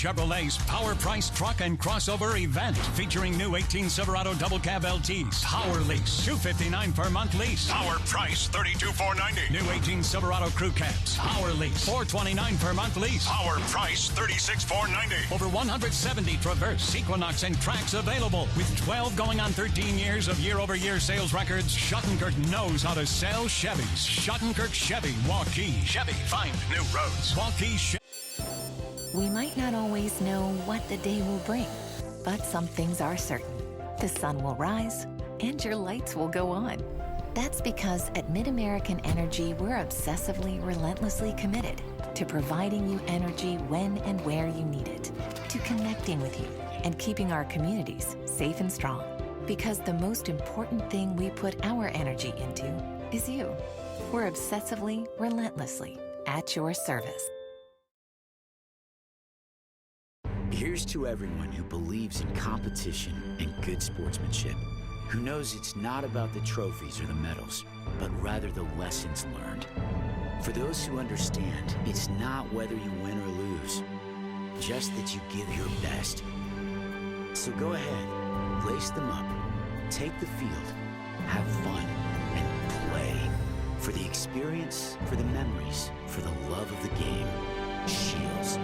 Chevrolet's Power Price Truck and Crossover event featuring new 18 Silverado Double Cab LTs. Power Lease, $259 per month lease. Power Price, $32,490. New 18 Silverado Crew Cabs. Power Lease, $429 per month lease. Power Price, $36,490. Over 170 Traverse, Equinox, and Trax available. With 12 going on 13 years of year-over-year sales records, Schottenkirk knows how to sell Chevys. Schottenkirk Chevy, Waukee. Chevy, find new roads. Waukee Chevy. We might not always know what the day will bring, but some things are certain. The sun will rise and your lights will go on. That's because at Mid-American Energy, we're obsessively, relentlessly committed to providing you energy when and where you need it, to connecting with you and keeping our communities safe and strong. Because the most important thing we put our energy into is you. We're obsessively, relentlessly at your service. Here's to everyone who believes in competition and good sportsmanship, who knows it's not about the trophies or the medals, but rather the lessons learned. For those who understand, it's not whether you win or lose, just that you give your best. So go ahead, lace them up, take the field, have fun, and play. For the experience, for the memories, for the love of the game. Shields.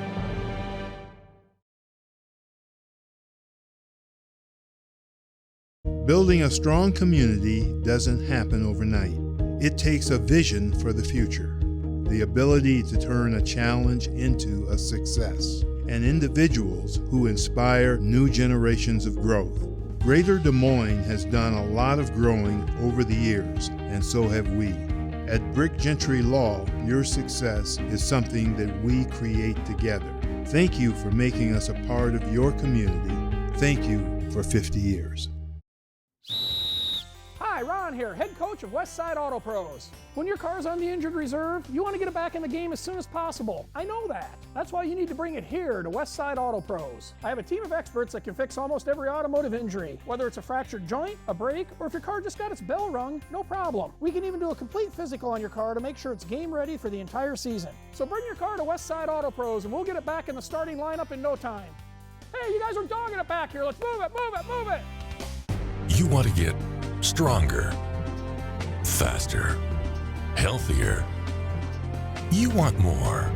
Building a strong community doesn't happen overnight. It takes a vision for the future, the ability to turn a challenge into a success, and individuals who inspire new generations of growth. Greater Des Moines has done a lot of growing over the years, and so have we. At Brick Gentry Law, your success is something that we create together. Thank you for making us a part of your community. Thank you for 50 years. Hi, Ron here, head coach of Westside Auto Pros. When your car's on the injured reserve, you want to get it back in the game as soon as possible. I know that. That's why you need to bring it here to Westside Auto Pros. I have a team of experts that can fix almost every automotive injury. Whether it's a fractured joint, a brake, or if your car just got its bell rung, no problem. We can even do a complete physical on your car to make sure it's game ready for the entire season. So bring your car to Westside Auto Pros and we'll get it back in the starting lineup in no time. Hey, you guys are dogging it back here. Let's move it, move it, move it. You want to get stronger, faster, healthier. You want more.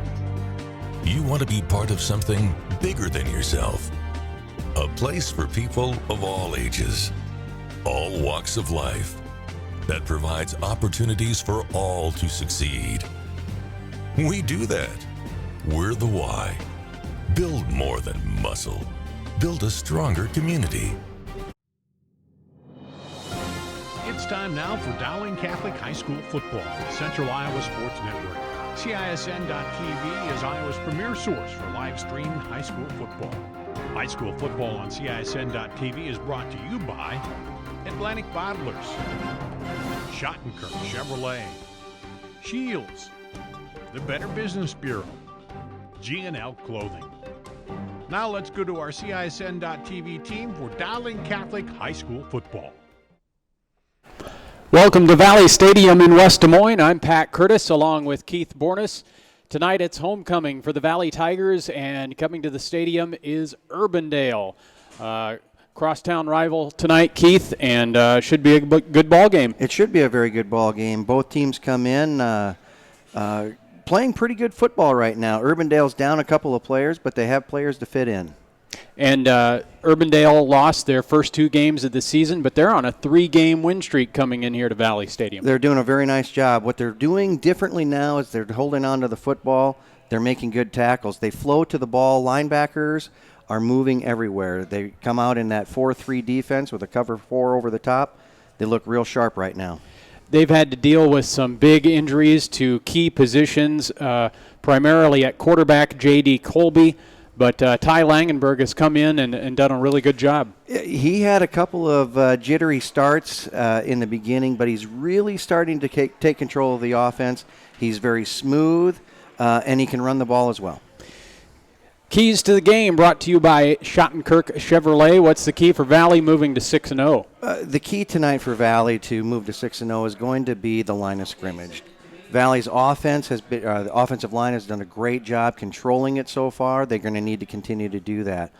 You want to be part of something bigger than yourself. A place for people of all ages, all walks of life, that provides opportunities for all to succeed. We do that. We're the why. Build more than muscle. Build a stronger community. It's time now for Dowling Catholic High School football, Central Iowa Sports Network. CISN.TV is Iowa's premier source for live-streamed high school football. High school football on CISN.TV is brought to you by Atlantic Bottlers, Schottenkirk Chevrolet, Shields, the Better Business Bureau, G&L Clothing. Now let's go to our CISN.TV team for Dowling Catholic High School football. Welcome to Valley Stadium in West Des Moines. I'm Pat Curtis along with Keith Bornis. Tonight it's homecoming for the Valley Tigers, and coming to the stadium is Urbandale. Crosstown rival tonight, Keith, and should be a good ball game. It should be a very good ball game. Both teams come in playing pretty good football right now. Urbandale's down a couple of players, but they have players to fit in. And Urbandale lost their first 2 games of the season, but they're on a 3-game win streak coming in here to Valley Stadium. They're doing a very nice job. What they're doing differently now is they're holding on to the football. They're making good tackles. They flow to the ball. Linebackers are moving everywhere. They come out in that 4-3 defense with a cover 4 over the top. They look real sharp right now. They've had to deal with some big injuries to key positions, primarily at quarterback J.D. Colby. But Ty Langenberg has come in and done a really good job. He had a couple of jittery starts in the beginning, but he's really starting to take control of the offense. He's very smooth, and he can run the ball as well. Keys to the game brought to you by Schottenkirk Chevrolet. What's the key for Valley moving to 6-0? The key tonight for Valley to move to 6-0 is going to be the line of scrimmage. Valley's offense has been, the offensive line has done a great job controlling it so far. They're going to need to continue to do that.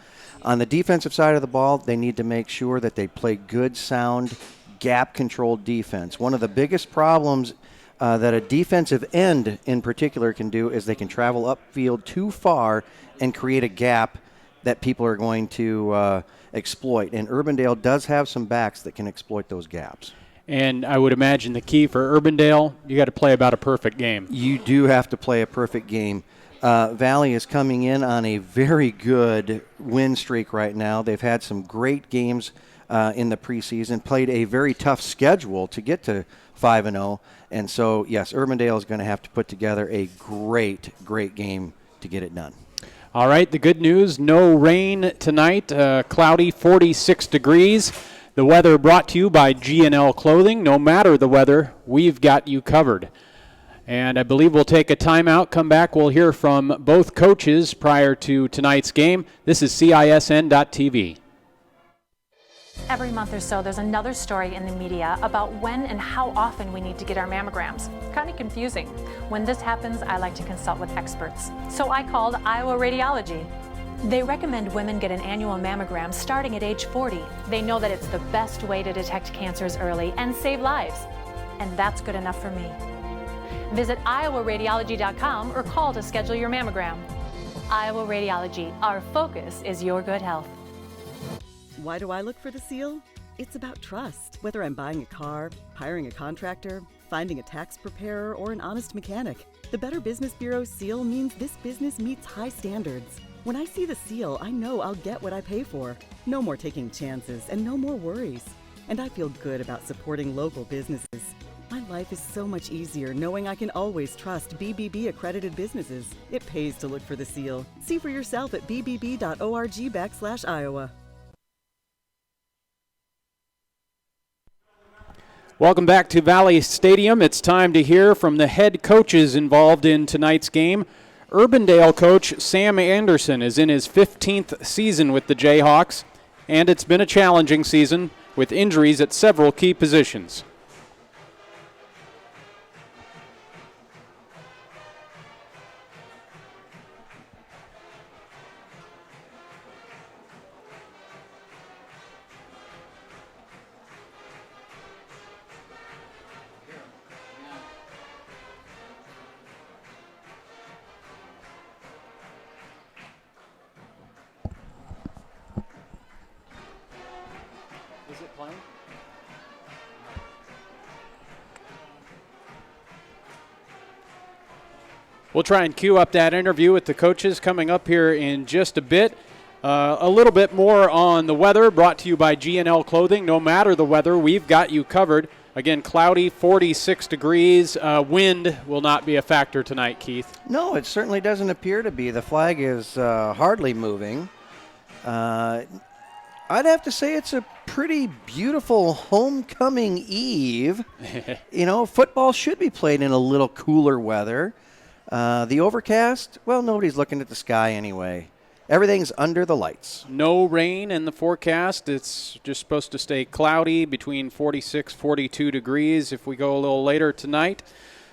On the defensive side of the ball, they need to make sure that they play good, sound, gap-controlled defense. One of the biggest problems that a defensive end in particular can do is they can travel upfield too far and create a gap that people are going to exploit. And Urbandale does have some backs that can exploit those gaps. And I would imagine the key for Urbandale, you got to play about a perfect game. You do have to play a perfect game. Valley is coming in on a very good win streak right now. They've had some great games in the preseason, played a very tough schedule to get to 5-0. And so, yes, Urbandale is going to have to put together a great, great game to get it done. All right, the good news, no rain tonight, cloudy, 46 degrees. The weather brought to you by G&L Clothing. No matter the weather, we've got you covered. And I believe we'll take a timeout, come back, we'll hear from both coaches prior to tonight's game. This is CISN.TV. Every month or so, there's another story in the media about when and how often we need to get our mammograms. Kind of confusing. When this happens, I like to consult with experts. So I called Iowa Radiology. They recommend women get an annual mammogram starting at age 40. They know that it's the best way to detect cancers early and save lives. And that's good enough for me. Visit iowaradiology.com or call to schedule your mammogram. Iowa Radiology, our focus is your good health. Why do I look for the seal? It's about trust. Whether I'm buying a car, hiring a contractor, finding a tax preparer, or an honest mechanic, the Better Business Bureau seal means this business meets high standards. When I see the seal, I know I'll get what I pay for. No more taking chances and no more worries. And I feel good about supporting local businesses. My life is so much easier knowing I can always trust BBB accredited businesses. It pays to look for the seal. See for yourself at bbb.org/Iowa. Welcome back to Valley Stadium. It's time to hear from the head coaches involved in tonight's game. Urbandale coach Sam Anderson is in his 15th season with the Jayhawks, and it's been a challenging season with injuries at several key positions. We'll try and cue up that interview with the coaches coming up here in just a bit. A little bit more on the weather brought to you by G&L Clothing. No matter the weather, we've got you covered. Again, cloudy, 46 degrees. Wind will not be a factor tonight, Keith. No, it certainly doesn't appear to be. The flag is hardly moving. I'd have to say it's a pretty beautiful homecoming eve. You know, football should be played in a little cooler weather. The overcast, well, nobody's looking at the sky anyway. Everything's under the lights. No rain in the forecast. It's just supposed to stay cloudy between 46, 42 degrees if we go a little later tonight.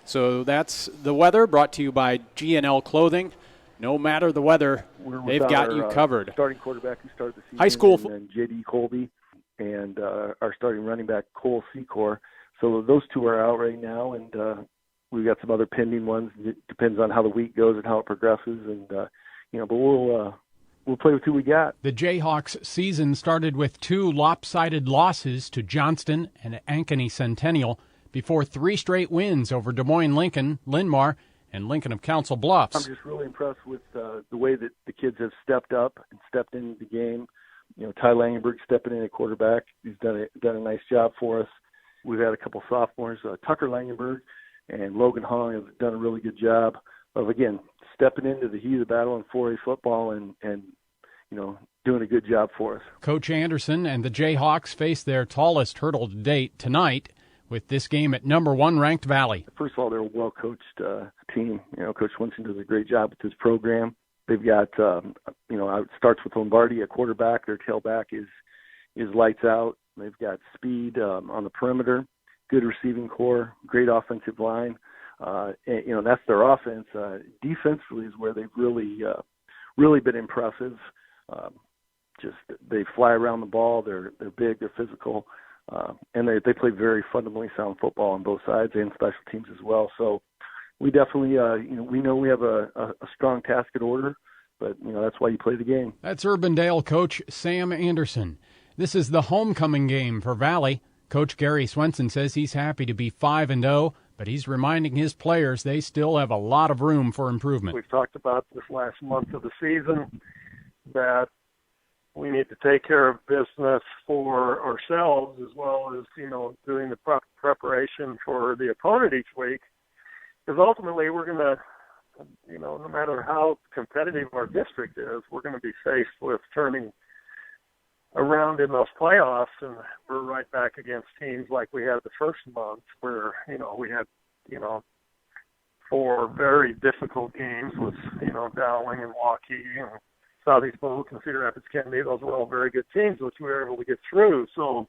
So that's the weather brought to you by G&L Clothing. No matter the weather, they've got you covered. Starting quarterback who started the season, high school, and J.D. Colby, and our starting running back Cole Secor. So those two are out right now, and we've got some other pending ones. It depends on how the week goes and how it progresses, and but we'll play with who we got. The Jayhawks season started with 2 lopsided losses to Johnston and Ankeny Centennial before 3 straight wins over Des Moines Lincoln, Linn-Mar, and Lincoln of Council Bluffs. I'm just really impressed with the way that the kids have stepped up and stepped into the game. You know, Ty Langenberg stepping in at quarterback. He's done a nice job for us. We've had a couple sophomores, Tucker Langenberg and Logan Hong have done a really good job of, again, stepping into the heat of the battle in 4A football and doing a good job for us. Coach Anderson and the Jayhawks face their tallest hurdle to date tonight with this game at number 1 ranked Valley. First of all, they're a well-coached team. You know, Coach Winston does a great job with his program. They've got, it starts with Lombardi at quarterback. Their tailback is lights out. They've got speed on the perimeter, good receiving core, great offensive line. And that's their offense. Defensively is where they've really been impressive. Just they fly around the ball. They're big. They're physical, and they play very fundamentally sound football on both sides and special teams as well. So we definitely, we know we have a strong task at order, but that's why you play the game. That's Urbandale coach Sam Anderson. This is the homecoming game for Valley. Coach Gary Swenson says he's happy to be 5-0, but he's reminding his players they still have a lot of room for improvement. We've talked about this last month of the season that we need to take care of business for ourselves as well as, doing the proper preparation for the opponent each week. Because ultimately we're going to, no matter how competitive our district is, we're going to be faced with turning around in those playoffs, and we're right back against teams like we had the first month where, we had, 4 very difficult games with, Dowling and Waukee and Southeast Polk and Cedar Rapids Kennedy. Those were all very good teams, which we were able to get through. So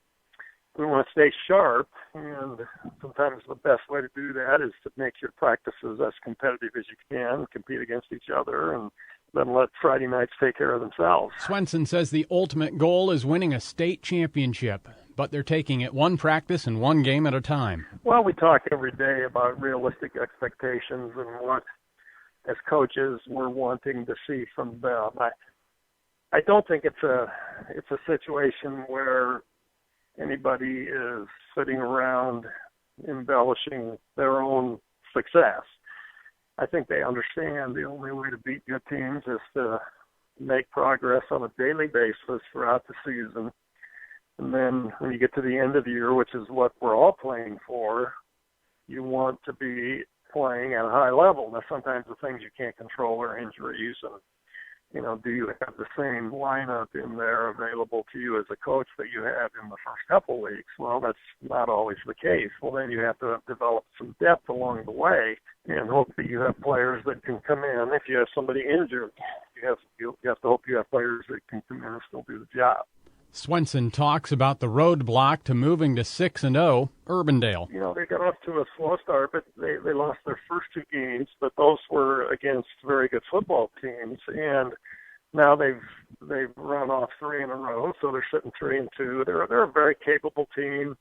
we want to stay sharp, and sometimes the best way to do that is to make your practices as competitive as you can, compete against each other, and then let Friday nights take care of themselves. Swenson says the ultimate goal is winning a state championship, but they're taking it one practice and one game at a time. Well, we talk every day about realistic expectations and what, as coaches, we're wanting to see from them. I don't think it's a situation where anybody is sitting around embellishing their own success. I think they understand the only way to beat good teams is to make progress on a daily basis throughout the season. And then when you get to the end of the year, which is what we're all playing for, you want to be playing at a high level. Now, sometimes the things you can't control are injuries and, do you have the same lineup in there available to you as a coach that you had in the first couple weeks? Well, that's not always the case. Well, then you have to develop some depth along the way and hope that you have players that can come in. If you have somebody injured, you have to hope you have players that can come in and still do the job. Swenson talks about the roadblock to moving to 6-0, Urbandale. They got off to a slow start, but they lost their first 2 games, but those were against very good football teams, and now they've run off 3 in a row, so they're sitting 3-2. They're a very capable team.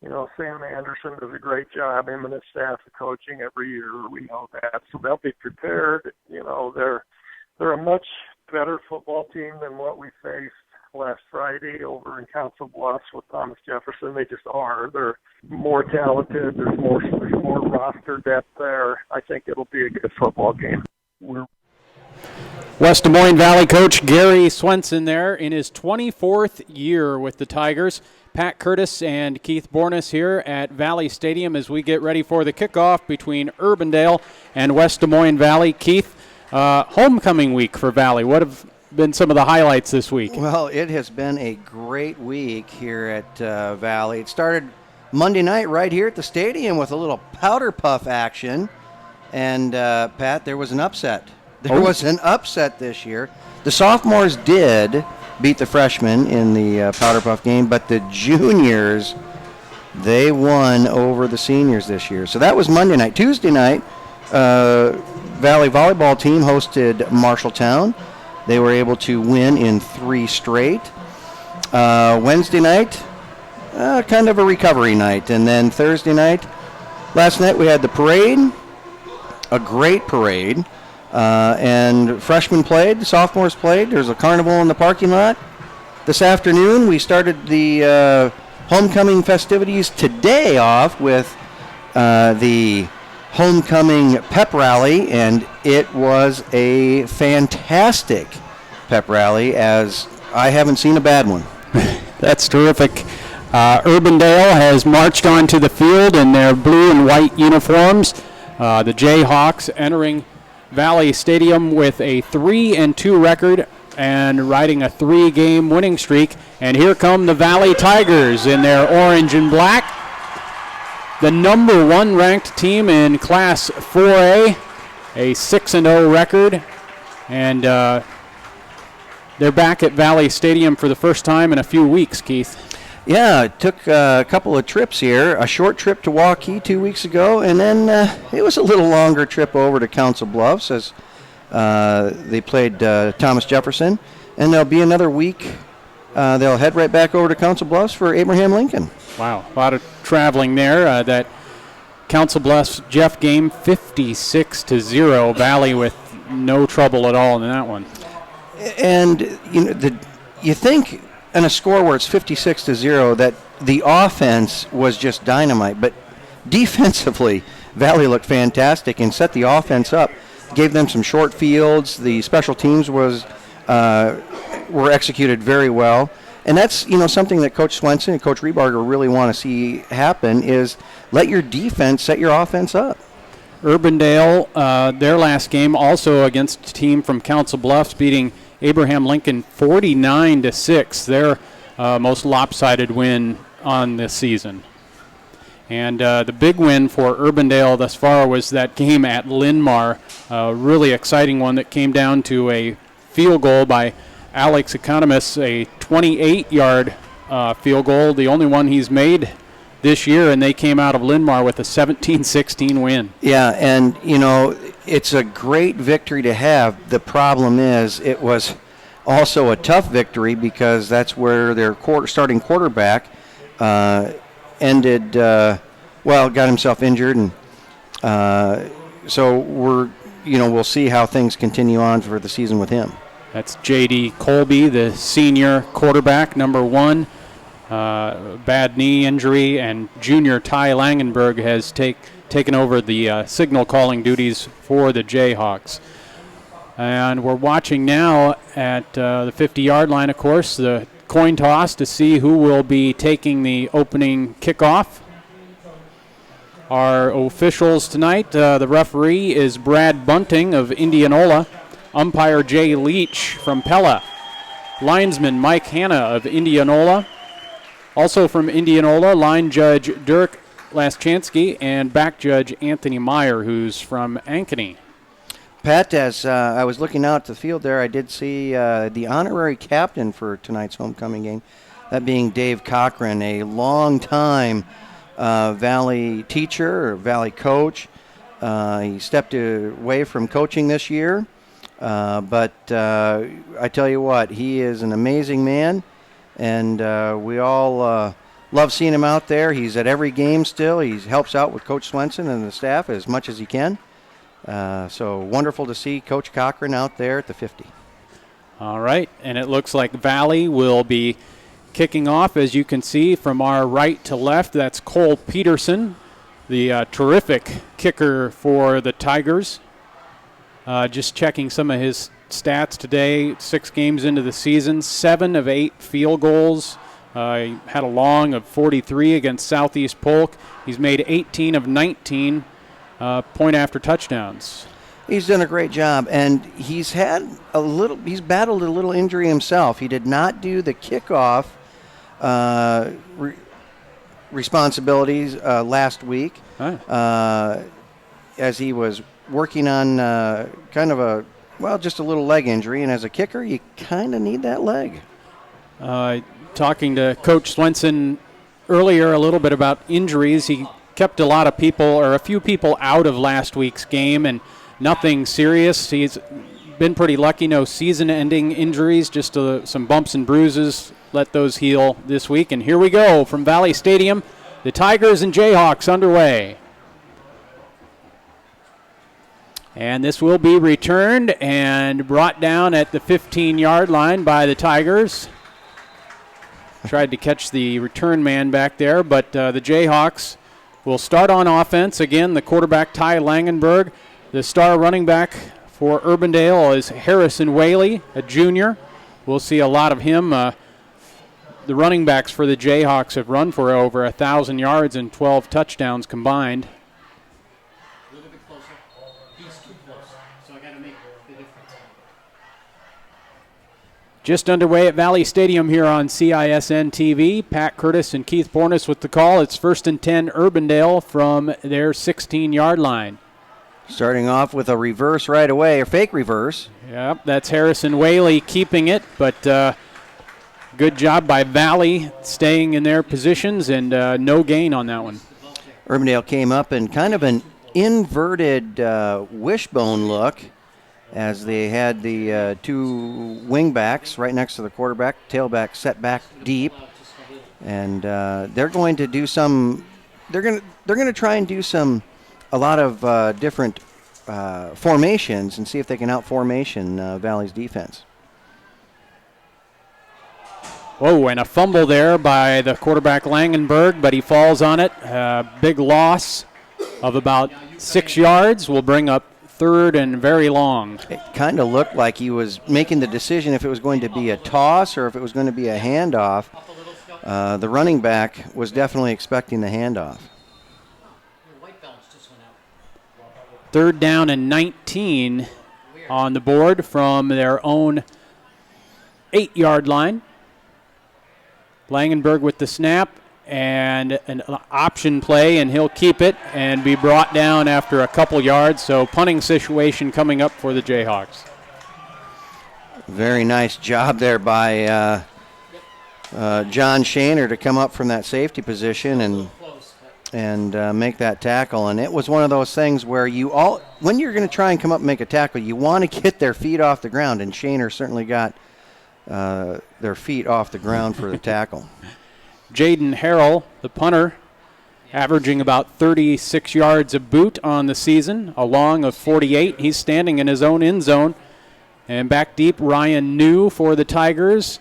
Sam Anderson does a great job, him and his staff of coaching every year. We know that, so they'll be prepared. They're a much better football team than what we faced last Friday over in Council Bluffs with Thomas Jefferson. They just are. They're more talented. There's more roster depth there. I think it'll be a good football game. West Des Moines Valley coach Gary Swenson there in his 24th year with the Tigers. Pat Curtis and Keith Bornes here at Valley Stadium as we get ready for the kickoff between Urbandale and West Des Moines Valley. Keith, homecoming week for Valley. What have been some of the highlights this week? Well, it has been a great week here at Valley. It started Monday night right here at the stadium with a little powder puff action. And, Pat, there was an upset. There was an upset this year. The sophomores did beat the freshmen in the powder puff game, but the juniors, they won over the seniors this year. So that was Monday night. Tuesday night, Valley volleyball team hosted Marshalltown. They were able to win in 3 straight. Wednesday night, kind of a recovery night. And then Thursday night, last night we had the parade, a great parade. And freshmen played, sophomores played. There's a carnival in the parking lot. This afternoon we started the homecoming festivities today off with the homecoming pep rally, and it was a fantastic pep rally, as I haven't seen a bad one. That's terrific. Urbandale has marched onto the field in their blue and white uniforms. The Jayhawks entering Valley Stadium with a 3-2 record and riding a 3-game winning streak. And here come the Valley Tigers in their orange and black. The number 1 ranked team in Class 4A, a 6-0 record, and they're back at Valley Stadium for the first time in a few weeks, Keith. Yeah, it took a couple of trips here. A short trip to Waukee 2 weeks ago, and then it was a little longer trip over to Council Bluffs as they played Thomas Jefferson. And there'll be another week. They'll head right back over to Council Bluffs for Abraham Lincoln. Wow, a lot of traveling there. That Council Bluffs Jeff game 56-0. Valley with no trouble at all in that one. And you think in a score where it's 56-0 that the offense was just dynamite, but defensively Valley looked fantastic and set the offense up, gave them some short fields. The special teams were executed very well, and that's something that Coach Swenson and Coach Rebarger really want to see happen is let your defense set your offense up. Urbandale, their last game also against a team from Council Bluffs, beating Abraham Lincoln 49-6, their most lopsided win on this season. And the big win for Urbandale thus far was that game at Linmar, a really exciting one that came down to a field goal by Alex Economist, a 28-yard field goal, the only one he's made this year, and they came out of Linmar with a 17-16 win. Yeah, and it's a great victory to have. The problem is it was also a tough victory because that's where their starting quarterback got himself injured, and so we'll see how things continue on for the season with him. That's J.D. Colby, the senior quarterback, number 1. Bad knee injury, and junior Ty Langenberg has taken over the signal calling duties for the Jayhawks. And we're watching now at the 50-yard line, of course, the coin toss to see who will be taking the opening kickoff. Our officials tonight, the referee is Brad Bunting of Indianola, umpire Jay Leach from Pella, linesman Mike Hanna of Indianola, also from Indianola, line judge Dirk Laschansky, and back judge Anthony Meyer, who's from Ankeny. Pat, as I was looking out at the field there, I did see the honorary captain for tonight's homecoming game, that being Dave Cochran, a long-time Valley teacher or Valley coach. He stepped away from coaching this year, but I tell you what, he is an amazing man, and we all love seeing him out there. He's at every game still. He helps out with Coach Swenson and the staff as much as he can. So wonderful to see Coach Cochran out there at the 50. All right, and it looks like Valley will be kicking off, as you can see from our right to left. That's Cole Peterson, the terrific kicker for the Tigers. Just checking some of his stats today, 6 games into the season, 7 of 8 field goals. He had a long of 43 against Southeast Polk. He's made 18 of 19 point after touchdowns. He's done a great job, and he's battled a little injury himself. He did not do the kickoff responsibilities last week as he was working on just a little leg injury, and as a kicker, you kind of need that leg. Talking to Coach Swenson earlier a little bit about injuries, he kept a few people out of last week's game, and nothing serious. He's been pretty lucky, no season-ending injuries, just some bumps and bruises. Let those heal this week. And here we go from Valley Stadium, the Tigers and Jayhawks underway. And this will be returned and brought down at the 15-yard line by the Tigers. Tried to catch the return man back there, but the Jayhawks will start on offense. Again, the quarterback, Ty Langenberg. The star running back for Urbandale is Harrison Whaley, a junior. We'll see a lot of him. The running backs for the Jayhawks have run for over 1,000 yards and 12 touchdowns combined. A little bit closer. He's too close, so I got to make the difference. Just underway at Valley Stadium here on CISN TV. Pat Curtis and Keith Bornes with the call. It's 1st and 10 Urbandale from their 16-yard line. Starting off with a reverse right away, or fake reverse. Yep, that's Harrison Whaley keeping it, but Good job by Valley staying in their positions, and no gain on that one. Urbandale came up in kind of an inverted wishbone look as they had the two wing backs right next to the quarterback, tailback set back deep, and they're going to do some. They're going to try and do a lot of different formations and see if they can out-formation Valley's defense. Whoa, and a fumble there by the quarterback Langenberg, but he falls on it. Big loss of about 6 yards will bring up third and very long. It kind of looked like he was making the decision if it was going to be a toss or if it was going to be a handoff. The running back was definitely expecting the handoff. Third down and 19 on the board from their own 8-yard line. Langenberg with the snap and an option play, and he'll keep it and be brought down after a couple yards. So punting situation coming up for the Jayhawks. Very nice job there by John Shaner to come up from that safety position and make that tackle. And it was one of those things where when you're going to try and come up and make a tackle, you want to get their feet off the ground, and Shaner certainly got their feet off the ground for the tackle. Jaden Harrell, the punter, averaging about 36 yards a boot on the season, a long of 48. He's standing in his own end zone. And back deep, Ryan New for the Tigers.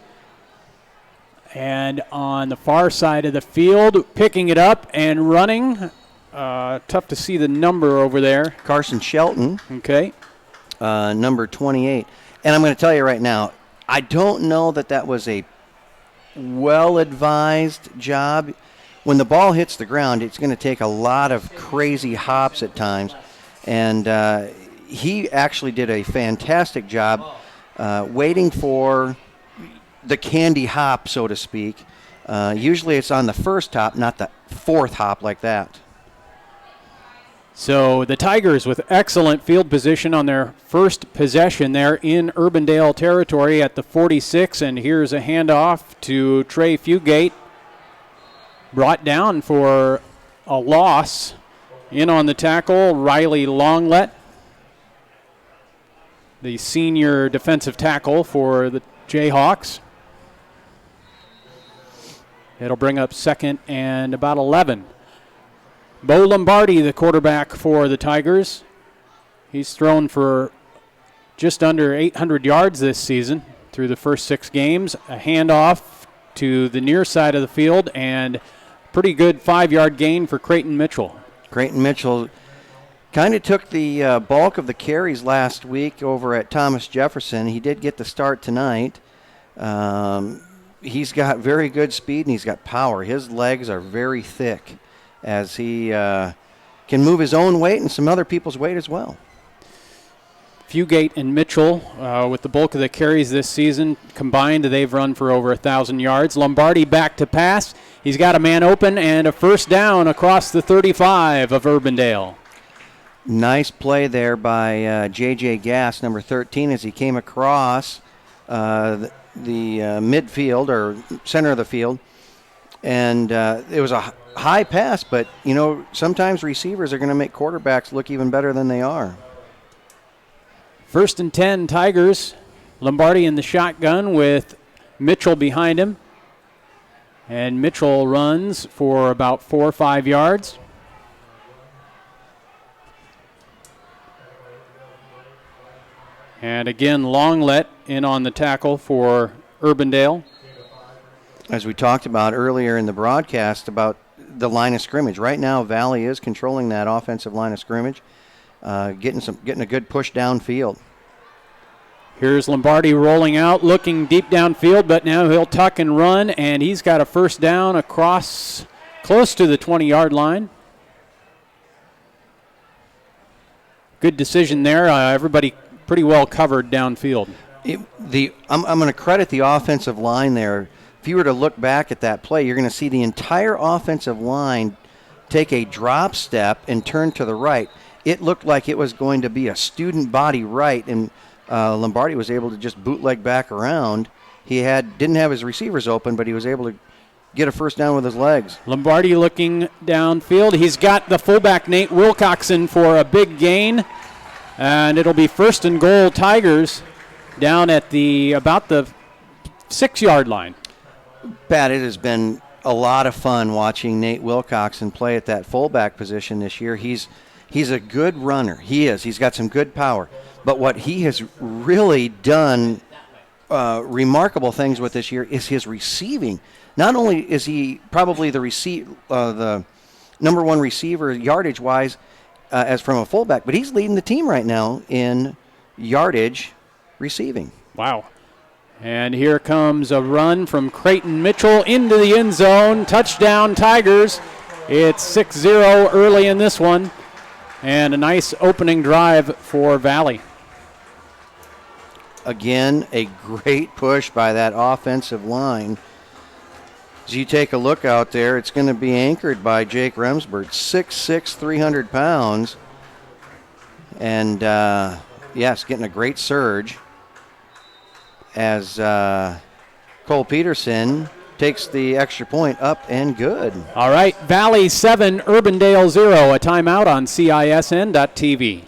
And on the far side of the field, picking it up and running. Tough to see the number over there. Carson Shelton. Okay. Number 28. And I'm going to tell you right now, I don't know that was a well-advised job. When the ball hits the ground, it's going to take a lot of crazy hops at times. And he actually did a fantastic job waiting for the candy hop, so to speak. Usually it's on the first hop, not the fourth hop like that. So the Tigers with excellent field position on their first possession there in Urbandale territory at the 46. And here's a handoff to Trey Fugate. Brought down for a loss. In on the tackle, Riley Longlet, the senior defensive tackle for the Jayhawks. It'll bring up second and about 11. Bo Lombardi, the quarterback for the Tigers. He's thrown for just under 800 yards this season through the first 6 games. A handoff to the near side of the field and pretty good 5-yard gain for Creighton Mitchell. Creighton Mitchell kind of took the bulk of the carries last week over at Thomas Jefferson. He did get the start tonight. He's got very good speed and he's got power. His legs are very thick as he can move his own weight and some other people's weight as well. Fugate and Mitchell, with the bulk of the carries this season combined, they've run for over 1,000 yards. Lombardi back to pass. He's got a man open and a first down across the 35 of Urbandale. Nice play there by J.J. Gass, number 13, as he came across the midfield or center of the field. And it was a high pass, but, sometimes receivers are going to make quarterbacks look even better than they are. First and 10, Tigers. Lombardi in the shotgun with Mitchell behind him. And Mitchell runs for about 4 or 5 yards. And again, Longlet in on the tackle for Urbandale. As we talked about earlier in the broadcast about the line of scrimmage. Right now, Valley is controlling that offensive line of scrimmage, getting a good push downfield. Here's Lombardi rolling out, looking deep downfield, but now he'll tuck and run, and he's got a first down across close to the 20-yard line. Good decision there. Everybody pretty well covered downfield. I'm going to credit the offensive line there. If you were to look back at that play, you're going to see the entire offensive line take a drop step and turn to the right. It looked like it was going to be a student body right, and Lombardi was able to just bootleg back around. He didn't have his receivers open, but he was able to get a first down with his legs. Lombardi looking downfield. He's got the fullback, Nate Wilcoxon, for a big gain. And it'll be 1st and goal Tigers down at about the 6-yard line. Pat, it has been a lot of fun watching Nate Wilcoxon play at that fullback position this year. He's a good runner. He is. He's got some good power. But what he has really done remarkable things with this year is his receiving. Not only is he probably the number one receiver yardage-wise as from a fullback, but he's leading the team right now in yardage receiving. Wow. And here comes a run from Creighton Mitchell into the end zone. Touchdown, Tigers. It's 6-0 early in this one. And a nice opening drive for Valley. Again, a great push by that offensive line. As you take a look out there, it's going to be anchored by Jake Remsburg, 6'6", 300 pounds. And, yes, getting a great surge as Cole Peterson takes the extra point up and good. All right, Valley 7, Urbandale 0. A timeout on CISN.TV.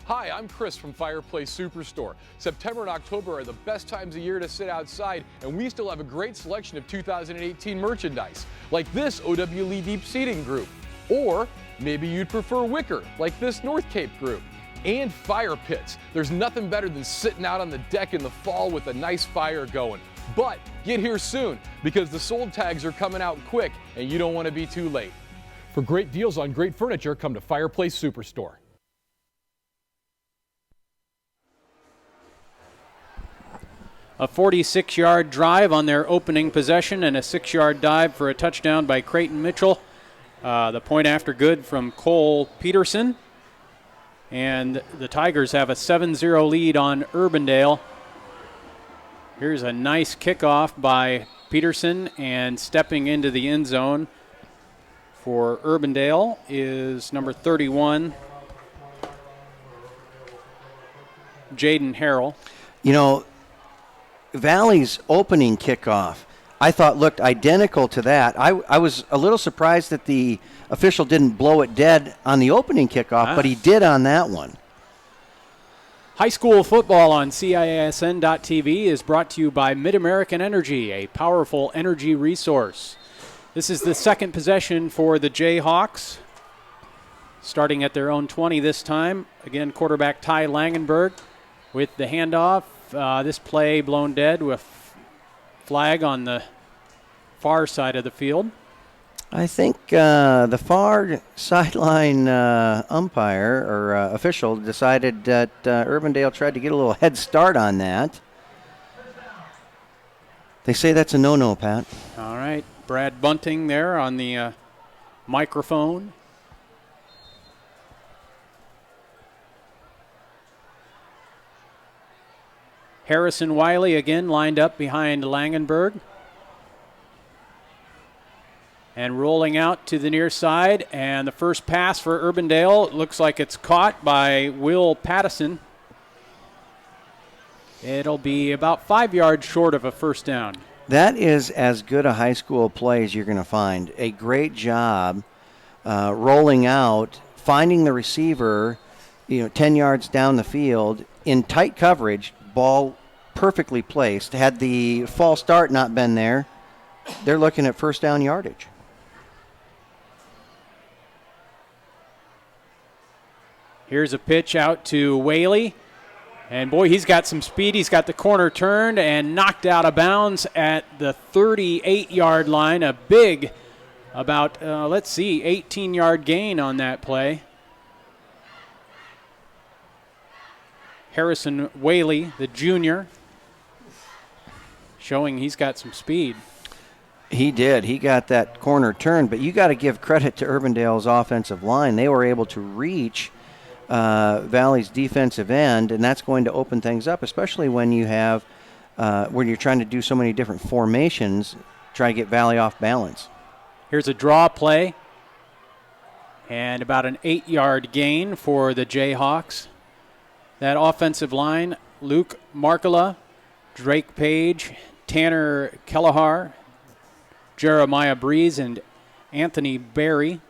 Hi, I'm Chris from Fireplace Superstore. September and October are the best times of year to sit outside, and we still have a great selection of 2018 merchandise, like this OWLE Deep Seating group. Or maybe you'd prefer wicker, like this North Cape group. And fire pits. There's nothing better than sitting out on the deck in the fall with a nice fire going. But get here soon, because the sold tags are coming out quick, and you don't want to be too late. For great deals on great furniture, come to Fireplace Superstore. A 46-yard drive on their opening possession and a 6-yard dive for a touchdown by Creighton Mitchell. The point after good from Cole Peterson. And the Tigers have a 7-0 lead on Urbandale. Here's a nice kickoff by Peterson, and stepping into the end zone for Urbandale is number 31, Jaden Harrell. You know, Valley's opening kickoff, I thought looked identical to that. I was a little surprised that the official didn't blow it dead on the opening kickoff, but he did on that one. High school football on CISN.TV is brought to you by Mid-American Energy, a powerful energy resource. This is the second possession for the Jayhawks, starting at their own 20 this time. Again, quarterback Ty Langenberg with the handoff. This play blown dead with flag on the far side of the field. I think the far sideline umpire or official decided that Urbandale tried to get a little head start on that. They say that's a no-no, Pat. All right. Brad Bunting there on the microphone. Harrison Wiley again lined up behind Langenberg. And rolling out to the near side. And the first pass for Urbandale looks like it's caught by Will Pattison. It'll be about 5 yards short of a first down. That is as good a high school play as you're going to find. A great job rolling out, finding the receiver, 10 yards down the field in tight coverage, ball perfectly placed. Had the false start not been there, they're looking at first down yardage. Here's a pitch out to Whaley. And, boy, he's got some speed. He's got the corner turned and knocked out of bounds at the 38-yard line. A big, about, 18-yard gain on that play. Harrison Whaley, the junior, showing he's got some speed. He did. He got that corner turned. But you got to give credit to Urbandale's offensive line. They were able to reach Valley's defensive end, and that's going to open things up, especially when you have when you're trying to do so many different formations, try to get Valley off balance. Here's a draw play, and about an 8-yard gain for the Jayhawks. that offensive line, Luke Markula, Drake Page, Tanner Kelleher, Jeremiah Breeze, and Anthony Berry.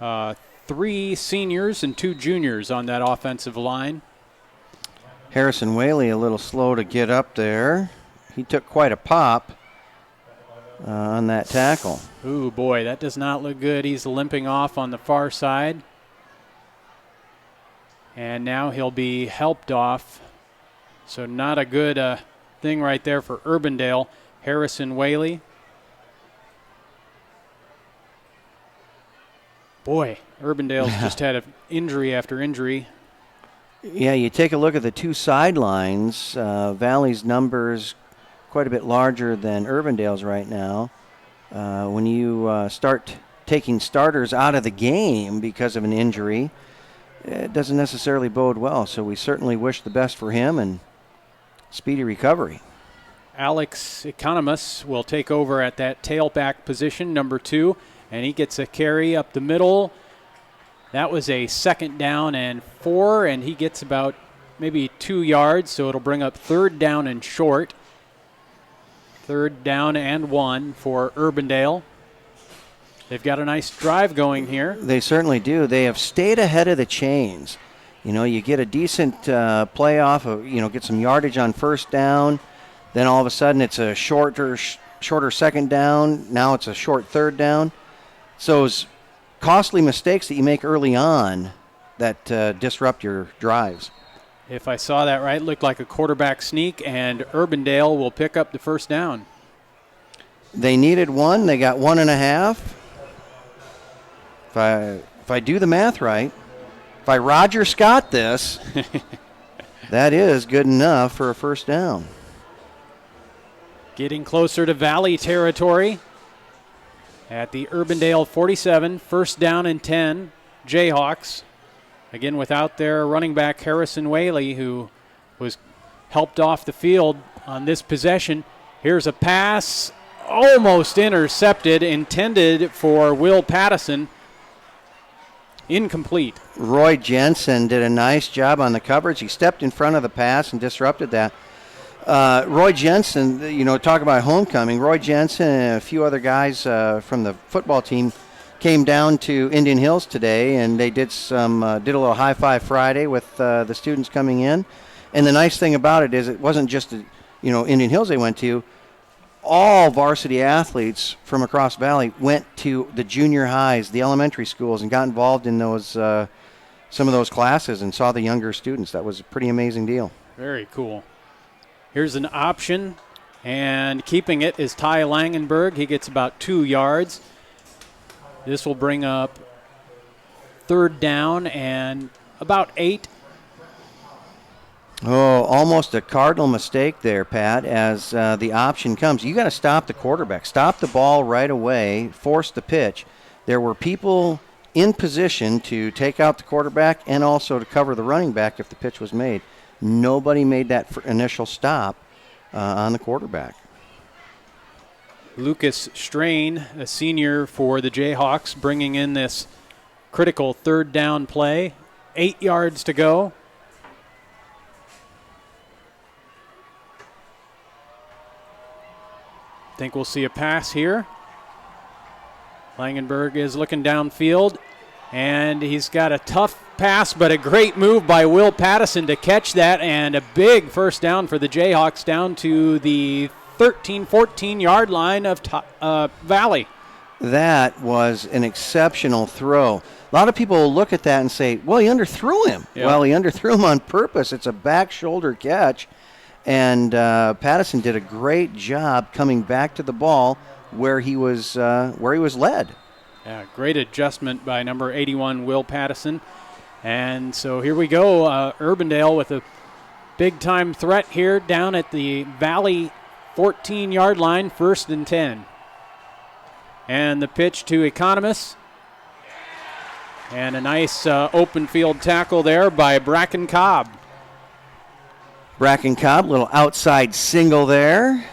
3 seniors and 2 juniors on that offensive line. Harrison Whaley a little slow to get up there. He took quite a pop on that tackle. Ooh, boy, that does not look good. He's limping off on the far side. And now he'll be helped off. So not a good thing right there for Urbandale. Harrison Whaley. Boy, Urbandale's just had an injury after injury. Yeah, you take a look at the 2 sidelines. Valley's numbers quite a bit larger than Urbandale's right now. When you start taking starters out of the game because of an injury, it doesn't necessarily bode well. So we certainly wish the best for him and speedy recovery. Alex Economus will take over at that tailback position, number 2, and he gets a carry up the middle. That was a 2nd down and 4, and he gets about maybe 2 yards, so it'll bring up 3rd down and short. 3rd down and 1 for Urbandale. They've got a nice drive going here. They certainly do. They have stayed ahead of the chains. You know, you get a decent playoff, get some yardage on 1st down. Then all of a sudden it's a shorter 2nd down. Now it's a short 3rd down. So those costly mistakes that you make early on that disrupt your drives. If I saw that right, it looked like a quarterback sneak, and Urbandale will pick up the 1st down. They needed 1. They got 1.5. If I do the math right, if I Roger Scott this, that is good enough for a 1st down. Getting closer to Valley territory at the Urbandale 47, 1st down and 10, Jayhawks. Again, without their running back, Harrison Whaley, who was helped off the field on this possession. Here's a pass, almost intercepted, intended for Will Pattison. Incomplete. Roy Jensen did a nice job on the coverage. He stepped in front of the pass and disrupted that. Roy Jensen, talk about homecoming. Roy Jensen and a few other guys from the football team came down to Indian Hills today, and they did a little High Five Friday with the students coming in. And the nice thing about it is it wasn't just Indian Hills they went to. All varsity athletes from across Valley went to the junior highs, the elementary schools, and got involved in those some of those classes and saw the younger students. That was a pretty amazing deal. Very cool. Here's an option, and keeping it is Ty Langenberg. He gets about 2 yards. This will bring up 3rd down and about 8. Oh, almost a cardinal mistake there, Pat, as the option comes. You got to stop the quarterback. Stop the ball right away. Force the pitch. There were people in position to take out the quarterback and also to cover the running back if the pitch was made. Nobody made that initial stop on the quarterback. Lucas Strain, a senior for the Jayhawks, bringing in this critical 3rd down play. 8 yards to go. Think we'll see a pass here. Langenberg is looking downfield, and he's got a tough pass, but a great move by Will Pattison to catch that, and a big 1st down for the Jayhawks down to the 13, 14-yard line of Valley. That was an exceptional throw. A lot of people will look at that and say, well, he underthrew him. Yeah. Well, he underthrew him on purpose. It's a back shoulder catch. And Pattison did a great job coming back to the ball where he was led. Yeah, great adjustment by number 81, Will Pattison. And so here we go, Urbandale with a big-time threat here down at the Valley 14-yard line, 1st and 10. And the pitch to Economus. And a nice open field tackle there by Bracken Cobb. Bracken Cobb, little outside single there.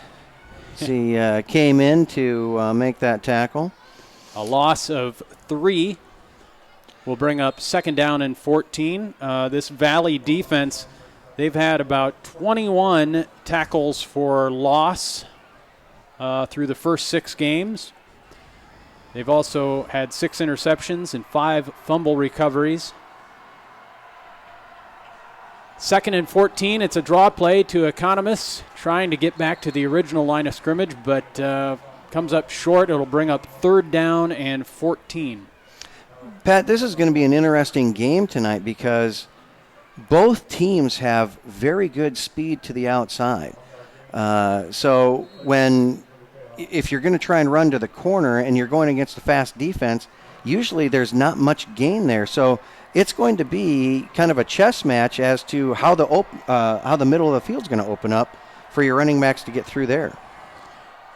He came in to make that tackle. A loss of 3. will bring up 2nd down and 14. This Valley defense, they've had about 21 tackles for loss through the first 6 games. They've also had 6 interceptions and 5 fumble recoveries. 2nd and 14, it's a draw play to Economists, trying to get back to the original line of scrimmage, but comes up short. It'll bring up 3rd down and 14. Pat, this is going to be an interesting game tonight because both teams have very good speed to the outside. So if you're going to try and run to the corner and you're going against a fast defense, usually there's not much gain there. So it's going to be kind of a chess match as to how the middle of the field is going to open up for your running backs to get through there.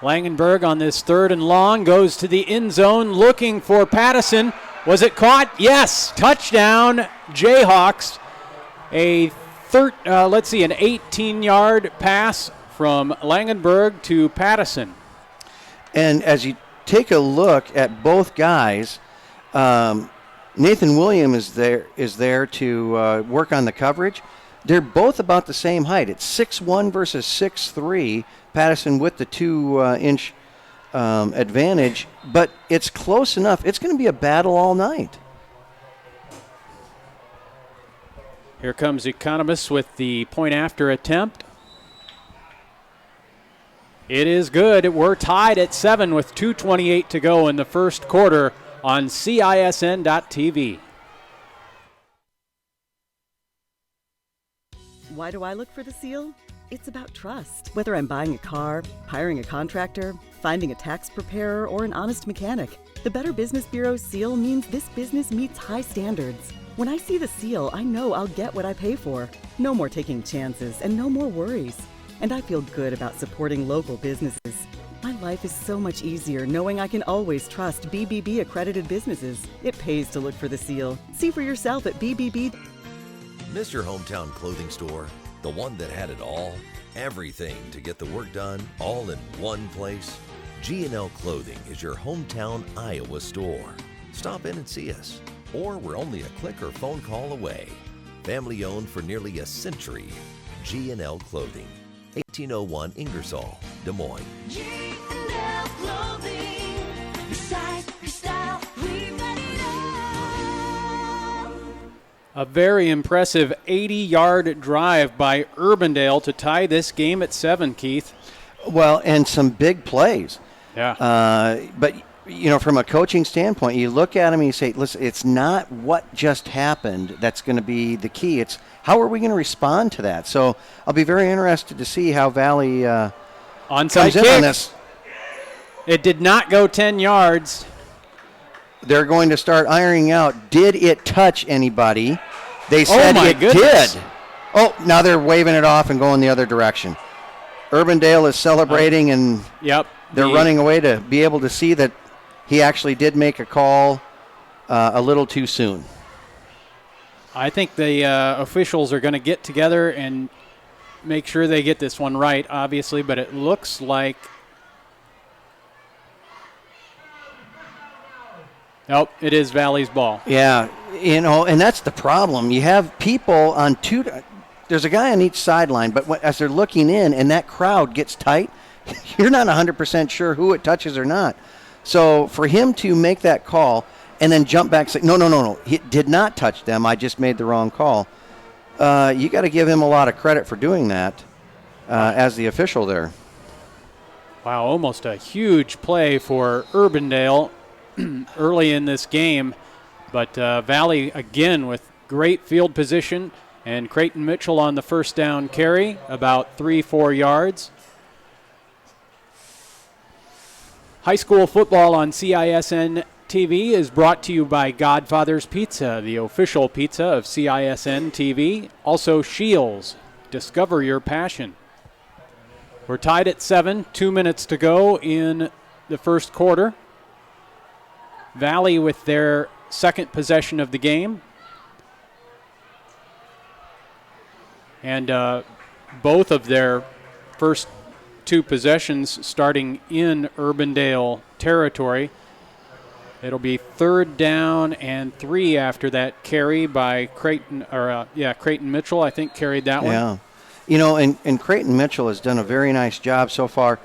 Langenberg on this 3rd and long goes to the end zone looking for Pattison. Was it caught? Yes. Touchdown, Jayhawks. An 18-yard pass from Langenberg to Pattison. And as you take a look at both guys, Nathan Williams is there to work on the coverage. They're both about the same height. It's 6'1" versus 6'3". Pattison with the 2-inch advantage, but it's close enough. It's going to be a battle all night. Here comes Economists with the point after attempt. It is good. We're tied at 7 with 2:28 to go in the first quarter on CISN.TV. Why do I look for the seal? It's about trust. Whether I'm buying a car, hiring a contractor, finding a tax preparer, or an honest mechanic, the Better Business Bureau seal means this business meets high standards. When I see the seal, I know I'll get what I pay for. No more taking chances and no more worries. And I feel good about supporting local businesses. My life is so much easier knowing I can always trust BBB accredited businesses. It pays to look for the seal. See for yourself at BBB. Miss your hometown clothing store? The one that had it all? Everything to get the work done, all in one place? G&L Clothing is your hometown Iowa store. Stop in and see us. Or we're only a click or phone call away. Family owned for nearly a century. G&L Clothing. 1801 Ingersoll, Des Moines. G&L Clothing. Your size, your style, we got it all. A very impressive 80-yard drive by Urbandale to tie this game at 7, Keith. Well, and some big plays. Yeah. But, you know, from a coaching standpoint, you look at them and you say, listen, it's not what just happened that's going to be the key. It's how are we going to respond to that? So I'll be very interested to see how Valley onside comes in kick on this. It did not go 10 yards. They're going to start ironing out, did it touch anybody? They said it goodness. did. Oh, now they're waving it off and going the other direction. Urbandale is celebrating, and they're running away to be able to see that he actually did make a call a little too soon. I think the officials are going to get together and make sure they get this one right, obviously, but it looks like... Nope, it is Valley's ball. Yeah, you know, and that's the problem. You have people on two... There's a guy on each sideline, but as they're looking in and that crowd gets tight, you're not 100% sure who it touches or not. So for him to make that call and then jump back and say, no, he did not touch them, I just made the wrong call, you got to give him a lot of credit for doing that as the official there. Wow, almost a huge play for Urbandale early in this game. But Valley, again, with great field position, and Creighton Mitchell on the first down carry, about 3-4 yards. High school football on CISN TV is brought to you by Godfather's Pizza, the official pizza of CISN TV. Also Shields, discover your passion. We're tied at 7, 2 minutes to go in the first quarter. Valley with their second possession of the game. And both of their first two possessions starting in Urbandale territory. It'll be 3rd down and 3 after that carry by Creighton, Creighton Mitchell, I think, carried that one. Yeah. You know, and Creighton Mitchell has done a very nice job so far.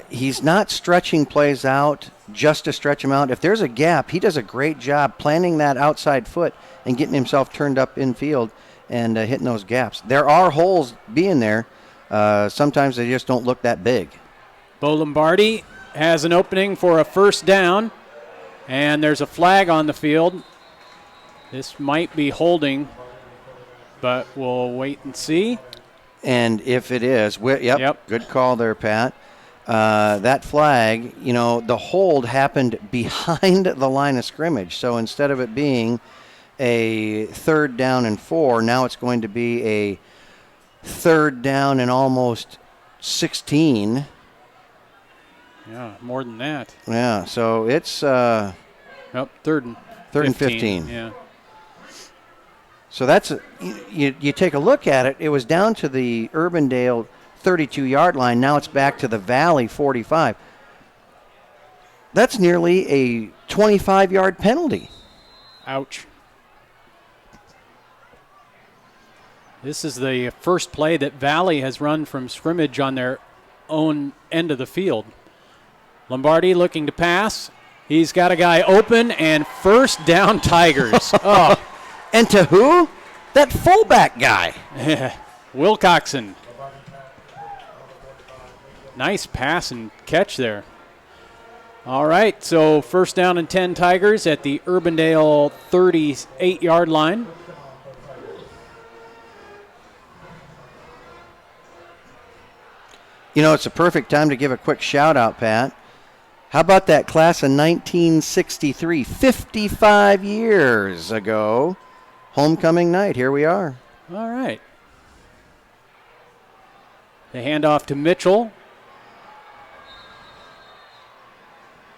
He's not stretching plays out just to stretch them out. If there's a gap, he does a great job planting that outside foot and getting himself turned up infield and hitting those gaps. There are holes being there. Sometimes they just don't look that big. Bo Lombardi has an opening for a 1st down, and there's a flag on the field. This might be holding, but we'll wait and see. And if it is, good call there, Pat. That flag, you know, the hold happened behind the line of scrimmage. So instead of it being a 3rd down and 4, now it's going to be a 3rd down and almost 16. Yeah, more than that. Yeah, so it's 3rd and 15. Yeah. So that's you take a look at it. It was down to the Urbandale 32-yard line. Now it's back to the Valley 45. That's nearly a 25-yard penalty. Ouch. This is the first play that Valley has run from scrimmage on their own end of the field. Lombardi looking to pass. He's got a guy open, and 1st down Tigers. Oh. And to who? That fullback guy. Wilcoxon. Nice pass and catch there. All right, so 1st down and 10 Tigers at the Urbandale 38-yard line. You know, it's a perfect time to give a quick shout-out, Pat. How about that class of 1963, 55 years ago, homecoming night? Here we are. All right. The handoff to Mitchell.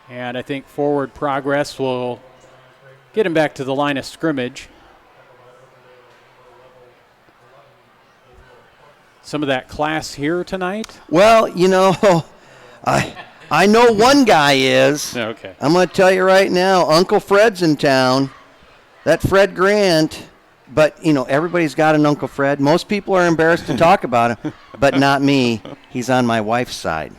And I think forward progress will get him back to the line of scrimmage. Some of that class here tonight? Well, you know, I know one guy is. Okay. I'm going to tell you right now, Uncle Fred's in town. That Fred Grant. But, you know, everybody's got an Uncle Fred. Most people are embarrassed to talk about him, but not me. He's on my wife's side.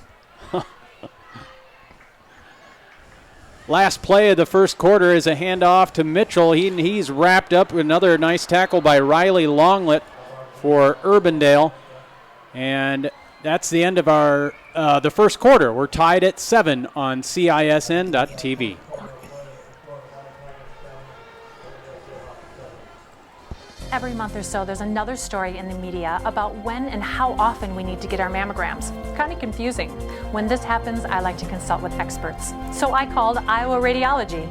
Last play of the first quarter is a handoff to Mitchell. He's wrapped up with another nice tackle by Riley Longlet for Urbandale. And that's the end of our the first quarter. We're tied at 7 on CISN.TV. Every month or so, there's another story in the media about when and how often we need to get our mammograms. Kind of confusing. When this happens, I like to consult with experts. So I called Iowa Radiology.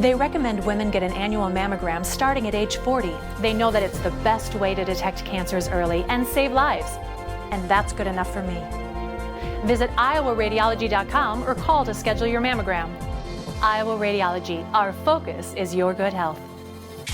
They recommend women get an annual mammogram starting at age 40. They know that it's the best way to detect cancers early and save lives. And that's good enough for me. Visit iowaradiology.com or call to schedule your mammogram. Iowa Radiology, our focus is your good health.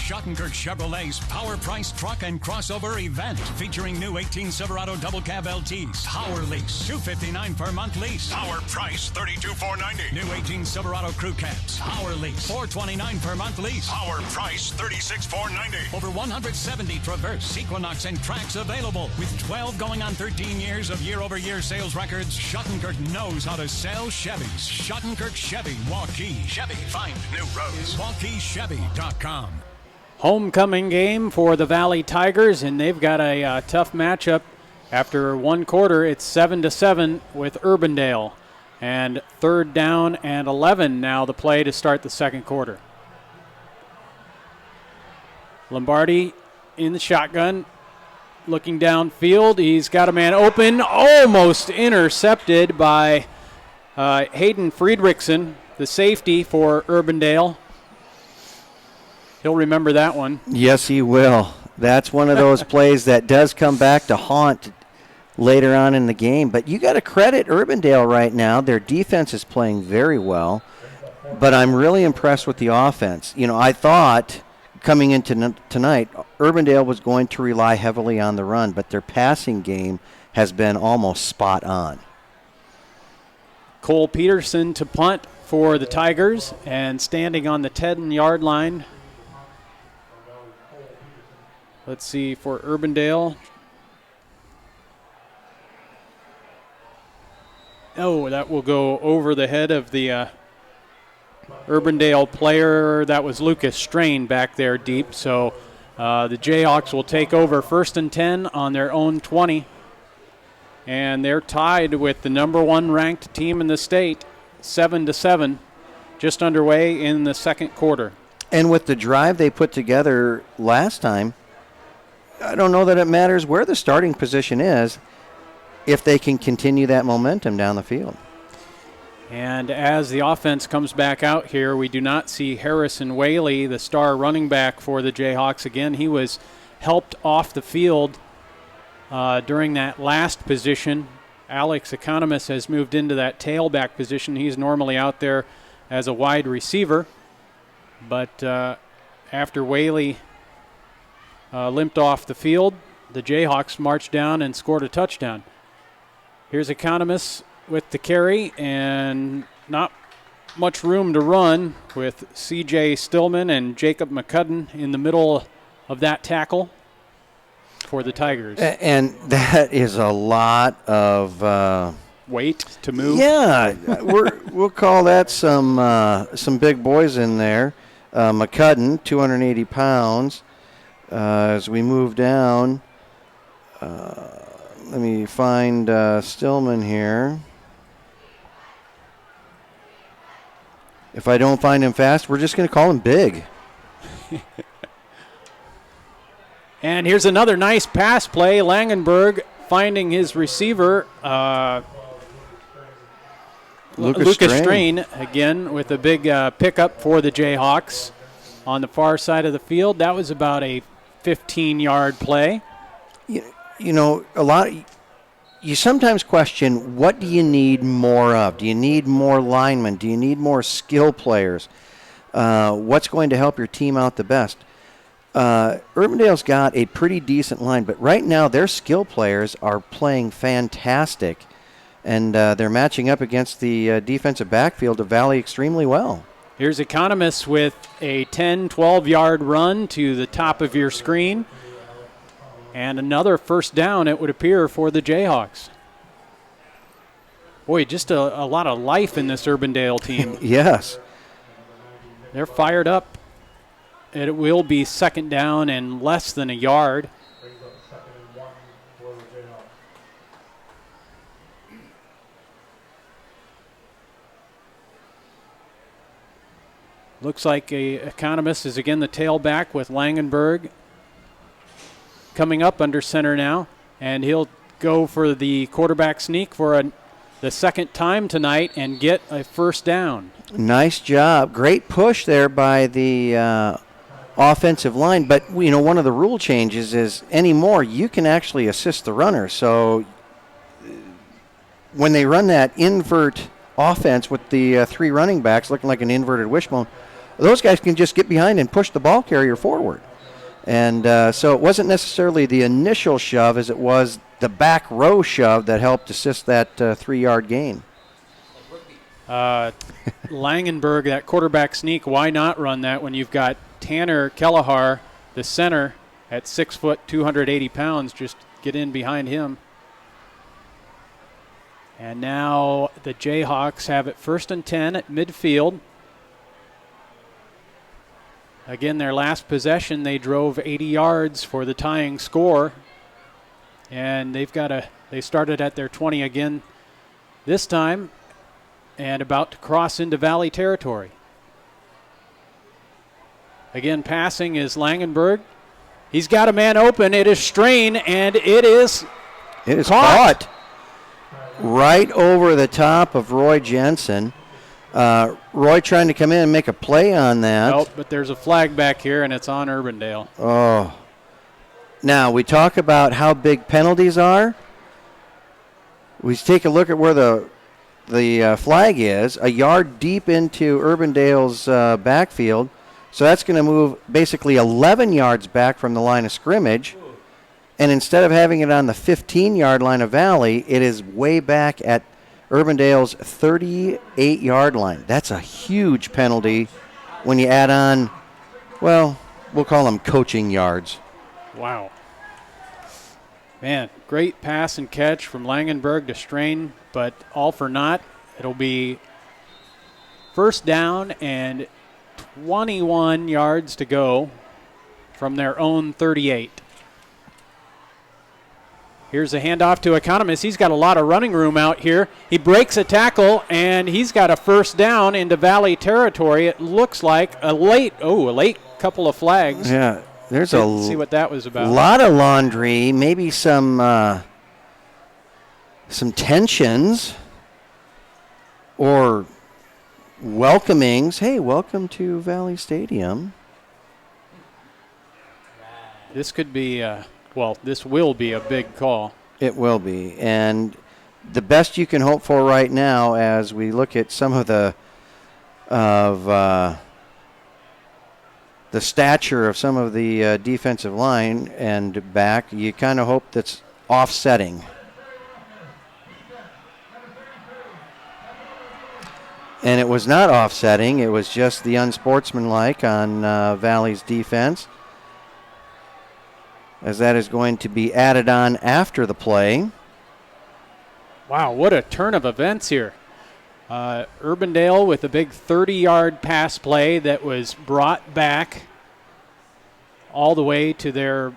Schottenkirk Chevrolet's Power Price Truck and Crossover event featuring new 18 Silverado Double Cab LTs. Power lease, $259 per month lease. Power price, $32,490. New 18 Silverado Crew Cabs. Power lease, $429 per month lease. Power price, $36,490. Over 170 Traverse, Equinox, and Trax available. With 12 going on 13 years of year-over-year sales records, Schottenkirk knows how to sell Chevys. Schottenkirk Chevy, Waukee. Chevy, find new roads. WaukeeChevy.com. Homecoming game for the Valley Tigers, and they've got a tough matchup. After one quarter, it's 7-7 with Urbandale. And 3rd down and 11 now the play to start the second quarter. Lombardi in the shotgun, looking downfield. He's got a man open, almost intercepted by Hayden Friedrichsen, the safety for Urbandale. He'll remember that one. Yes, he will. That's one of those plays that does come back to haunt later on in the game. But you got to credit Urbandale right now. Their defense is playing very well. But I'm really impressed with the offense. You know, I thought coming into tonight, Urbandale was going to rely heavily on the run, but their passing game has been almost spot on. Cole Peterson to punt for the Tigers, and standing on the 10-yard line. Let's see, for Urbandale. Oh, that will go over the head of the Urbandale player. That was Lucas Strain back there deep. So the Jayhawks will take over 1st and 10 on their own 20. And they're tied with the number 1 ranked team in the state, 7-7, just underway in the second quarter. And with the drive they put together last time, I don't know that it matters where the starting position is if they can continue that momentum down the field. And as the offense comes back out here, we do not see Harrison Whaley, the star running back for the Jayhawks. Again, he was helped off the field during that last position. Alex Economist has moved into that tailback position. He's normally out there as a wide receiver. But after Whaley limped off the field, the Jayhawks marched down and scored a touchdown. Here's Economist with the carry, and not much room to run with C.J. Stillman and Jacob McCudden in the middle of that tackle for the Tigers. And that is a lot of weight to move. Yeah, we'll call that some big boys in there. McCudden, 280 pounds. As we move down, let me find Stillman here. If I don't find him fast, we're just going to call him big. And here's another nice pass play. Langenberg finding his receiver. Lucas Strain again with a big pickup for the Jayhawks on the far side of the field. That was about a 15-yard play. You know, you sometimes question, what do you need more of? Do you need more linemen? Do you need more skill players? What's going to help your team out the best? Urbandale's got a pretty decent line, but right now their skill players are playing fantastic, and they're matching up against the defensive backfield of Valley extremely well. Here's Economist with a 10, 12-yard run to the top of your screen. And another first down, it would appear, for the Jayhawks. Boy, just a lot of life in this Urbandale team. Yes. They're fired up. It will be second down and less than a yard. Looks like Economist is again the tailback with Langenberg coming up under center now, and he'll go for the quarterback sneak for the second time tonight and get a first down. Nice job. Great push there by the offensive line. But, you know, one of the rule changes is anymore you can actually assist the runner. So when they run that invert offense with the 3 running backs looking like an inverted wishbone, those guys can just get behind and push the ball carrier forward. And so it wasn't necessarily the initial shove as it was the back row shove that helped assist that 3-yard gain. Langenberg, that quarterback sneak, why not run that when you've got Tanner Kelleher, the center, at 6 foot, 280 pounds, just get in behind him. And now the Jayhawks have it 1st and 10 at midfield. Again, their last possession, they drove 80 yards for the tying score. And they started at their 20 again this time and about to cross into Valley territory. Again, passing is Langenberg. He's got a man open. It is Strain, and it is caught right over the top of Roy Jensen. Roy trying to come in and make a play on that. Nope, but there's a flag back here, and it's on Urbandale. Oh. Now, we talk about how big penalties are. We take a look at where the flag is, a yard deep into Urbandale's backfield. So that's going to move basically 11 yards back from the line of scrimmage. And instead of having it on the 15-yard line of Valley, it is way back at Urbandale's 38-yard line. That's a huge penalty when you add on, well, we'll call them coaching yards. Wow. Man, great pass and catch from Langenberg to Strain, but all for naught. It'll be first down and 21 yards to go from their own 38. Here's a handoff to Economist. He's got a lot of running room out here. He breaks a tackle, and he's got a first down into Valley territory. It looks like a late couple of flags. Yeah, there's see what that was about. A lot of laundry, maybe some tensions or welcomings. Hey, welcome to Valley Stadium. This could be, this will be a big call. It will be. And the best you can hope for right now as we look at some of the stature of some of the defensive line and back, you kind of hope that's offsetting. And it was not offsetting. It was just the unsportsmanlike on Valley's defense, as that is going to be added on after the play. Wow, what a turn of events here. Urbandale with a big 30-yard pass play that was brought back all the way to their,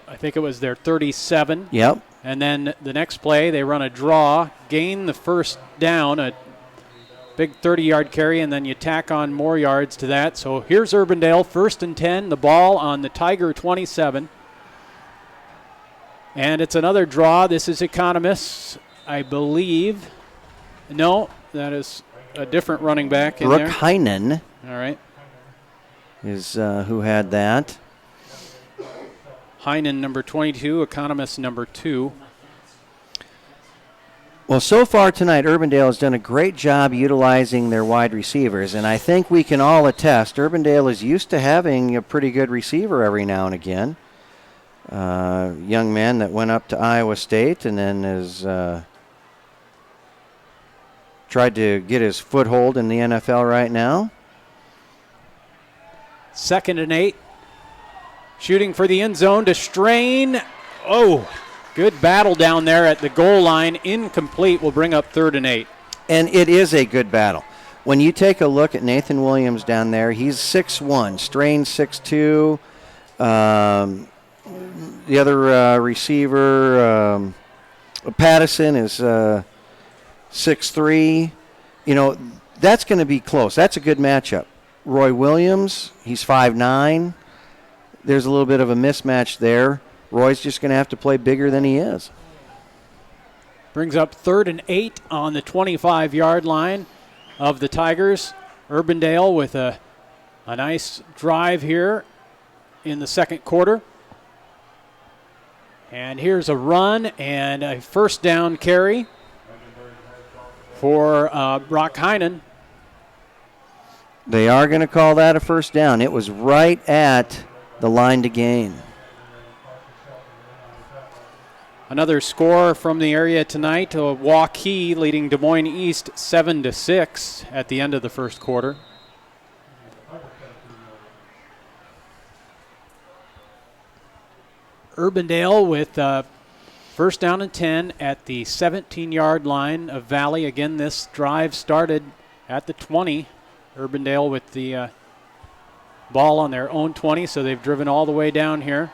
I think it was their 37. Yep. And then the next play, they run a draw, gain the first down, a big 30-yard carry, and then you tack on more yards to that. So here's Urbandale, 1st and 10, the ball on the Tiger 27. And it's another draw. This is Economists, I believe. No, that is a different running back in there. Brooke Heinen. All right. Is who had that. Heinen, number 22, Economist, number 2. Well, so far tonight, Urbandale has done a great job utilizing their wide receivers, and I think we can all attest Urbandale is used to having a pretty good receiver every now and again. Young man that went up to Iowa State and then has tried to get his foothold in the NFL right now. 2nd and 8. Shooting for the end zone to Strain. Oh, good battle down there at the goal line. Incomplete. Will bring up 3rd and 8. And it is a good battle. When you take a look at Nathan Williams down there, he's 6'1", Strain 6'2". The other receiver, Pattison, is 6'3". You know, that's going to be close. That's a good matchup. Roy Williams, he's 5'9". There's a little bit of a mismatch there. Roy's just going to have to play bigger than he is. Brings up 3rd and 8 on the 25-yard line of the Tigers. Urbandale with a nice drive here in the second quarter. And here's a run and a first down carry for Brock Heinen. They are going to call that a first down. It was right at the line to gain. Another score from the area tonight, Waukee leading Des Moines East 7-6 at the end of the first quarter. Urbandale with first down and 10 at the 17-yard line of Valley. Again, this drive started at the 20. Urbandale with the ball on their own 20, so they've driven all the way down here.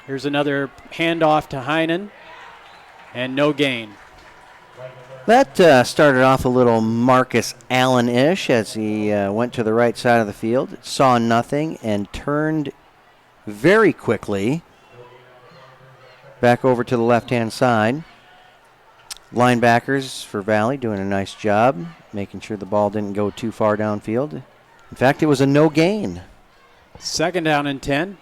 Here's another handoff to Heinen, and no gain. That started off a little Marcus Allen-ish as he went to the right side of the field, saw nothing, and turned very quickly back over to the left-hand side. Linebackers for Valley doing a nice job, making sure the ball didn't go too far downfield. In fact, it was a no gain. 2nd down and 10.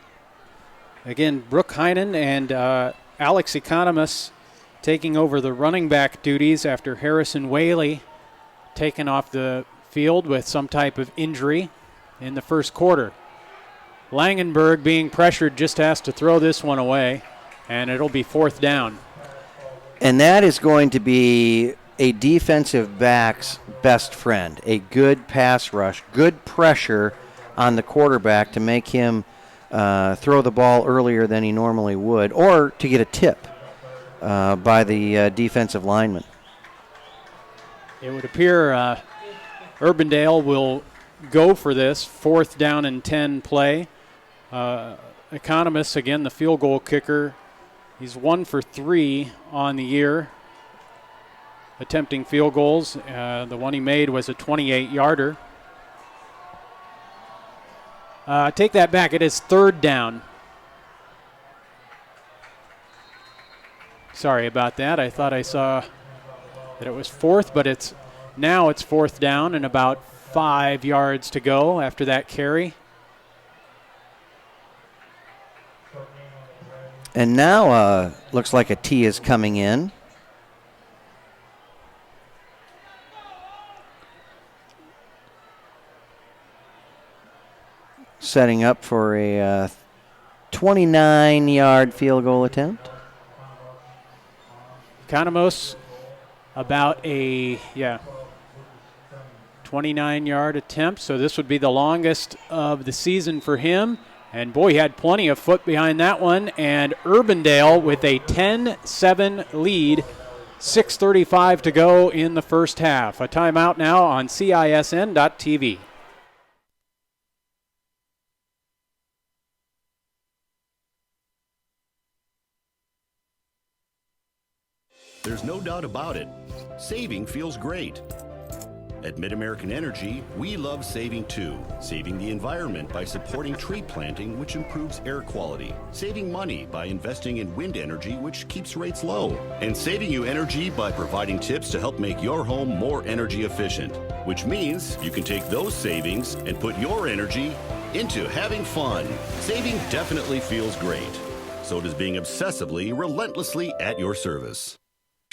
Again, Brooke Heinen and Alex Economist taking over the running back duties after Harrison Whaley taken off the field with some type of injury in the first quarter. Langenberg, being pressured, just has to throw this one away, and it'll be 4th down. And that is going to be a defensive back's best friend, a good pass rush, good pressure on the quarterback to make him throw the ball earlier than he normally would, or to get a tip by the defensive lineman. It would appear Urbandale will go for this 4th down and 10 play. Economists, again, the field goal kicker, he's 1 for 3 on the year attempting field goals. The one he made was a 28-yarder. Take that back. It is 3rd down. Sorry about that. I thought I saw that it was 4th, but it's 4th down and about 5 yards to go after that carry. And now looks like a tee is coming in. Setting up for a 29-yard field goal attempt. Economos about a 29-yard attempt, so this would be the longest of the season for him. And boy, he had plenty of foot behind that one. And Urbandale with a 10-7 lead, 6:35 to go in the first half. A timeout now on CISN.TV. There's no doubt about it. Saving feels great. At Mid-American Energy, we love saving too. Saving the environment by supporting tree planting, which improves air quality. Saving money by investing in wind energy, which keeps rates low. And saving you energy by providing tips to help make your home more energy efficient. Which means you can take those savings and put your energy into having fun. Saving definitely feels great. So does being obsessively, relentlessly at your service.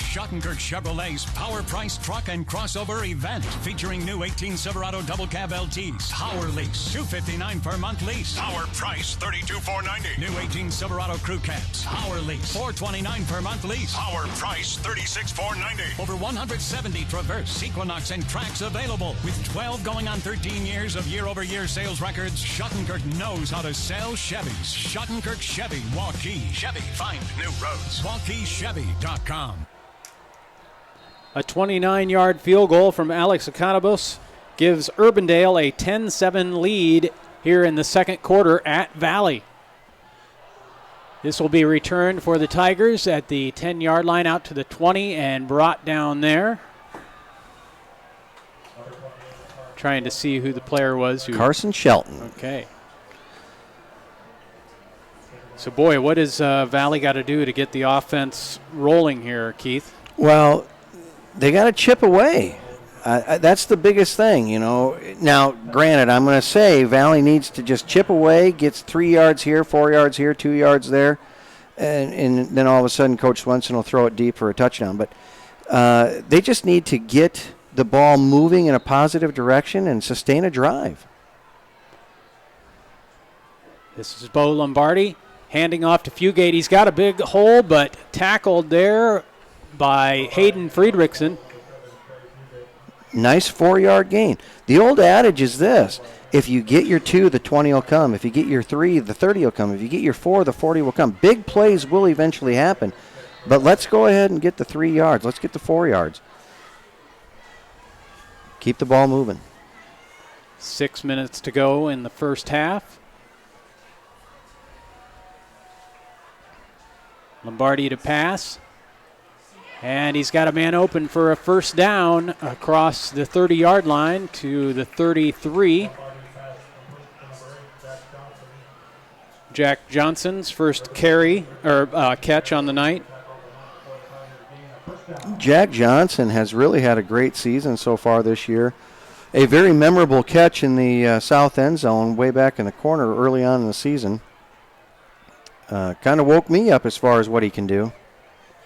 Schottenkirk Chevrolet's Power Price Truck and Crossover event featuring new 18 Silverado Double Cab LTs. Power lease, $259 per month lease. Power price, $32,490. New 18 Silverado Crew Cabs. Power lease, $429 per month lease. Power price, $36,490. Over 170 Traverse, Equinox, and Trax available. With 12 going on 13 years of year-over-year sales records, Schottenkirk knows how to sell Chevys. Schottenkirk Chevy, Waukee. Chevy, find new roads. WaukeeChevy.com. A 29-yard field goal from Alex Economos gives Urbandale a 10-7 lead here in the second quarter at Valley. This will be returned for the Tigers at the 10-yard line out to the 20 and brought down there. Trying to see who the player was. Carson Shelton. Okay. So, boy, what has Valley got to do to get the offense rolling here, Keith? Well, they got to chip away. That's the biggest thing, you know. Now, granted, I'm going to say Valley needs to just chip away, gets 3 yards here, 4 yards here, 2 yards there, and then all of a sudden Coach Swenson will throw it deep for a touchdown. But they just need to get the ball moving in a positive direction and sustain a drive. This is Bo Lombardi handing off to Fugate. He's got a big hole, but tackled there by Hayden Friedrichsen. Nice 4-yard gain. The old adage is this: if you get your 2, the 20 will come. If you get your 3, the 30 will come. If you get your 4, the 40 will come. Big plays will eventually happen, but let's go ahead and get the 3 yards. Let's get the 4 yards. Keep the ball moving. 6 minutes to go in the first half. Lombardi to pass. And he's got a man open for a first down across the 30-yard line to the 33. Jack Johnson's first catch on the night. Jack Johnson has really had a great season so far this year. A very memorable catch in the south end zone way back in the corner early on in the season. Kind of woke me up as far as what he can do.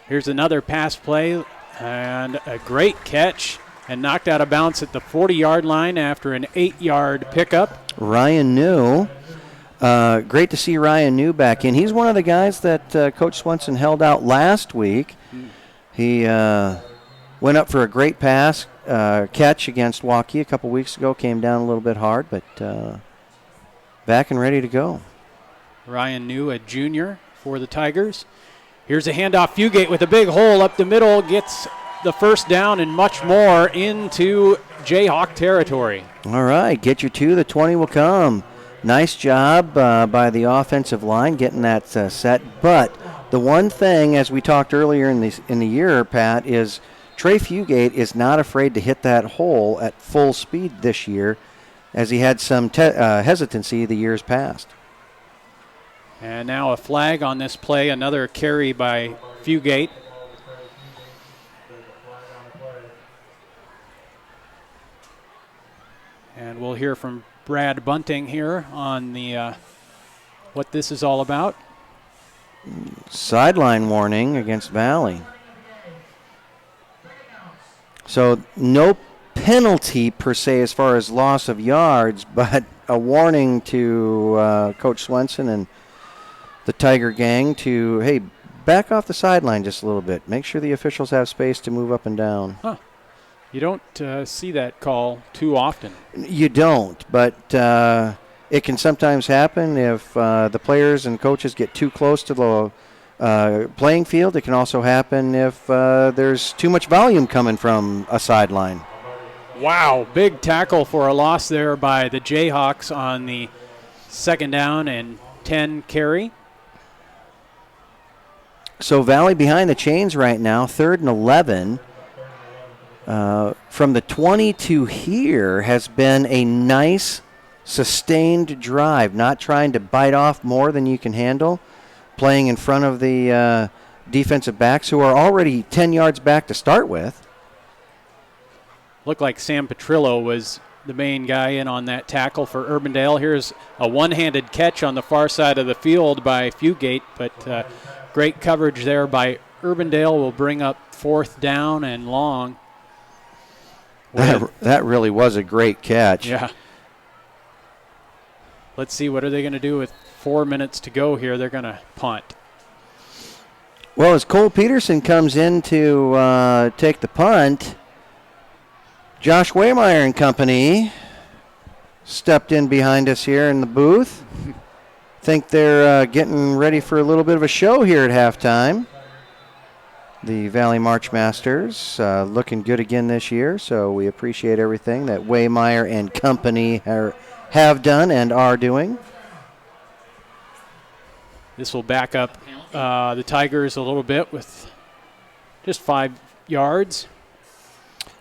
Here's another pass play and a great catch and knocked out of bounds at the 40-yard line after an 8-yard pickup. Ryan New Great to see Ryan New back in. He's one of the guys that Coach Swenson held out last week. He went up for a great pass catch against Waukee a couple weeks ago. Came down a little bit hard, but back and ready to go. Ryan New, a junior for the Tigers. Here's a handoff. Fugate with a big hole up the middle, gets the first down and much more into Jayhawk territory. All right, get your 2. The 20 will come. Nice job by the offensive line getting that set. But the one thing, as we talked earlier in the year, Pat, is Trey Fugate is not afraid to hit that hole at full speed this year, as he had some hesitancy the years past. And now a flag on this play, another carry by Fugate. And we'll hear from Brad Bunting here on the what this is all about. Sideline warning against Valley. So no penalty per se as far as loss of yards, but a warning to Coach Swenson and the Tiger gang to, hey, back off the sideline just a little bit. Make sure the officials have space to move up and down. Huh. You don't see that call too often. You don't, but it can sometimes happen if the players and coaches get too close to the playing field. It can also happen if there's too much volume coming from a sideline. Wow, big tackle for a loss there by the Jayhawks on the 2nd down and 10 carry. So Valley behind the chains right now, 3rd and 11. From the 20 to here has been a nice, sustained drive, not trying to bite off more than you can handle, playing in front of the defensive backs who are already 10 yards back to start with. Looked like Sam Petrillo was the main guy in on that tackle for Urbandale. Here's a one-handed catch on the far side of the field by Fugate, but great coverage there by Urbandale will bring up 4th down and long. That really was a great catch. Yeah. Let's see, what are they going to do with 4 minutes to go here? They're going to punt. Well, as Cole Peterson comes in to take the punt, Josh Waymeyer and company stepped in behind us here in the booth. Think they're getting ready for a little bit of a show here at halftime. The Valley Marchmasters looking good again this year, so we appreciate everything that Waymeyer and company have done and are doing. This will back up the Tigers a little bit with just 5 yards.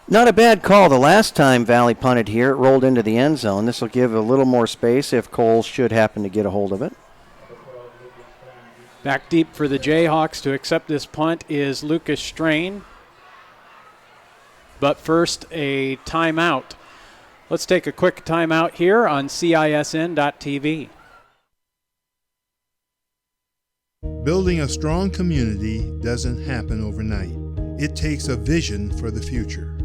Not a bad call. The last time Valley punted here, it rolled into the end zone. This will give a little more space if Cole should happen to get a hold of it. Back deep for the Jayhawks to accept this punt is Lucas Strain. But first, a timeout. Let's take a quick timeout here on CISN.TV. Building a strong community doesn't happen overnight. It takes a vision for the future,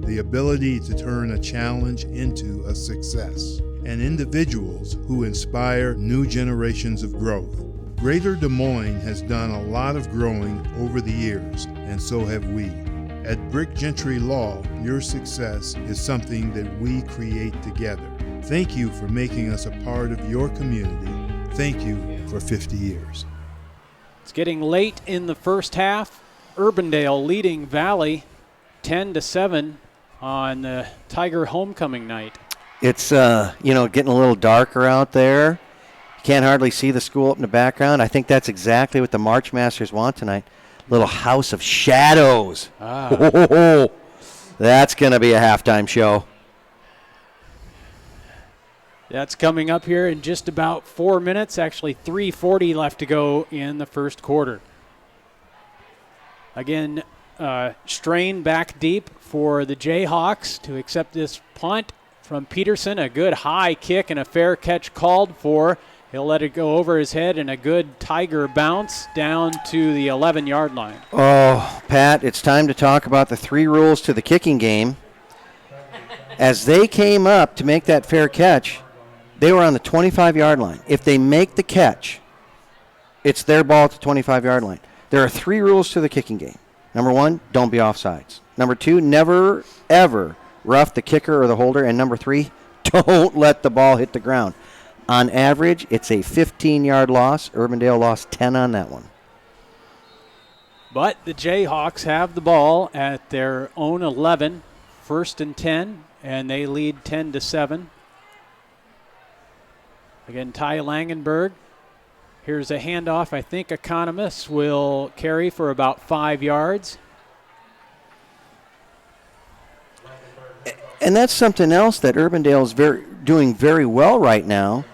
the ability to turn a challenge into a success, and individuals who inspire new generations of growth. Greater Des Moines has done a lot of growing over the years, and so have we. At Brick Gentry Law, your success is something that we create together. Thank you for making us a part of your community. Thank you for 50 years. It's getting late in the first half. Urbandale leading Valley 10-7 on the Tiger homecoming night. It's getting a little darker out there. Can't hardly see the school up in the background. I think that's exactly what the Marchmasters want tonight. Little house of shadows. Oh, that's going to be a halftime show. That's coming up here in just about 4 minutes. Actually, 3:40 left to go in the first quarter. Again, Strain back deep for the Jayhawks to accept this punt from Peterson. A good high kick and a fair catch called for. He'll let it go over his head and a good Tiger bounce down to the 11-yard line. Oh, Pat, it's time to talk about the 3 rules to the kicking game. As they came up to make that fair catch, They were on the 25-yard line. If they make the catch, it's their ball at the 25-yard line. There are 3 rules to the kicking game. Number 1, don't be offsides. Number 2, never, ever rough the kicker or the holder. And number 3, don't let the ball hit the ground. On average, it's a 15-yard loss. Urbandale lost 10 on that one. But the Jayhawks have the ball at their own 11, 1st and 10, and they lead 10-7. Again, Ty Langenberg. Here's a handoff. I think Economist will carry for about 5 yards. And that's something else that Urbandale is doing very well right now.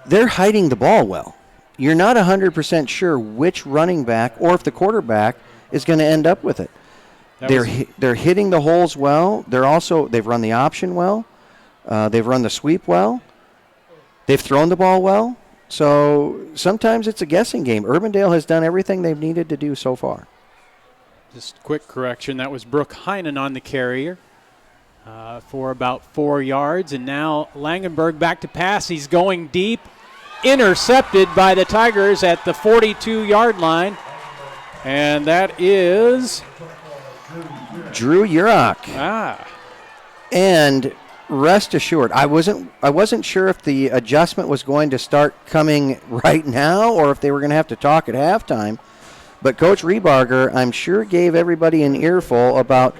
They're hiding the ball well. You're not 100% sure which running back or if the quarterback is going to end up with it. They're hitting the holes well. They've run the option well. They've run the sweep well. They've thrown the ball well. So sometimes it's a guessing game. Urbandale has done everything they've needed to do so far. Just quick correction. That was Brooke Heinen on the carrier for about 4 yards. And now Langenberg back to pass. He's going deep. Intercepted by the Tigers at the 42-yard line. And that is Drew Urach. And rest assured, I wasn't sure if the adjustment was going to start coming right now or if they were going to have to talk at halftime. But Coach Rebarger, I'm sure, gave everybody an earful about,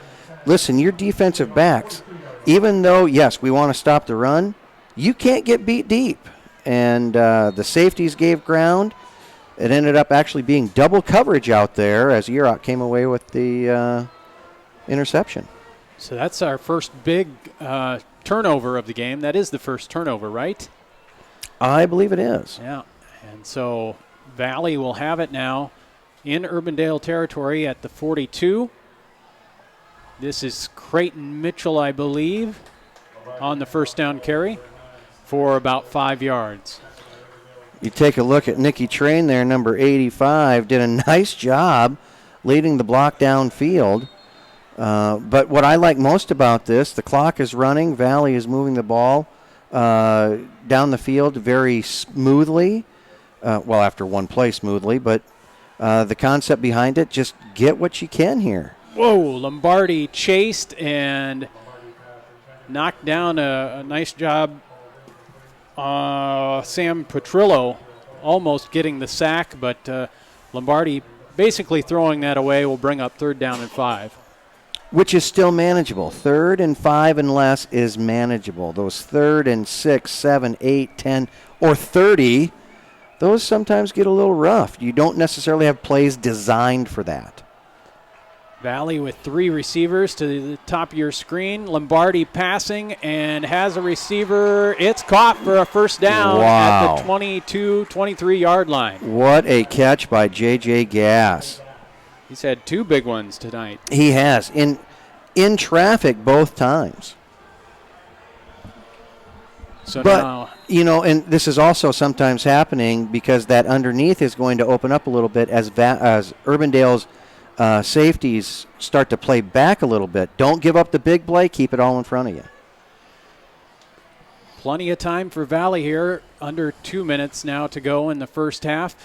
listen, your defensive backs, even though, yes, we want to stop the run, you can't get beat deep. And the safeties gave ground. It ended up actually being double coverage out there as Urach came away with the interception. So that's our first big turnover of the game. That is the first turnover, right? I believe it is. Yeah. And so Valley will have it now in Urbandale territory at the 42. This is Creighton Mitchell, I believe, on the first down carry for about 5 yards. You take a look at Nikki Train there, number 85, did a nice job leading the block downfield. But what I like most about this, the clock is running. Valley is moving the ball down the field very smoothly. Well, after one play smoothly, but the concept behind it, just get what you can here. Whoa, Lombardi chased and knocked down a nice job. Sam Petrillo almost getting the sack, but Lombardi basically throwing that away will bring up 3rd down and 5. Which is still manageable. 3rd and 5 and less is manageable. Those 3rd and 6, 7, 8, 10, or 30, those sometimes get a little rough. You don't necessarily have plays designed for that. Valley with 3 receivers to the top of your screen. Lombardi passing and has a receiver. It's caught for a first down at the 22, 23-yard line. What a catch by J.J. Gass. He's had 2 big ones tonight. He has. In traffic both times. So but, now, you know, and this is also sometimes happening because that underneath is going to open up a little bit as Urbandale's safeties start to play back a little bit. Don't give up the big play. Keep it all in front of you. plenty of time for Valley here. Under 2 minutes now to go in the first half.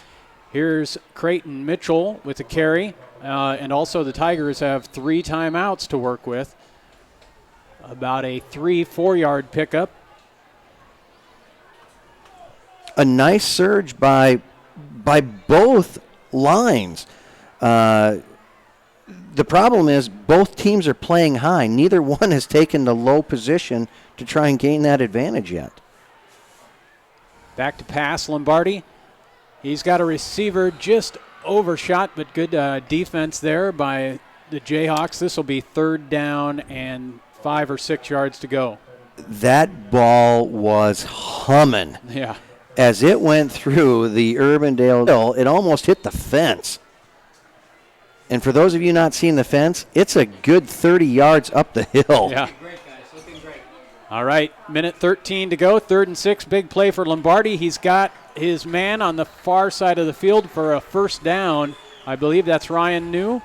Here's Creighton Mitchell with a carry. And also the Tigers have 3 timeouts to work with. About a 3-4 yard pickup. A nice surge by both lines. The problem is both teams are playing high. Neither one has taken the low position to try and gain that advantage yet. Back to pass, Lombardi. He's got a receiver just overshot, but good defense there by the Jayhawks. This will be 3rd down and 5 or 6 yards to go. That ball was humming. Yeah. As it went through the Urbandale hill, it almost hit the fence. And for those of you not seeing the fence, it's a good 30 yards up the hill. Yeah. All right, minute 13 to go, 3rd and 6, big play for Lombardi. He's got his man on the far side of the field for a first down. I believe that's Ryan New.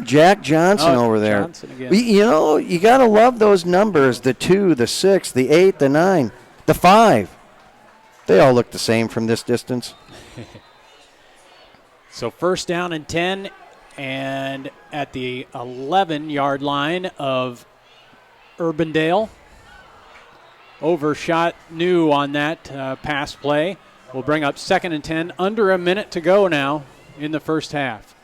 Jack Johnson over there. Johnson again. You know, you got to love those numbers, the 2, the 6, the 8, the 9, the 5. They all look the same from this distance. So first down and 10, and at the 11-yard line of Urbandale. Overshot New on that pass play. Will bring up 2nd and 10. Under a minute to go now in the first half.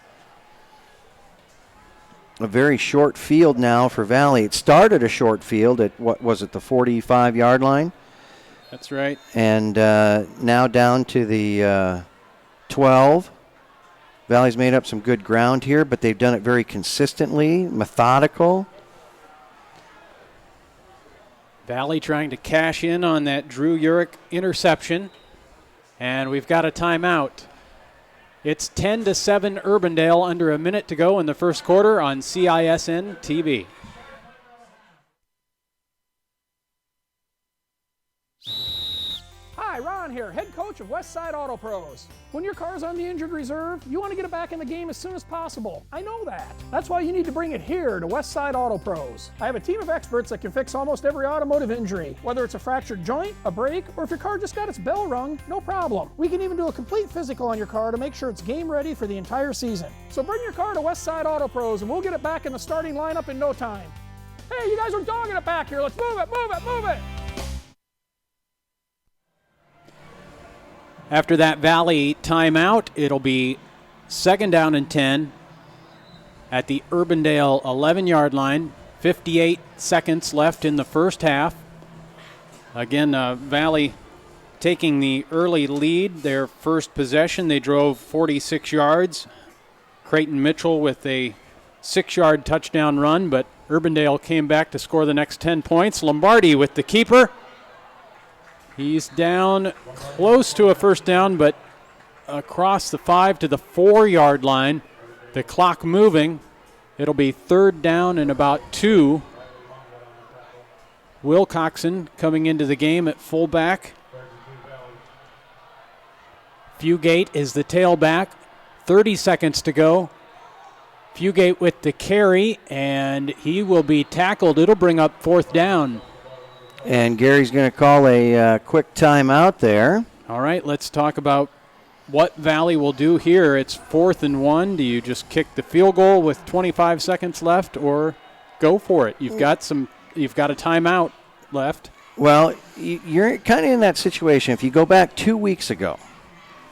A very short field now for Valley. It started a short field at, what was it, the 45-yard line? That's right. And now down to the 12. Valley's made up some good ground here, but they've done it very consistently, methodical. Valley trying to cash in on that Drew Urich interception. And we've got a timeout. It's 10-7 Urbandale, under a minute to go in the first quarter on CISN TV. Hi, Ron here, head coach of Westside Auto Pros. When your car's on the injured reserve, you want to get it back in the game as soon as possible. I know that. That's why you need to bring it here to Westside Auto Pros. I have a team of experts that can fix almost every automotive injury. Whether it's a fractured joint, a brake, or if your car just got its bell rung, no problem. We can even do a complete physical on your car to make sure it's game ready for the entire season. So bring your car to Westside Auto Pros and we'll get it back in the starting lineup in no time. Hey, you guys are dogging it back here. Let's move it, move it, move it. After that Valley timeout, it'll be 2nd down and 10 at the Urbandale 11-yard line. 58 seconds left in the first half. Again, Valley taking the early lead. Their first possession, they drove 46 yards. Creighton Mitchell with a 6-yard touchdown run, but Urbandale came back to score the next 10 points. Lombardi with the keeper. He's down close to a first down, but across the 5 to the 4-yard line. The clock moving. It'll be 3rd down and about 2. Wilcoxon coming into the game at fullback. Fugate is the tailback. 30 seconds to go. Fugate with the carry, and he will be tackled. It'll bring up 4th down. And Gary's going to call a quick timeout there. All right, let's talk about what Valley will do here. It's 4th and 1. Do you just kick the field goal with 25 seconds left, or go for it? You've got a timeout left. Well, you're kind of in that situation. If you go back 2 weeks ago,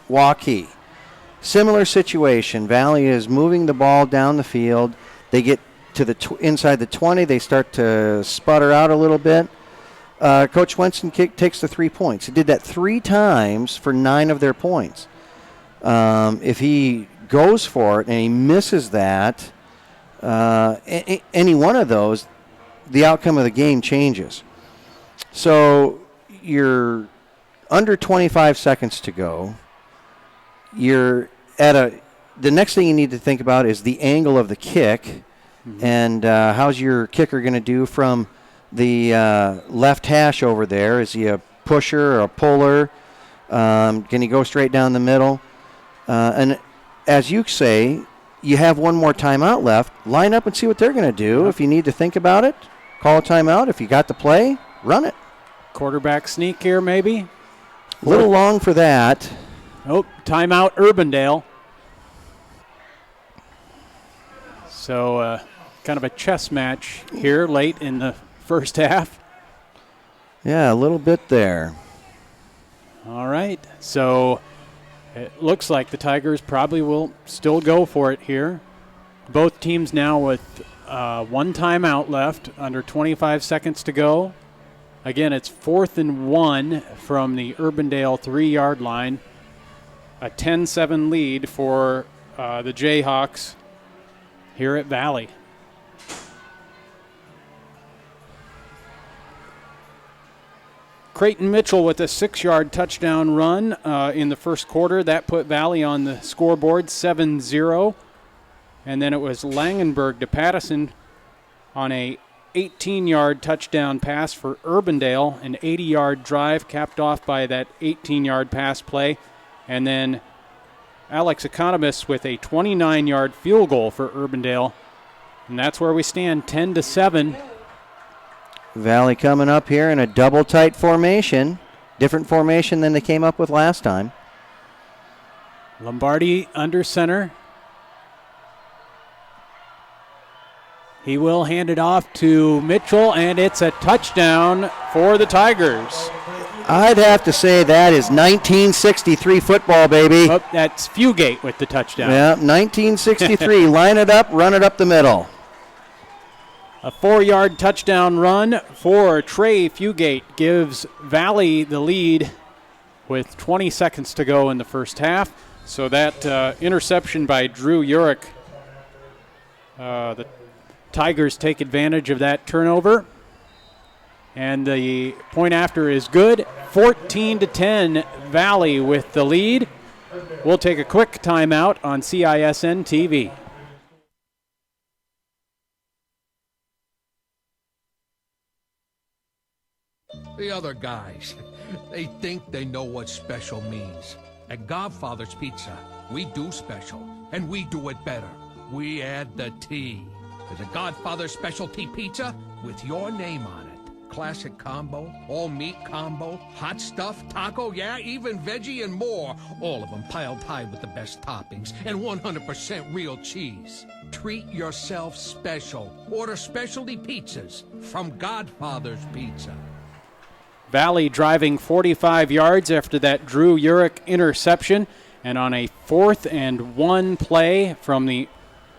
Waukee, similar situation. Valley is moving the ball down the field. They get to the inside the 20. They start to sputter out a little bit. Coach Winston takes the 3 points. He did that 3 times for 9 of their points. If he goes for it and he misses that, any one of those, the outcome of the game changes. So you're under 25 seconds to go. You're at the next thing you need to think about is the angle of the kick, and how's your kicker going to do from the left hash over there? Is he a pusher or a puller? Can he go straight down the middle? And as you say, you have one more timeout left. Line up and see what they're going to do. If you need to think about it, call a timeout. If you got the play, run it. Quarterback sneak here, maybe? A little long for that. Oh, timeout Urbandale. So kind of a chess match here late in the first half. Yeah, a little bit there. All right, so it looks like the Tigers probably will still go for it here. Both teams now with 1 timeout left, under 25 seconds to go. Again, it's 4th and 1 from the Urbandale 3-yard line. A 10-7 lead for the Jayhawks here at Valley. Creighton Mitchell with a 6-yard touchdown run in the first quarter. That put Valley on the scoreboard 7-0. And then it was Langenberg to Pattison on a 18-yard touchdown pass for Urbandale. An 80-yard drive capped off by that 18-yard pass play. And then Alex Economist with a 29-yard field goal for Urbandale And that's where we stand, 10-7. Valley coming up here in a double tight formation. Different formation than they came up with last time. Lombardi under center. He will hand it off to Mitchell, and it's a touchdown for the Tigers. I'd have to say that is 1963 football, baby. Oh, that's Fugate with the touchdown. Yeah, 1963. Line it up, run it up the middle. A 4-yard touchdown run for Trey Fugate gives Valley the lead with 20 seconds to go in the first half. So that interception by Drew Urich, the Tigers take advantage of that turnover. And the point after is good. 14-10, Valley with the lead. We'll take a quick timeout on CISN TV. The other guys, they think they know what special means. At Godfather's Pizza, we do special, and we do it better. We add the T. There's a Godfather specialty pizza with your name on it. Classic combo, all meat combo, hot stuff, taco, yeah, even veggie and more. All of them piled high with the best toppings and 100% real cheese. Treat yourself special. Order specialty pizzas from Godfather's Pizza. Valley driving 45 yards after that Drew Urich interception. And on a 4th and 1 play from the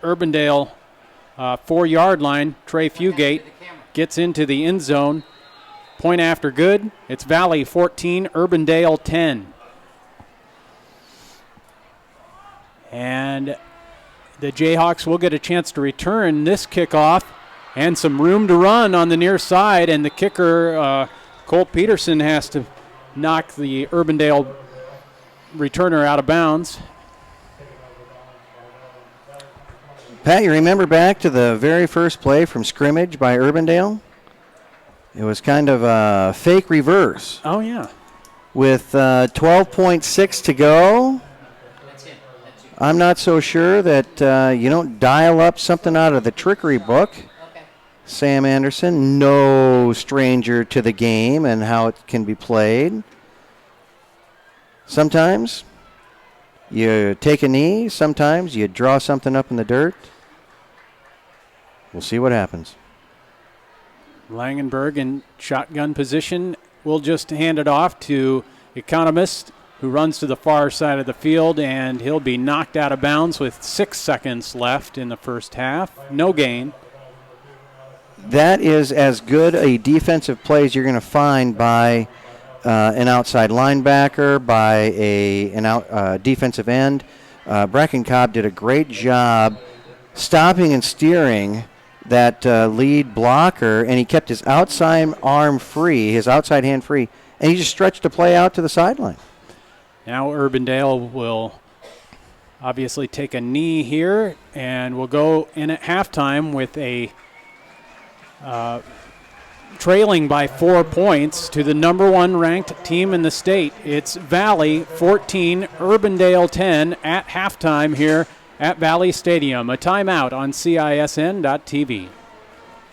Urbandale 4-yard line, Trey Fugate gets into the end zone. Point after good. It's Valley 14, Urbandale 10. And the Jayhawks will get a chance to return this kickoff and some room to run on the near side. And the kicker, Colt Peterson, has to knock the Urbandale returner out of bounds. Pat, you remember back to the very first play from scrimmage by Urbandale? It was kind of a fake reverse. Oh, yeah. With 12.6 to go. I'm not so sure that you don't dial up something out of the trickery book. Sam Anderson, no stranger to the game and how it can be played. Sometimes you take a knee. Sometimes you draw something up in the dirt. We'll see what happens. Langenberg in shotgun position. We'll just hand it off to Economist, who runs to the far side of the field, and he'll be knocked out of bounds with 6 seconds left in the first half. No gain. That is as good a defensive play as you're going to find by an outside linebacker, by a defensive end. Bracken Cobb did a great job stopping and steering that lead blocker, and he kept his outside arm free, his outside hand free, and he just stretched the play out to the sideline. Now Urbandale will obviously take a knee here, and we'll go in at halftime with a trailing by 4 points to the number 1 ranked team in the state. It's Valley 14, Urbandale 10 at halftime here at Valley Stadium. A timeout on CISN.TV.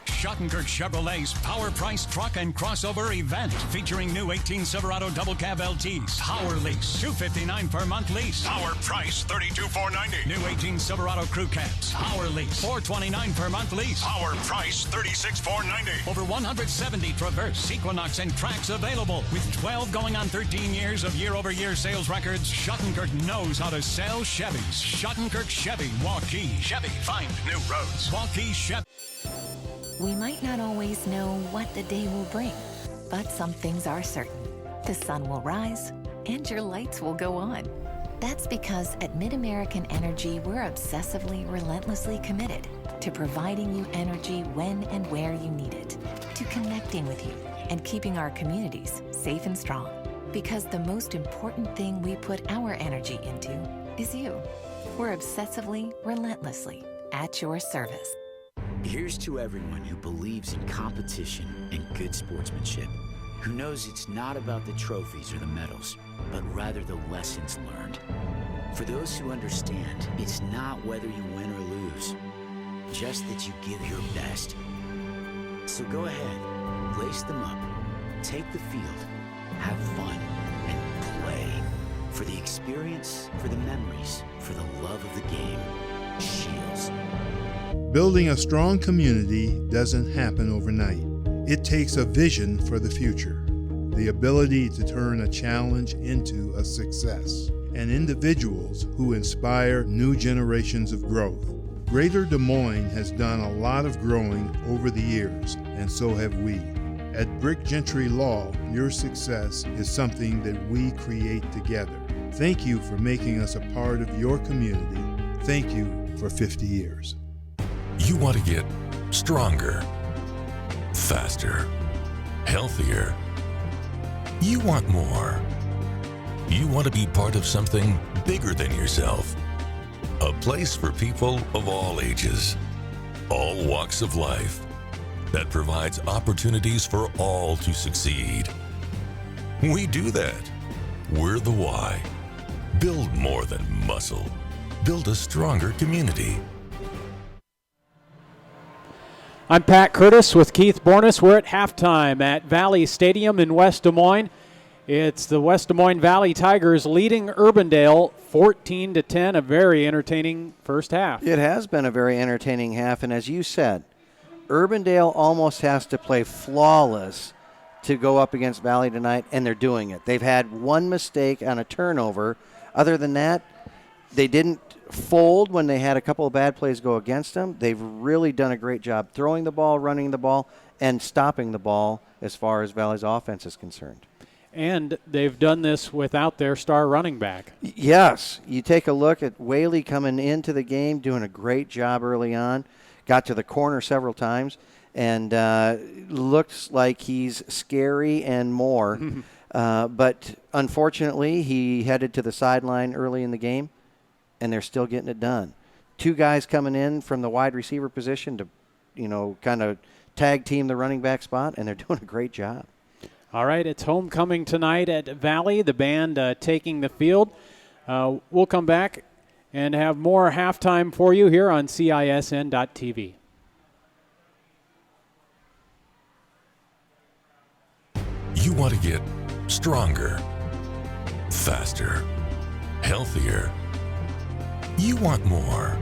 Schottenkirk Chevrolet's Power Price Truck and Crossover event featuring new 18 Silverado Double Cab LTs. Power lease, $259 per month lease. Power price, $32,490. New 18 Silverado Crew Cabs. Power lease, $429 per month lease. Power price, $36,490. Over 170 Traverse, Equinox, and Trax available. With 12 going on 13 years of year-over-year sales records, Schottenkirk knows how to sell Chevys. Schottenkirk Chevy, Waukee. Chevy, find new roads. Waukee Chevy. We might not always know what the day will bring, but some things are certain. The sun will rise and your lights will go on. That's because at MidAmerican Energy, we're obsessively, relentlessly committed to providing you energy when and where you need it, to connecting with you and keeping our communities safe and strong. Because the most important thing we put our energy into is you. We're obsessively, relentlessly at your service. Here's to everyone who believes in competition and good sportsmanship, who knows it's not about the trophies or the medals, but rather the lessons learned. For those who understand, it's not whether you win or lose. just that you give your best. So go ahead, lace them up, take the field, have fun, and play. For the experience, for the memories, for the love of the game. Shields. Building a strong community doesn't happen overnight. It takes a vision for the future, the ability to turn a challenge into a success, and individuals who inspire new generations of growth. Greater Des Moines has done a lot of growing over the years, and so have we. At Brick Gentry Law, your success is something that we create together. Thank you for making us a part of your community. Thank you for 50 years. You want to get stronger, faster, healthier. You want more. You want to be part of something bigger than yourself. A place for people of all ages, all walks of life, that provides opportunities for all to succeed. We do that. We're the why. Build more than muscle. Build a stronger community. I'm Pat Curtis with Keith Bornes. We're at halftime at Valley Stadium in West Des Moines. It's the West Des Moines Valley Tigers leading Urbandale 14-10, a very entertaining first half. It has been a very entertaining half, and as you said, Urbandale almost has to play flawless to go up against Valley tonight, and they're doing it. They've had one mistake on a turnover. Other than that, they didn't fold when they had a couple of bad plays go against them. They've really done a great job throwing the ball, running the ball, and stopping the ball as far as Valley's offense is concerned. And they've done this without their star running back. Yes. You take a look at Whaley coming into the game, doing a great job early on. Got to the corner several times, and looks like he's scary and more. But unfortunately, he headed to the sideline early in the game, and they're still getting it done. Two guys coming in from the wide receiver position to, kind of tag team the running back spot, and they're doing a great job. All right, it's homecoming tonight at Valley, the band taking the field. We'll come back and have more halftime for you here on CISN.TV. You want to get stronger, faster, healthier. You want more.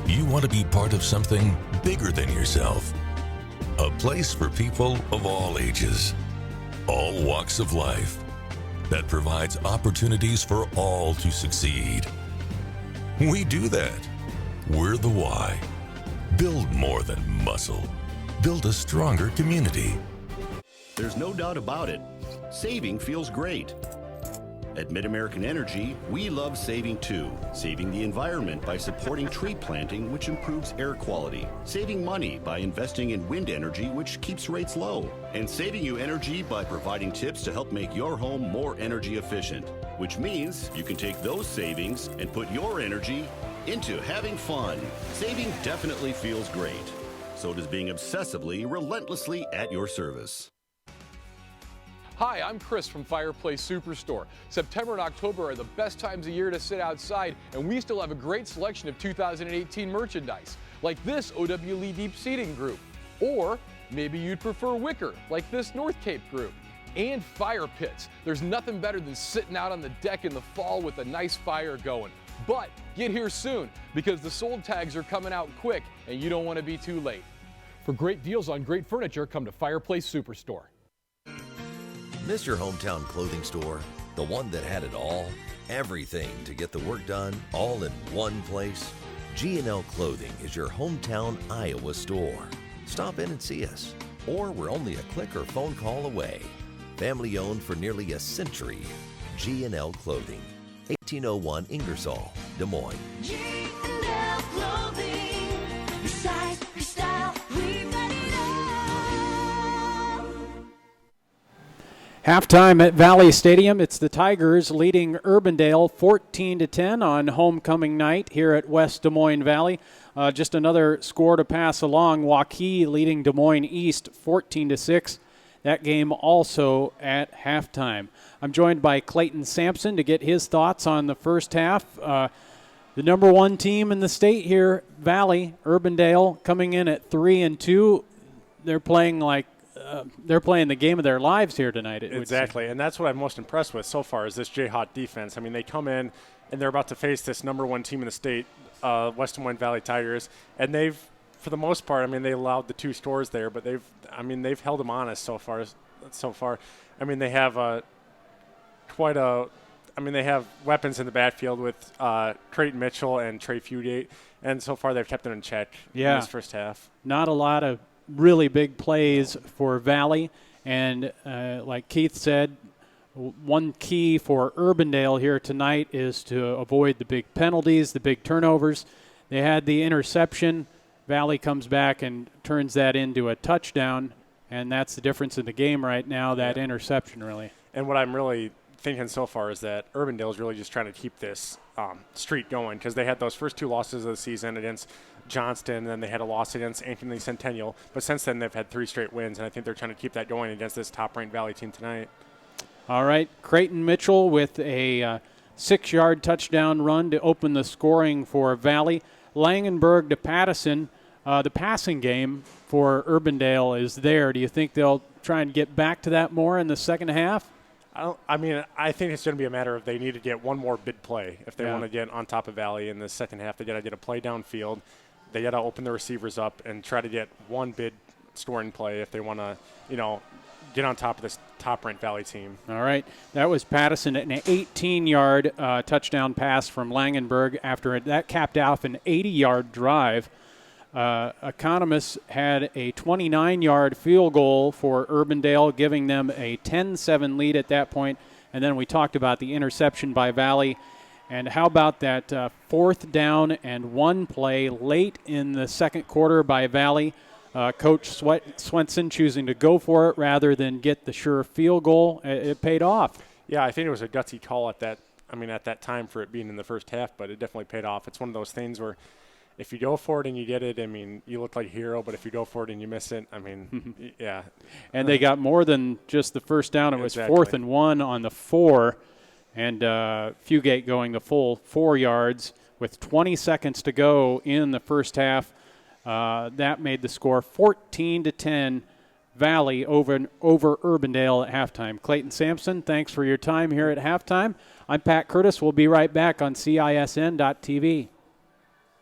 You want to be part of something bigger than yourself. A place for people of all ages, all walks of life, that provides opportunities for all to succeed. We do that. We're the why. Build more than muscle. Build a stronger community. There's no doubt about it. Saving feels great. At Mid-American Energy, we love saving too. Saving the environment by supporting tree planting, which improves air quality. Saving money by investing in wind energy, which keeps rates low. And saving you energy by providing tips to help make your home more energy efficient. Which means you can take those savings and put your energy into having fun. Saving definitely feels great. So does being obsessively, relentlessly at your service. Hi, I'm Chris from Fireplace Superstore. September and October are the best times of year to sit outside, and we still have a great selection of 2018 merchandise, like this OWLE Deep Seating Group. Or maybe you'd prefer wicker, like this North Cape group. And fire pits. There's nothing better than sitting out on the deck in the fall with a nice fire going. But get here soon, because the sold tags are coming out quick, and you don't want to be too late. For great deals on great furniture, come to Fireplace Superstore. Miss your hometown clothing store? The one that had it all? Everything to get the work done, all in one place? G&L Clothing is your hometown Iowa store. Stop in and see us. Or we're only a click or phone call away. Family owned for nearly a century. G&L Clothing. 1801 Ingersoll, Des Moines. G&L Clothing. Your size, your style, we've got it all. Halftime at Valley Stadium. It's the Tigers leading Urbandale 14-10 on homecoming night here at West Des Moines Valley. Just another score to pass along. Waukee leading Des Moines East 14-6. That game also at halftime. I'm joined by Clayton Sampson to get his thoughts on the first half. The number one team in the state here, Valley, Urbandale, coming in at 3-2. They're playing the game of their lives here tonight. Exactly, and that's what I'm most impressed with so far is this Jayhawk defense. I mean, they come in and they're about to face this number one team in the state, West Des Moines Valley Tigers, and they've, for the most part, I mean, they allowed the 2 scores there, but they've held them honest so far. I mean, they have they have weapons in the backfield with Creighton Mitchell and Trey Fugate, and so far they've kept them in check in this first half. Not a lot of really big plays for Valley, and like Keith said, one key for Urbandale here tonight is to avoid the big penalties, the big turnovers. They had the interception. Valley comes back and turns that into a touchdown, and that's the difference in the game right now, that interception really. And what I'm really thinking so far is that Urbandale is really just trying to keep this streak going, because they had those first 2 losses of the season against Johnston, and then they had a loss against Ankeny Centennial. But since then, they've had 3 straight wins, and I think they're trying to keep that going against this top-ranked Valley team tonight. All right, Creighton Mitchell with a 6-yard touchdown run to open the scoring for Valley. Langenberg to Pattison. The passing game for Urbandale is there. Do you think they'll try and get back to that more in the second half? I think it's going to be a matter of they need to get one more big play if they want to get on top of Valley in the second half. They got to get a play downfield. They got to open the receivers up and try to get one big scoring play if they want to, get on top of this top-ranked Valley team. All right. That was Pattison, an 18-yard touchdown pass from Langenberg after that capped off an 80-yard drive. Economists had a 29-yard field goal for Urbandale, giving them a 10-7 lead at that point. And then we talked about the interception by Valley. And how about that 4th down and 1 play late in the second quarter by Valley? Coach Swenson choosing to go for it rather than get the sure field goal. It paid off. Yeah, I think it was a gutsy call at that time for it being in the first half, but it definitely paid off. It's one of those things where if you go for it and you get it, you look like a hero, but if you go for it and you miss it, yeah. And they got more than just the first down. It was 4th and 1 on the 4, and Fugate going the full 4 yards with 20 seconds to go in the first half. That made the score 14-10 Valley over Urbandale at halftime. Clayton Sampson, thanks for your time here at halftime. I'm Pat Curtis. We'll be right back on CISN.TV.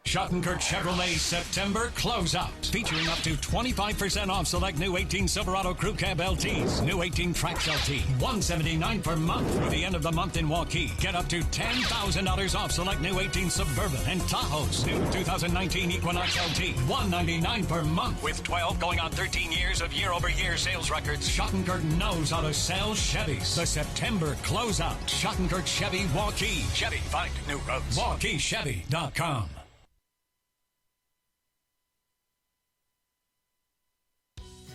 Schottenkirk Chevrolet September Closeout, featuring up to 25% off select new 18 Silverado Crew Cab LTs, new 18 Trax LT, $179 per month through the end of the month in Waukee. Get up to $10,000 off select new 18 Suburban and Tahoes, new 2019 Equinox LT, $199 per month. With 12 going on 13 years of year-over-year sales records, Schottenkirk knows how to sell Chevys. The September Closeout, Schottenkirk Chevy Waukee. Chevy, find new roads. WaukeeChevy.com.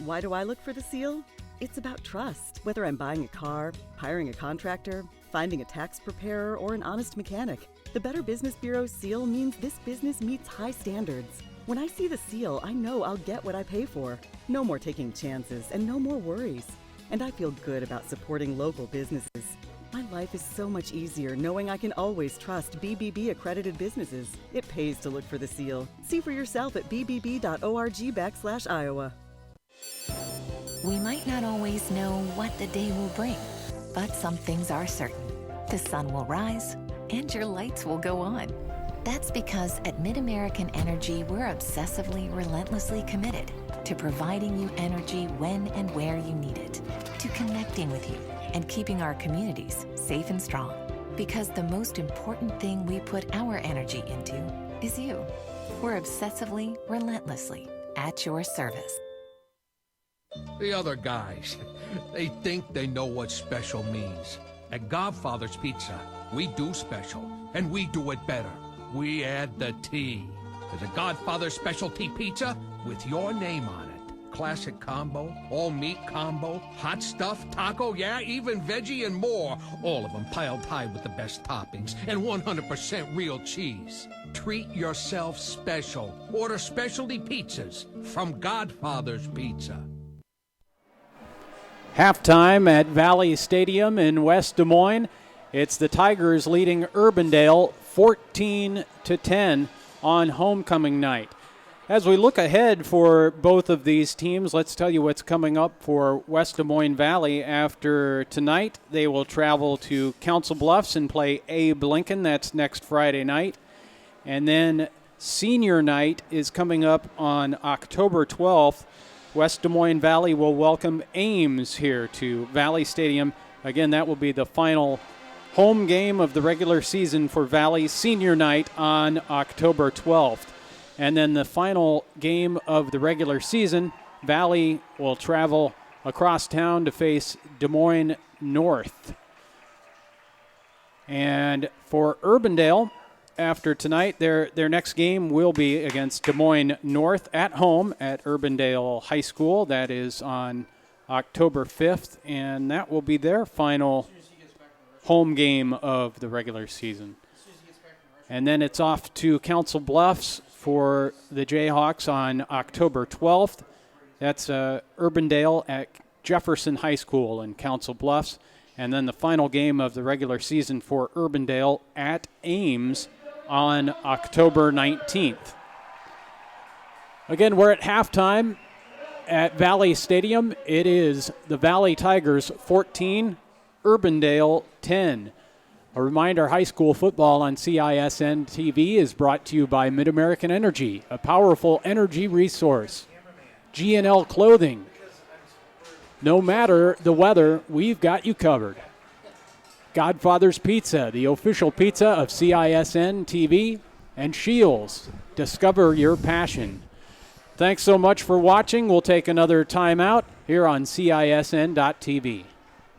Why do I look for the seal? It's about trust. Whether I'm buying a car, hiring a contractor, finding a tax preparer, or an honest mechanic, the Better Business Bureau seal means this business meets high standards. When I see the seal, I know I'll get what I pay for. No more taking chances and no more worries. And I feel good about supporting local businesses. My life is so much easier knowing I can always trust BBB accredited businesses. It pays to look for the seal. See for yourself at bbb.org/Iowa. We might not always know what the day will bring, but some things are certain. The sun will rise and your lights will go on. That's because at MidAmerican Energy, we're obsessively, relentlessly committed to providing you energy when and where you need it, to connecting with you and keeping our communities safe and strong. Because the most important thing we put our energy into is you. We're obsessively, relentlessly at your service. The other guys, they think they know what special means. At Godfather's Pizza, we do special, and we do it better. We add the T. There's a Godfather specialty pizza with your name on it. Classic combo, all meat combo, hot stuff, taco, yeah, even veggie and more. All of them piled high with the best toppings and 100% real cheese. Treat yourself special. Order specialty pizzas from Godfather's Pizza. Halftime at Valley Stadium in West Des Moines. It's the Tigers leading Urbandale 14-10 on homecoming night. As we look ahead for both of these teams, let's tell you what's coming up for West Des Moines Valley. After tonight, they will travel to Council Bluffs and play Abe Lincoln. That's next Friday night. And then senior night is coming up on October 12th. West Des Moines Valley will welcome Ames here to Valley Stadium. Again, that will be the final home game of the regular season for Valley senior night on October 12th. And then the final game of the regular season, Valley will travel across town to face Des Moines North. And for Urbandale, after tonight, their next game will be against Des Moines North at home at Urbandale High School. That is on October 5th, and that will be their final home game of the regular season. And then it's off to Council Bluffs for the Jayhawks on October 12th. That's Urbandale at Jefferson High School in Council Bluffs. And then the final game of the regular season for Urbandale at Ames on October 19th. Again, we're at halftime at Valley Stadium. It is the Valley Tigers 14, Urbandale 10. A reminder, high school football on CISN TV is brought to you by Mid-American Energy, a powerful energy resource. G&L Clothing. No matter the weather, we've got you covered. Godfather's Pizza, the official pizza of CISN TV. And Shields, discover your passion. Thanks so much for watching. We'll take another timeout here on CISN.TV.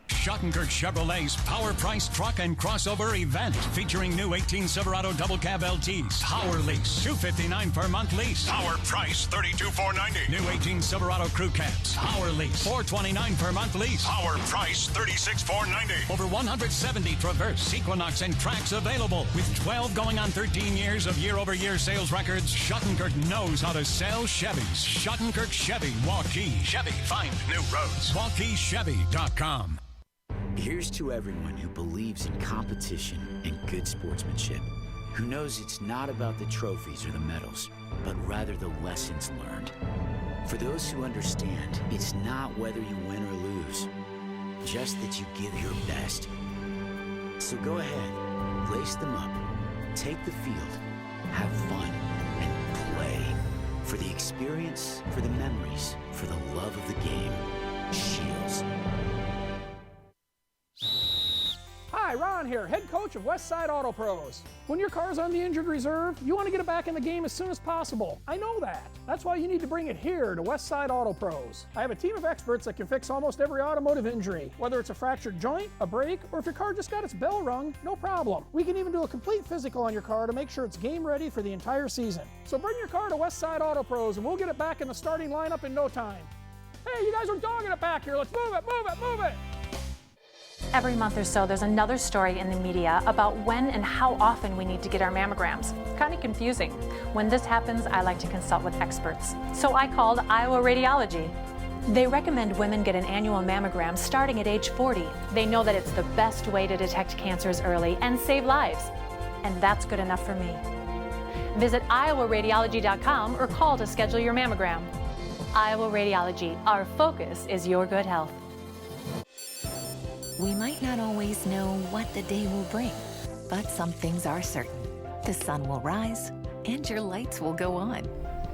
Schottenkirk Chevrolet's Power Price Truck and Crossover event featuring new 18 Silverado Double Cab LTs. Power lease, $259 per month lease. Power price, $32,490. New 18 Silverado Crew Cabs. Power lease, $429 per month lease. Power price, $36,490. Over 170 Traverse, Equinox, and Trax available. With 12 going on 13 years of year-over-year sales records, Schottenkirk knows how to sell Chevys. Schottenkirk Chevy, Waukee. Chevy, find new roads. WaukeeChevy.com. Here's to everyone who believes in competition and good sportsmanship, who knows it's not about the trophies or the medals, but rather the lessons learned. For those who understand, it's not whether you win or lose, just that you give your best. So go ahead, lace them up, take the field, have fun, and play. For the experience, for the memories, for the love of the game. Shields. Hi, Ron here, head coach of Westside Auto Pros. When your car's on the injured reserve, you want to get it back in the game as soon as possible. I know that. That's why you need to bring it here to Westside Auto Pros. I have a team of experts that can fix almost every automotive injury. Whether it's a fractured joint, a brake, or if your car just got its bell rung, no problem. We can even do a complete physical on your car to make sure it's game ready for the entire season. So bring your car to Westside Auto Pros and we'll get it back in the starting lineup in no time. Hey, you guys are dogging it back here. Let's move it, move it, move it. Every month or so, there's another story in the media about when and how often we need to get our mammograms. Kind of confusing. When this happens, I like to consult with experts. So I called Iowa Radiology. They recommend women get an annual mammogram starting at age 40. They know that it's the best way to detect cancers early and save lives. And that's good enough for me. Visit iowaradiology.com or call to schedule your mammogram. Iowa Radiology, our focus is your good health. We might not always know what the day will bring, but some things are certain. The sun will rise and your lights will go on.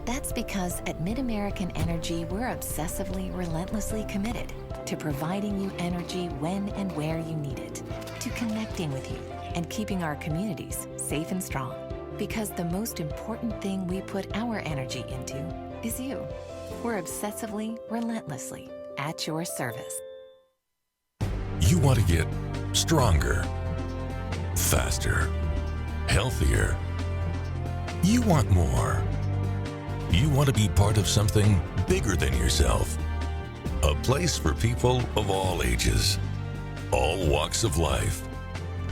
That's because at Mid-American Energy, we're obsessively, relentlessly committed to providing you energy when and where you need it, to connecting with you and keeping our communities safe and strong. Because the most important thing we put our energy into is you. We're obsessively, relentlessly at your service. You want to get stronger, faster, healthier. You want more. You want to be part of something bigger than yourself. A place for people of all ages, all walks of life,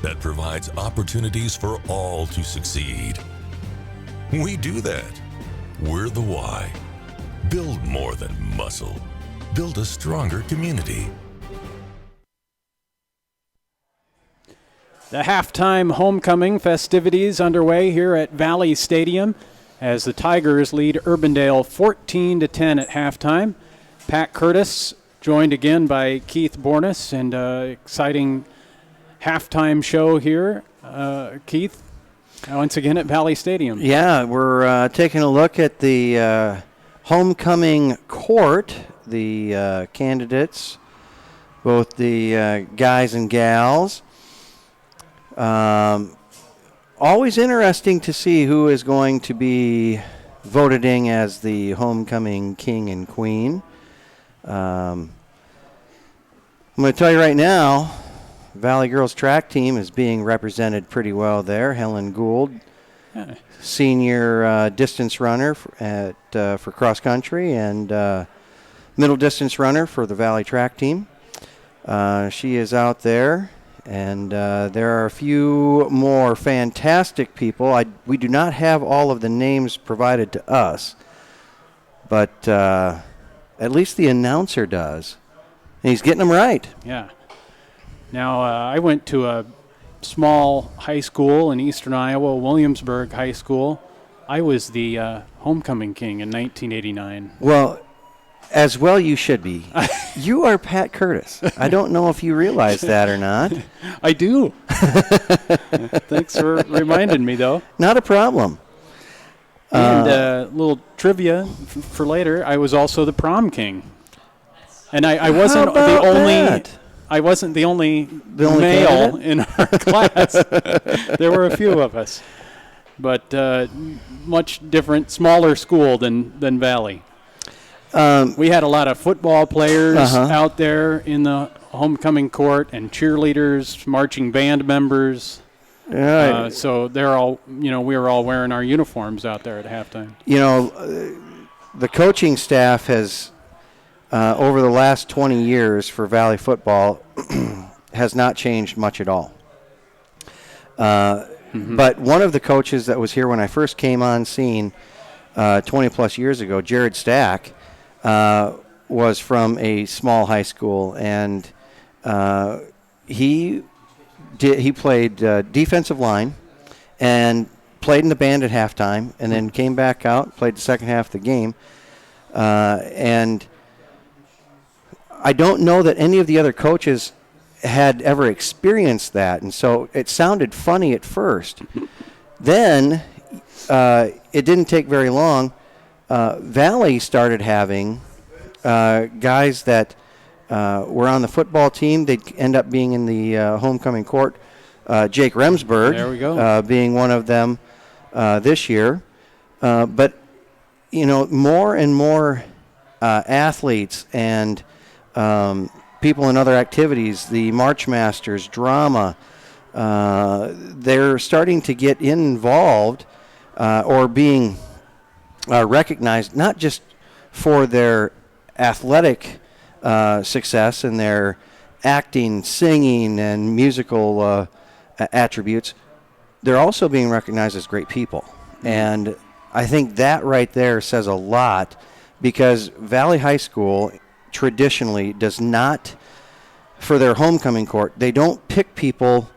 that provides opportunities for all to succeed. We do that. We're the why. Build more than muscle. Build a stronger community. The halftime homecoming festivities underway here at Valley Stadium as the Tigers lead Urbandale 14-10 at halftime. Pat Curtis joined again by Keith Bornes, and exciting halftime show here. Keith, once again at Valley Stadium. Yeah, we're taking a look at the homecoming court, the candidates, both the guys and gals. Always interesting to see who is going to be voted in as the homecoming king and queen. I'm going to tell you right now, Valley Girls track team is being represented pretty well there. Helen Gould, senior distance runner for cross country, and middle distance runner for the Valley track team. She is out there. And there are a few more fantastic people. We do not have all of the names provided to us, but at least the announcer does. And he's getting them right. Yeah. Now, I went to a small high school in eastern Iowa, Williamsburg High School. I was the homecoming king in 1989. Well, as well you should be. You are Pat Curtis. I don't know if you realize that or not. I do. Thanks for reminding me, though. Not a problem. And a little trivia for later. I was also the prom king, and I wasn't the only. That? I wasn't the only candidate? male in our class. There were a few of us, but much different, smaller school than Valley. We had a lot of football players out there in the homecoming court, and cheerleaders, marching band members. Yeah. So they're all, we were all wearing our uniforms out there at halftime. The coaching staff has, over the last 20 years for Valley football, has not changed much at all. But one of the coaches that was here when I first came on scene 20 plus years ago, Jared Stack, was from a small high school, and he played defensive line and played in the band at halftime, and then came back out, played the second half of the game. And I don't know that any of the other coaches had ever experienced that, and so it sounded funny at first. Then it didn't take very long. Valley started having guys that were on the football team. They'd end up being in the homecoming court. Jake Remsburg, there we go. Being one of them this year. But, more and more athletes and people in other activities, the March Masters, drama, they're starting to get involved or being recognized not just for their athletic success and their acting, singing, and musical attributes. They're also being recognized as great people. And I think that right there says a lot, because Valley High School traditionally does not, for their homecoming court, they don't pick people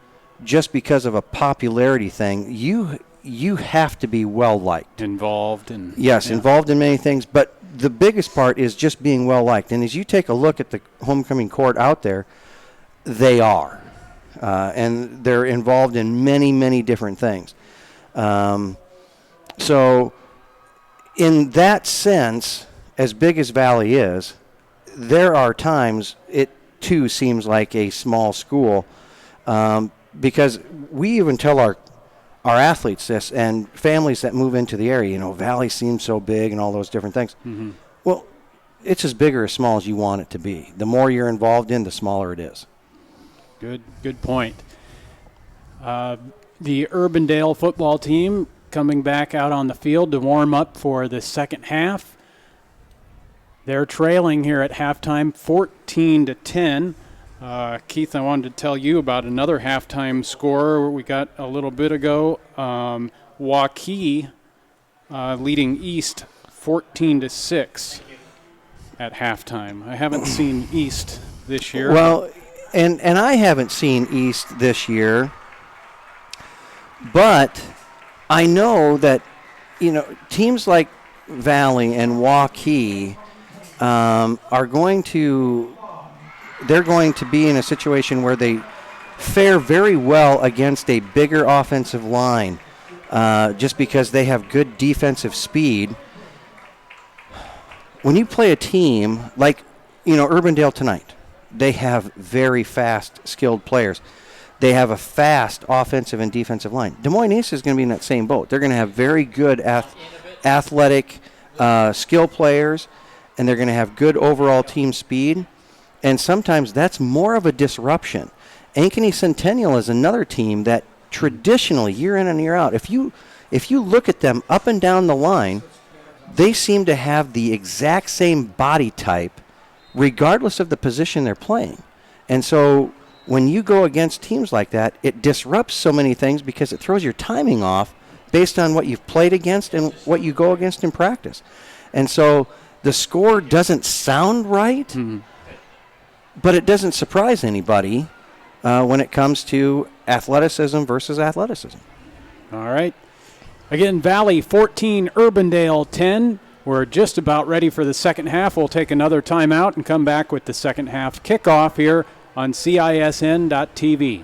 just because of a popularity thing. You have to be well-liked. Involved. Involved in many things, but the biggest part is just being well-liked. And as you take a look at the homecoming court out there, they are. And they're involved in many, many different things. So in that sense, as big as Valley is, there are times it, too, seems like a small school, because we even tell our athletes this, and families that move into the area, Valley seems so big and all those different things. Mm-hmm. Well, it's as big or as small as you want it to be. The more you're involved in, the smaller it is. Good point. The Urbandale football team coming back out on the field to warm up for the second half. They're trailing here at halftime 14-10. Keith, I wanted to tell you about another halftime score we got a little bit ago. Waukee leading East 14-6 at halftime. I haven't seen East this year. Well, and I haven't seen East this year. But I know that, teams like Valley and Waukee they're going to be in a situation where they fare very well against a bigger offensive line just because they have good defensive speed. When you play a team like, Urbandale tonight, they have very fast, skilled players. They have a fast offensive and defensive line. Des Moines East is going to be in that same boat. They're going to have very good athletic skill players, and they're going to have good overall team speed. And sometimes that's more of a disruption. Ankeny Centennial is another team that traditionally, year in and year out, if you look at them up and down the line, they seem to have the exact same body type regardless of the position they're playing. And so when you go against teams like that, it disrupts so many things because it throws your timing off based on what you've played against and what you go against in practice. And so the score doesn't sound right, but it doesn't surprise anybody when it comes to athleticism versus athleticism. All right. Again, Valley 14, Urbandale 10. We're just about ready for the second half. We'll take another timeout and come back with the second half kickoff here on CISN.TV.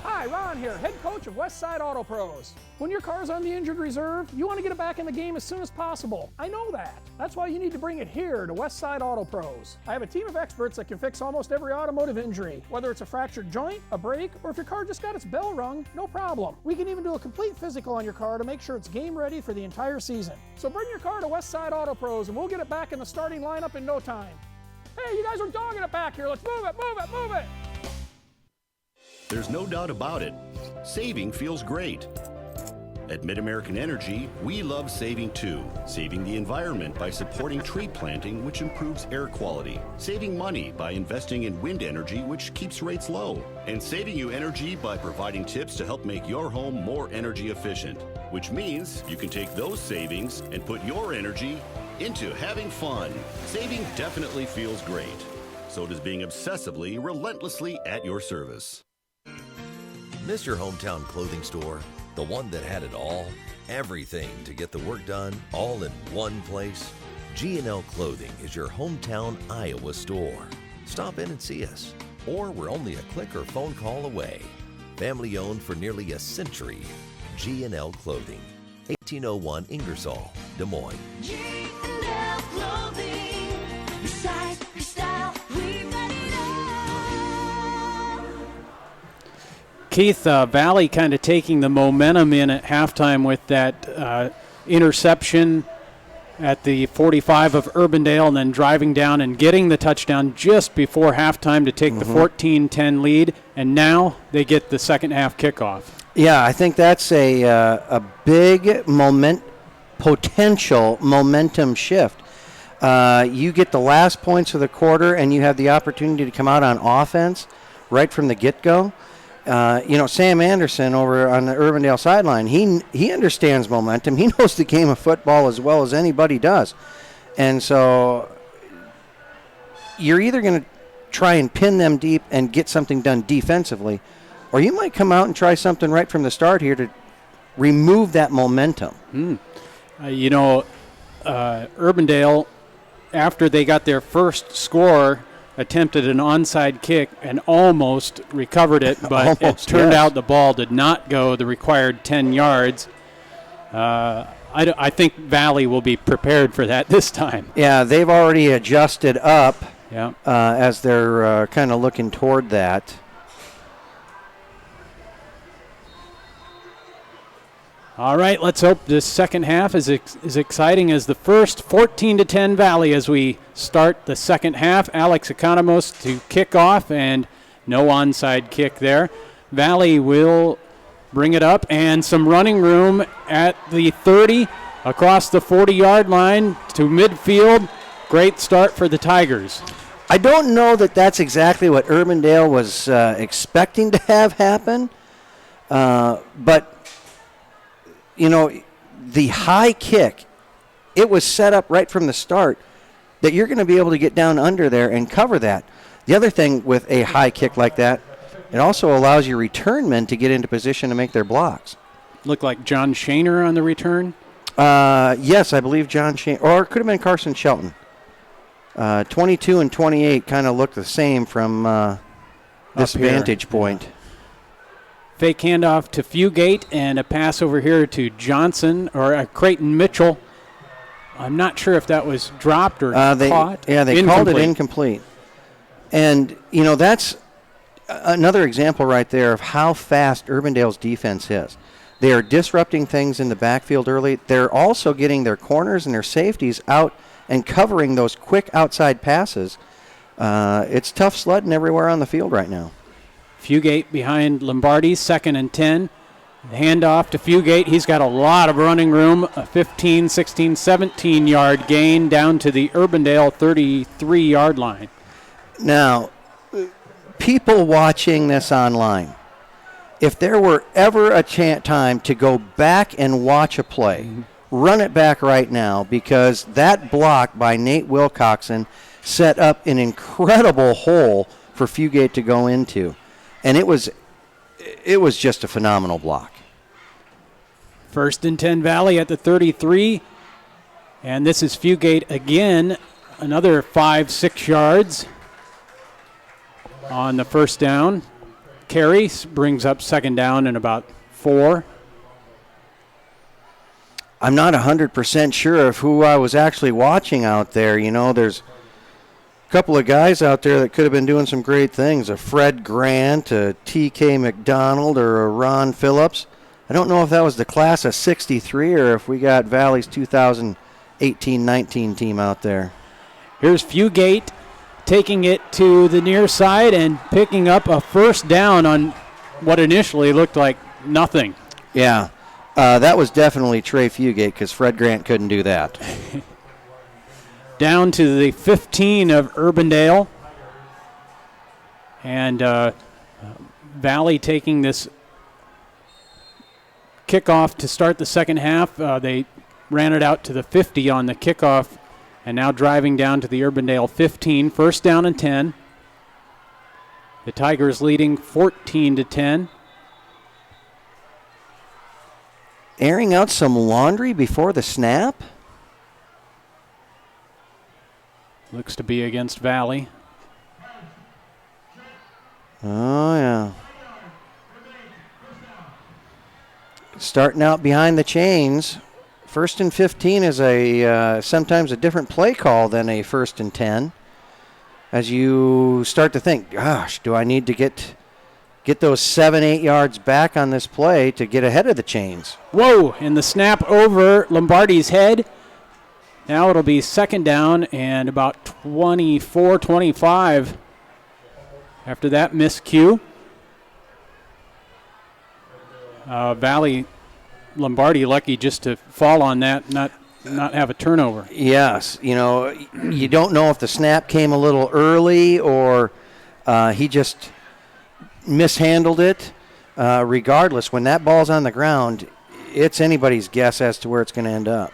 Hi, Ron here, head coach of Westside Auto Pros. When your car's on the injured reserve, you want to get it back in the game as soon as possible. I know that. That's why you need to bring it here to Westside Auto Pros. I have a team of experts that can fix almost every automotive injury, whether it's a fractured joint, a brake, or if your car just got its bell rung, no problem. We can even do a complete physical on your car to make sure it's game ready for the entire season. So bring your car to Westside Auto Pros and we'll get it back in the starting lineup in no time. Hey, you guys are dogging it back here. Let's move it, move it, move it. There's no doubt about it. Saving feels great. At Mid-American Energy, we love saving too. Saving the environment by supporting tree planting, which improves air quality. Saving money by investing in wind energy, which keeps rates low. And saving you energy by providing tips to help make your home more energy efficient. Which means you can take those savings and put your energy into having fun. Saving definitely feels great. So does being obsessively, relentlessly at your service. Mr. Hometown Clothing Store, the one that had it all, everything to get the work done, all in one place. G&L Clothing is your hometown Iowa store. Stop in and see us, or we're only a click or phone call away. Family owned for nearly a century. G&L Clothing, 1801 Ingersoll, Des Moines. G&L Clothing, your size, your style, we've got it all. Keith, Valley kind of taking the momentum in at halftime with that interception at the 45 of Urbandale and then driving down and getting the touchdown just before halftime to take the 14-10 lead, and now they get the second half kickoff. Yeah, I think that's a big potential momentum shift. You get the last points of the quarter and you have the opportunity to come out on offense right from the get-go. Sam Anderson over on the Urbandale sideline, he understands momentum. He knows the game of football as well as anybody does. And so you're either going to try and pin them deep and get something done defensively, or you might come out and try something right from the start here to remove that momentum. Urbandale, after they got their first score, attempted an onside kick and almost recovered it, but it turned out the ball did not go the required 10 yards. I think Valley will be prepared for that this time. Yeah, they've already adjusted up as they're kind of looking toward that. All right, let's hope this second half is as exciting as the first. 14-10 Valley as we start the second half. Alex Economos to kick off, and no onside kick there. Valley will bring it up, and some running room at the 30, across the 40-yard line to midfield. Great start for the Tigers. I don't know that that's exactly what Urbandale was expecting to have happen, but the high kick, it was set up right from the start that you're going to be able to get down under there and cover that. The other thing with a high kick like that, It also allows your return men to get into position to make their blocks. Looked like John Shaner on the return. Yes, I believe John Shaner, or it could have been Carson Shelton. 22 and 28 kind of look the same from this vantage point. Yeah. Fake handoff to Fugate and a pass over here to Johnson or Creighton Mitchell. I'm not sure if that was dropped or caught. Yeah, they called it incomplete. And, you know, that's another example right there of how fast Urbandale's defense is. They are disrupting things in the backfield early. They're also getting their corners and their safeties out and covering those quick outside passes. It's tough sledding everywhere on the field right now. Fugate behind Lombardi, 2nd and 10. Handoff to Fugate. He's got a lot of running room. A 15, 16, 17-yard gain down to the Urbandale 33-yard line. Now, people watching this online, if there were ever a time to go back and watch a play, run it back right now, because that block by Nate Wilcoxon set up an incredible hole for Fugate to go into. And it was just a phenomenal block. 1st and 10 Valley at the 33. And this is Fugate again. Another 5-6 yards on the first down. Carey brings up 2nd down and about 4. I'm not 100% sure of who I was actually watching out there. You know, there's a couple of guys out there that could have been doing some great things. A Fred Grant, a T.K. McDonald, or a Ron Phillips. I don't know if that was the class of 63 or if we got Valley's 2018-19 team out there. Here's Fugate taking it to the near side and picking up a 1st down on what initially looked like nothing. Yeah, that was definitely Trey Fugate, because Fred Grant couldn't do that. Down to the 15 of Urbandale. And Valley taking this kickoff to start the second half. They ran it out to the 50 on the kickoff, and now driving down to the Urbandale 15. 1st down and 10. The Tigers leading 14-10. Airing out some laundry before the snap? Looks to be against Valley. Oh, yeah. Starting out behind the chains. 1st and 15 is sometimes a different play call than a 1st and 10. As you start to think, gosh, do I need to get those 7-8 yards back on this play to get ahead of the chains? Whoa, and the snap over Lombardi's head. Now it'll be 2nd down and about 24, 25 after that miscue. Valley Lombardi lucky just to fall on that, not have a turnover. Yes, you know, you don't know if the snap came a little early or he just mishandled it. Regardless, when that ball's on the ground, it's anybody's guess as to where it's going to end up.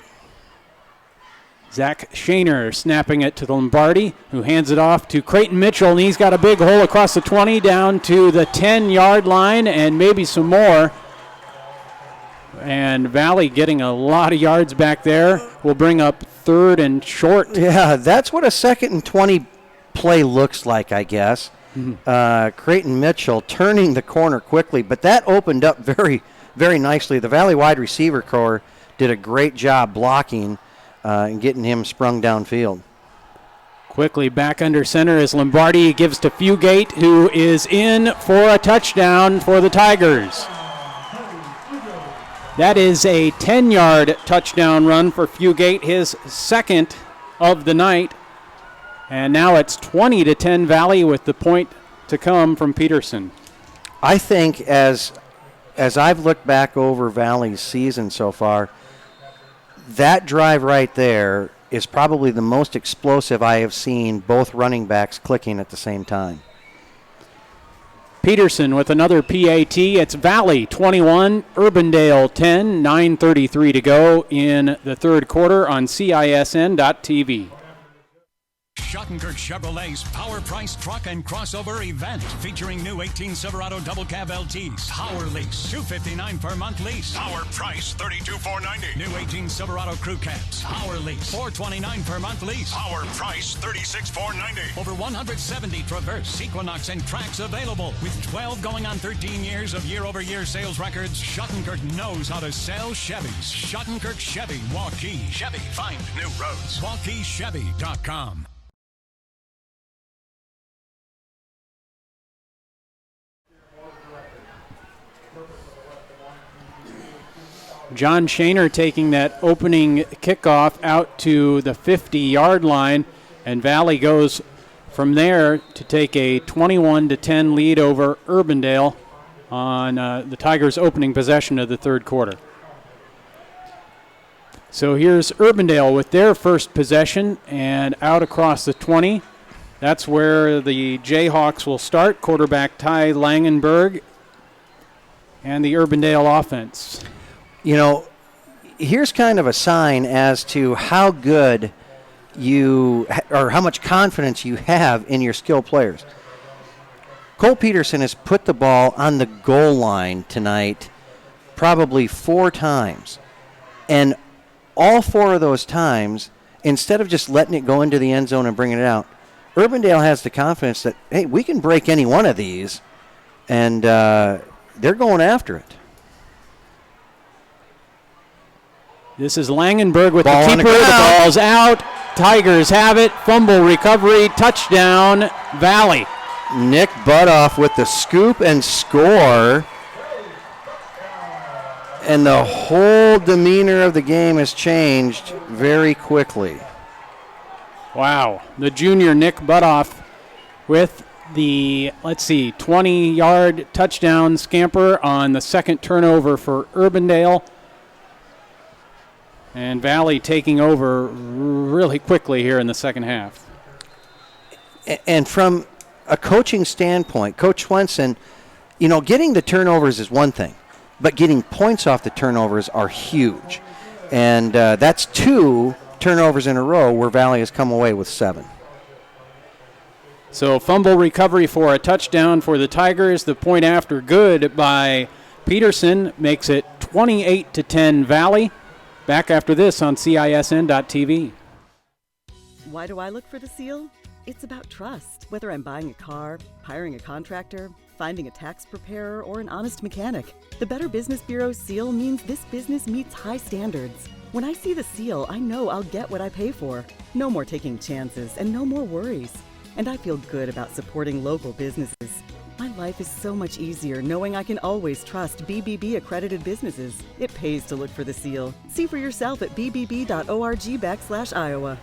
Zach Shaner snapping it to the Lombardi, who hands it off to Creighton Mitchell, and he's got a big hole across the 20 down to the 10-yard line and maybe some more. And Valley getting a lot of yards back there will bring up 3rd and short. Yeah, that's what a 2nd and 20 play looks like, I guess. Creighton Mitchell turning the corner quickly, but that opened up very, very nicely. The Valley wide receiver corps did a great job blocking and getting him sprung downfield. Quickly back under center as Lombardi gives to Fugate, who is in for a touchdown for the Tigers. That is a 10-yard touchdown run for Fugate, his 2nd of the night. And now it's 20-10 Valley with the point to come from Peterson. I think as I've looked back over Valley's season so far, that drive right there is probably the most explosive I have seen both running backs clicking at the same time. Peterson with another PAT. It's Valley 21, Urbandale 10, 9:33 to go in the third quarter on CISN.TV. Schottenkirk Chevrolet's Power Price Truck and Crossover event featuring new 18 Silverado double cab LTs. Power lease, $259 per month lease. Power price, $32,490. New 18 Silverado crew cabs. Power lease, $429 per month lease. Power price, $36,490. Over 170 Traverse, Equinox, and Tracks available. With 12 going on 13 years of year-over-year sales records, Schottenkirk knows how to sell Chevys. Schottenkirk Chevy, Waukee. Chevy, find new roads. WaukeeChevy.com. John Shaner taking that opening kickoff out to the 50-yard line, and Valley goes from there to take a 21-10 lead over Urbandale on the Tigers' opening possession of the third quarter. So here's Urbandale with their first possession, and out across the 20. That's where the Jayhawks will start. Quarterback Ty Langenberg and the Urbandale offense. You know, here's kind of a sign as to how good you, or how much confidence you have in your skilled players. Cole Peterson has put the ball on the goal line tonight probably 4 times. And all 4 of those times, instead of just letting it go into the end zone and bringing it out, Urbandale has the confidence that, hey, we can break any one of these, and they're going after it. This is Langenberg with the keeper. The ball's out. Tigers have it. Fumble recovery. Touchdown, Valley. Nick Butoff with the scoop and score. And the whole demeanor of the game has changed very quickly. Wow. The junior Nick Butoff with the, 20-yard touchdown scamper on the second turnover for Urbandale. And Valley taking over really quickly here in the second half. And from a coaching standpoint, Coach Swenson, getting the turnovers is one thing, but getting points off the turnovers are huge. And that's 2 turnovers in a row where Valley has come away with 7. So fumble recovery for a touchdown for the Tigers. The point after good by Peterson makes it 28-10 Valley. Back after this on CISN.TV. Why do I look for the seal? It's about trust. Whether I'm buying a car, hiring a contractor, finding a tax preparer, or an honest mechanic, the Better Business Bureau seal means this business meets high standards. When I see the seal, I know I'll get what I pay for. No more taking chances and no more worries. And I feel good about supporting local businesses. My life is so much easier knowing I can always trust BBB accredited businesses. It pays to look for the seal. See for yourself at bbb.org/Iowa.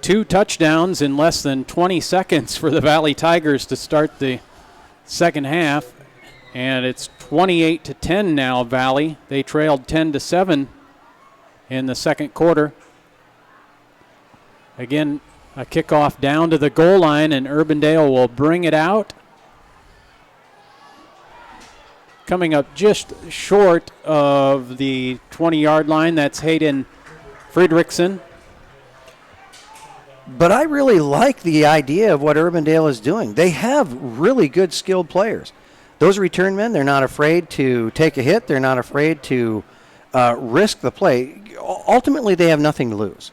2 touchdowns in less than 20 seconds for the Valley Tigers to start the second half. And it's 28-10 now, Valley. They trailed 10-7 in the second quarter. Again, a kickoff down to the goal line, and Urbandale will bring it out. Coming up just short of the 20-yard line, that's Hayden Friedrichsen. But I really like the idea of what Urbandale is doing. They have really good skilled players. Those return men, they're not afraid to take a hit. They're not afraid to risk the play. Ultimately, they have nothing to lose.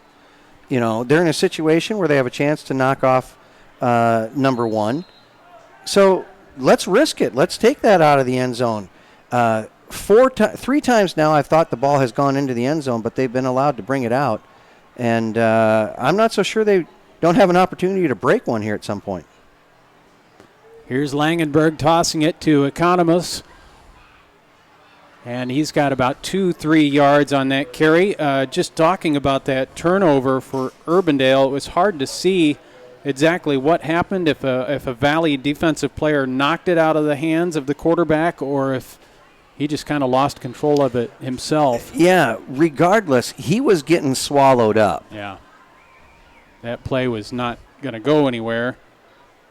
They're in a situation where they have a chance to knock off number 1. So let's risk it. Let's take that out of the end zone. 3 times now I've thought the ball has gone into the end zone, but they've been allowed to bring it out. And I'm not so sure they don't have an opportunity to break one here at some point. Here's Langenberg tossing it to Economos. And he's got about 2-3 yards on that carry. Just talking about that turnover for Urbandale, it was hard to see exactly what happened, if a Valley defensive player knocked it out of the hands of the quarterback or if he just kind of lost control of it himself. Yeah, regardless, he was getting swallowed up. Yeah. That play was not going to go anywhere.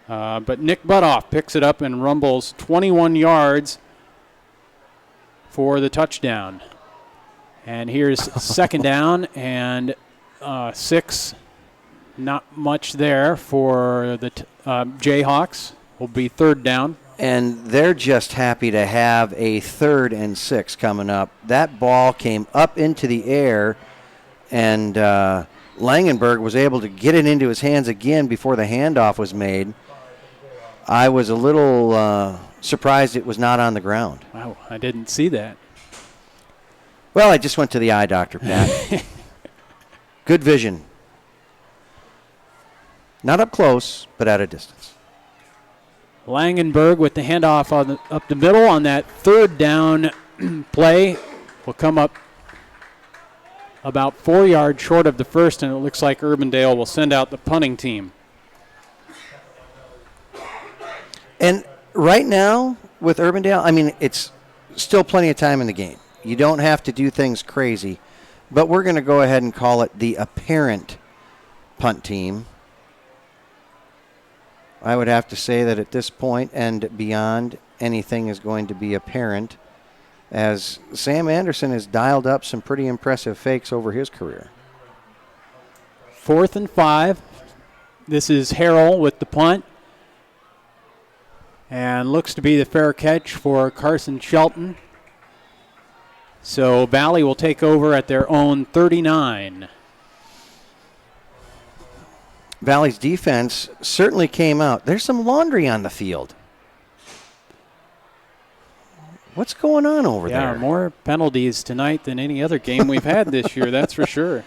But Nick Butoff picks it up and rumbles 21 yards for the touchdown. And here's second down, and 6. Not much there for the Jayhawks. Will be 3rd down. And they're just happy to have a 3rd and 6 coming up. That ball came up into the air, and Langenberg was able to get it into his hands again before the handoff was made. I was a little surprised it was not on the ground. Wow, I didn't see that. Well, I just went to the eye doctor, Pat. Good vision. Not up close, but at a distance. Langenberg with the handoff up the middle on that 3rd down play. Will come up about 4 yards short of the first, and it looks like Urbandale will send out the punting team. And right now with Urbandale, I mean, it's still plenty of time in the game. You don't have to do things crazy, but we're going to go ahead and call it the apparent punt team. I would have to say that at this point and beyond, anything is going to be apparent, as Sam Anderson has dialed up some pretty impressive fakes over his career. 4th and 5. This is Harrell with the punt. And looks to be the fair catch for Carson Shelton. So Valley will take over at their own 39. Valley's defense certainly came out. There's some laundry on the field. What's going on over there? Yeah, more penalties tonight than any other game we've had this year, that's for sure.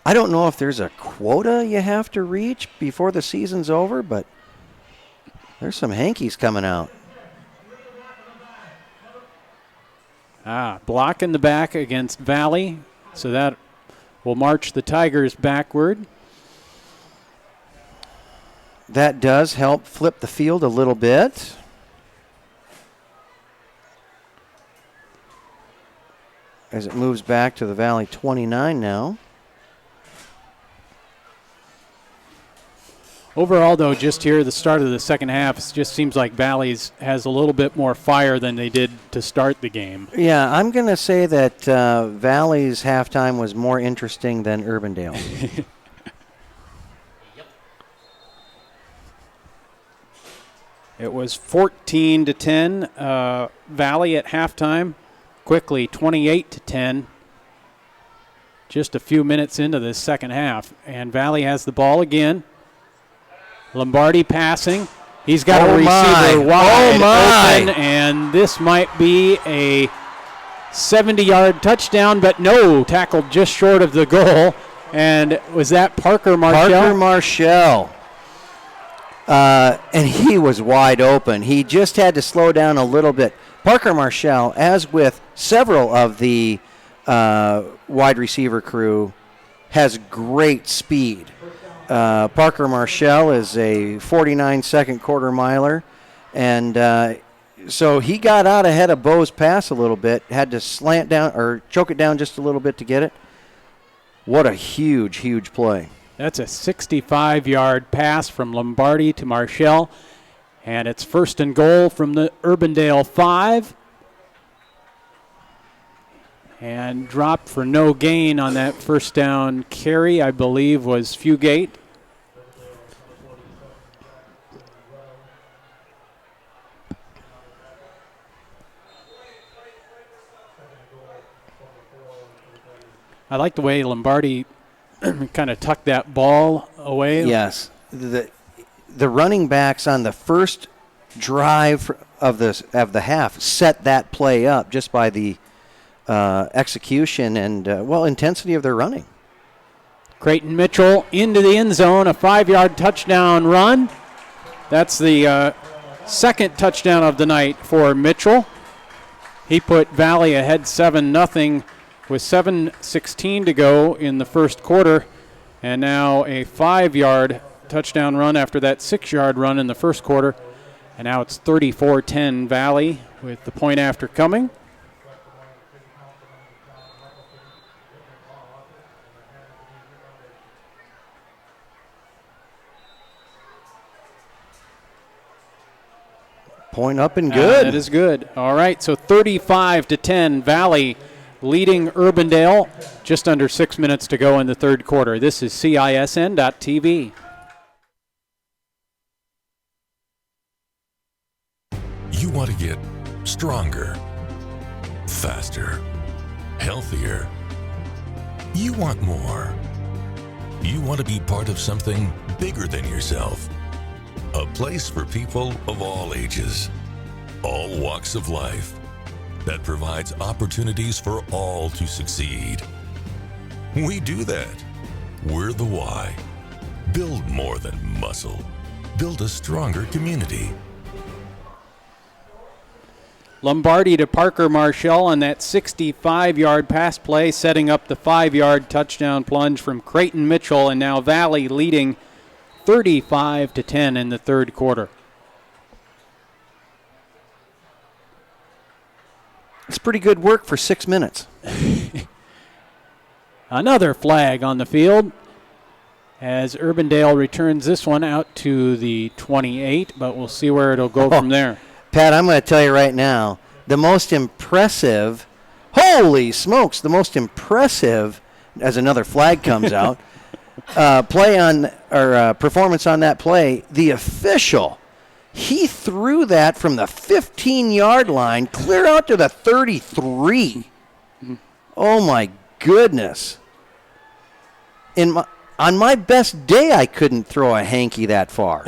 I don't know if there's a quota you have to reach before the season's over, but there's some hankies coming out. Block in the back against Valley, so that will march the Tigers backward. That does help flip the field a little bit. As it moves back to the Valley 29 now. Overall, though, just here at the start of the second half, it just seems like Valley's has a little bit more fire than they did to start the game. Yeah, I'm going to say that Valley's halftime was more interesting than Urbandale. It was 14-10, Valley at halftime. Quickly, 28-10. Just a few minutes into this second half. And Valley has the ball again. Lombardi passing. He's got a receiver wide open, and this might be a 70-yard touchdown, but no, tackled just short of the goal. And was that Parker Marshall? Parker Marshall. And he was wide open. He just had to slow down a little bit. Parker Marshall, as with several of the wide receiver crew, has great speed. Parker Marshall is a 49-second quarter miler, and so he got out ahead of Bo's pass a little bit, had to slant down or choke it down just a little bit to get it. What a huge, huge play. That's a 65-yard pass from Lombardi to Marshall, and it's 1st and goal from the Urbandale 5. And dropped for no gain on that first down carry, I believe, was Fugate. I like the way Lombardi kind of tucked that ball away. Yes. The running backs on the first drive of the half set that play up just by the execution and, intensity of their running. Creighton Mitchell into the end zone, a 5-yard touchdown run. That's the second touchdown of the night for Mitchell. He put Valley ahead 7-0 with 7:16 to go in the first quarter, and now a 5-yard touchdown run after that 6-yard run in the first quarter. And now it's 34-10 Valley with the point after coming. Point up and good. That is good. All right, so 35-10 Valley leading Urbandale. Just under 6 minutes to go in the third quarter. This is CISN.TV. You want to get stronger, faster, healthier. You want more. You want to be part of something bigger than yourself. A place for people of all ages, all walks of life, that provides opportunities for all to succeed. We do that. We're the why. Build more than muscle. Build a stronger community. Lombardi to Parker Marshall on that 65-yard pass play, setting up the 5-yard touchdown plunge from Creighton Mitchell, and now Valley leading 35-10 in the third quarter. It's pretty good work for 6 minutes. Another flag on the field as Urbandale returns this one out to the 28, but we'll see where it'll go from there. Pat, I'm going to tell you right now, the most impressive, holy smokes, the most impressive, as another flag comes out, performance on that play, the official, he threw that from the 15-yard line clear out to the 33. Oh, my goodness. On my best day, I couldn't throw a hanky that far.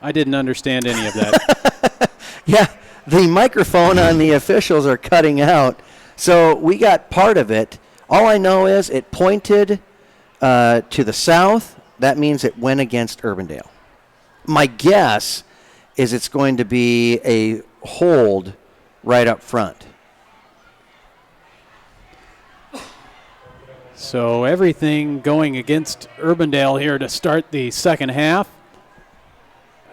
I didn't understand any of that. Yeah, the microphone on the officials are cutting out. So we got part of it. All I know is it pointed to the south. That means it went against Urbandale. My guess is it's going to be a hold right up front. So everything going against Urbandale here to start the second half.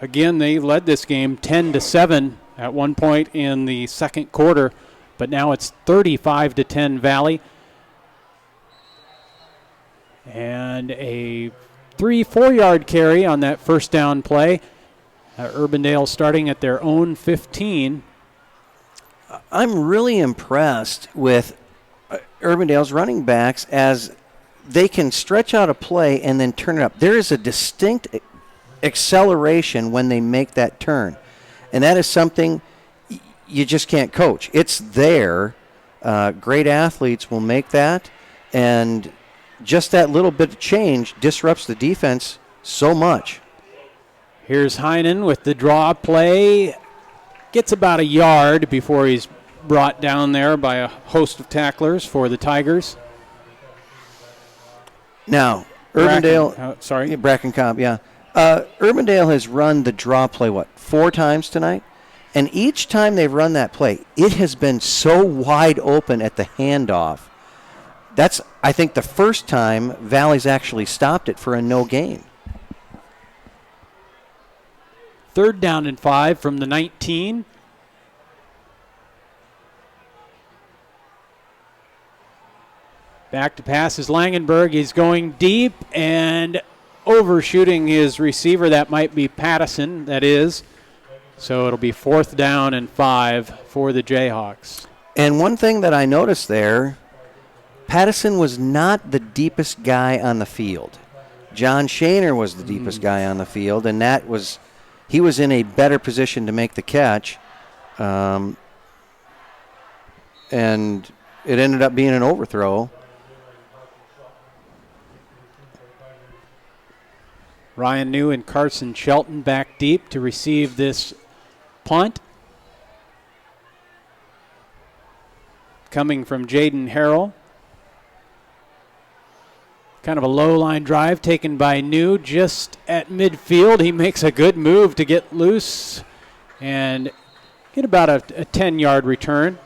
Again, they led this game 10-7 at one point in the second quarter, but now it's 35-10 Valley. And a 3-4-yard carry on that first down play. Urbandale starting at their own 15. I'm really impressed with Urbandale's running backs as they can stretch out a play and then turn it up. There is a distinct acceleration when they make that turn, and that is something you just can't coach. It's there. Great athletes will make that, and just that little bit of change disrupts the defense so much. Here's Heinen with the draw play. Gets about a yard before he's brought down there by a host of tacklers for the Tigers. Now, Urbandale. Brackencobb, yeah. Urbandale has run the draw play, 4 times tonight? And each time they've run that play, it has been so wide open at the handoff. That's, I think, the first time Valley's actually stopped it for a no gain. 3rd down and 5 from the 19. Back to pass is Langenberg. He's going deep and overshooting his receiver. That might be Pattison, that is. So it'll be 4th down and 5 for the Jayhawks. And one thing that I noticed there, Pattison was not the deepest guy on the field. John Shaner was the deepest guy on the field, and he was in a better position to make the catch. And it ended up being an overthrow. Ryan New and Carson Shelton back deep to receive this punt. Coming from Jaden Harrell. Kind of a low line drive taken by New just at midfield. He makes a good move to get loose and get about a 10-yard return.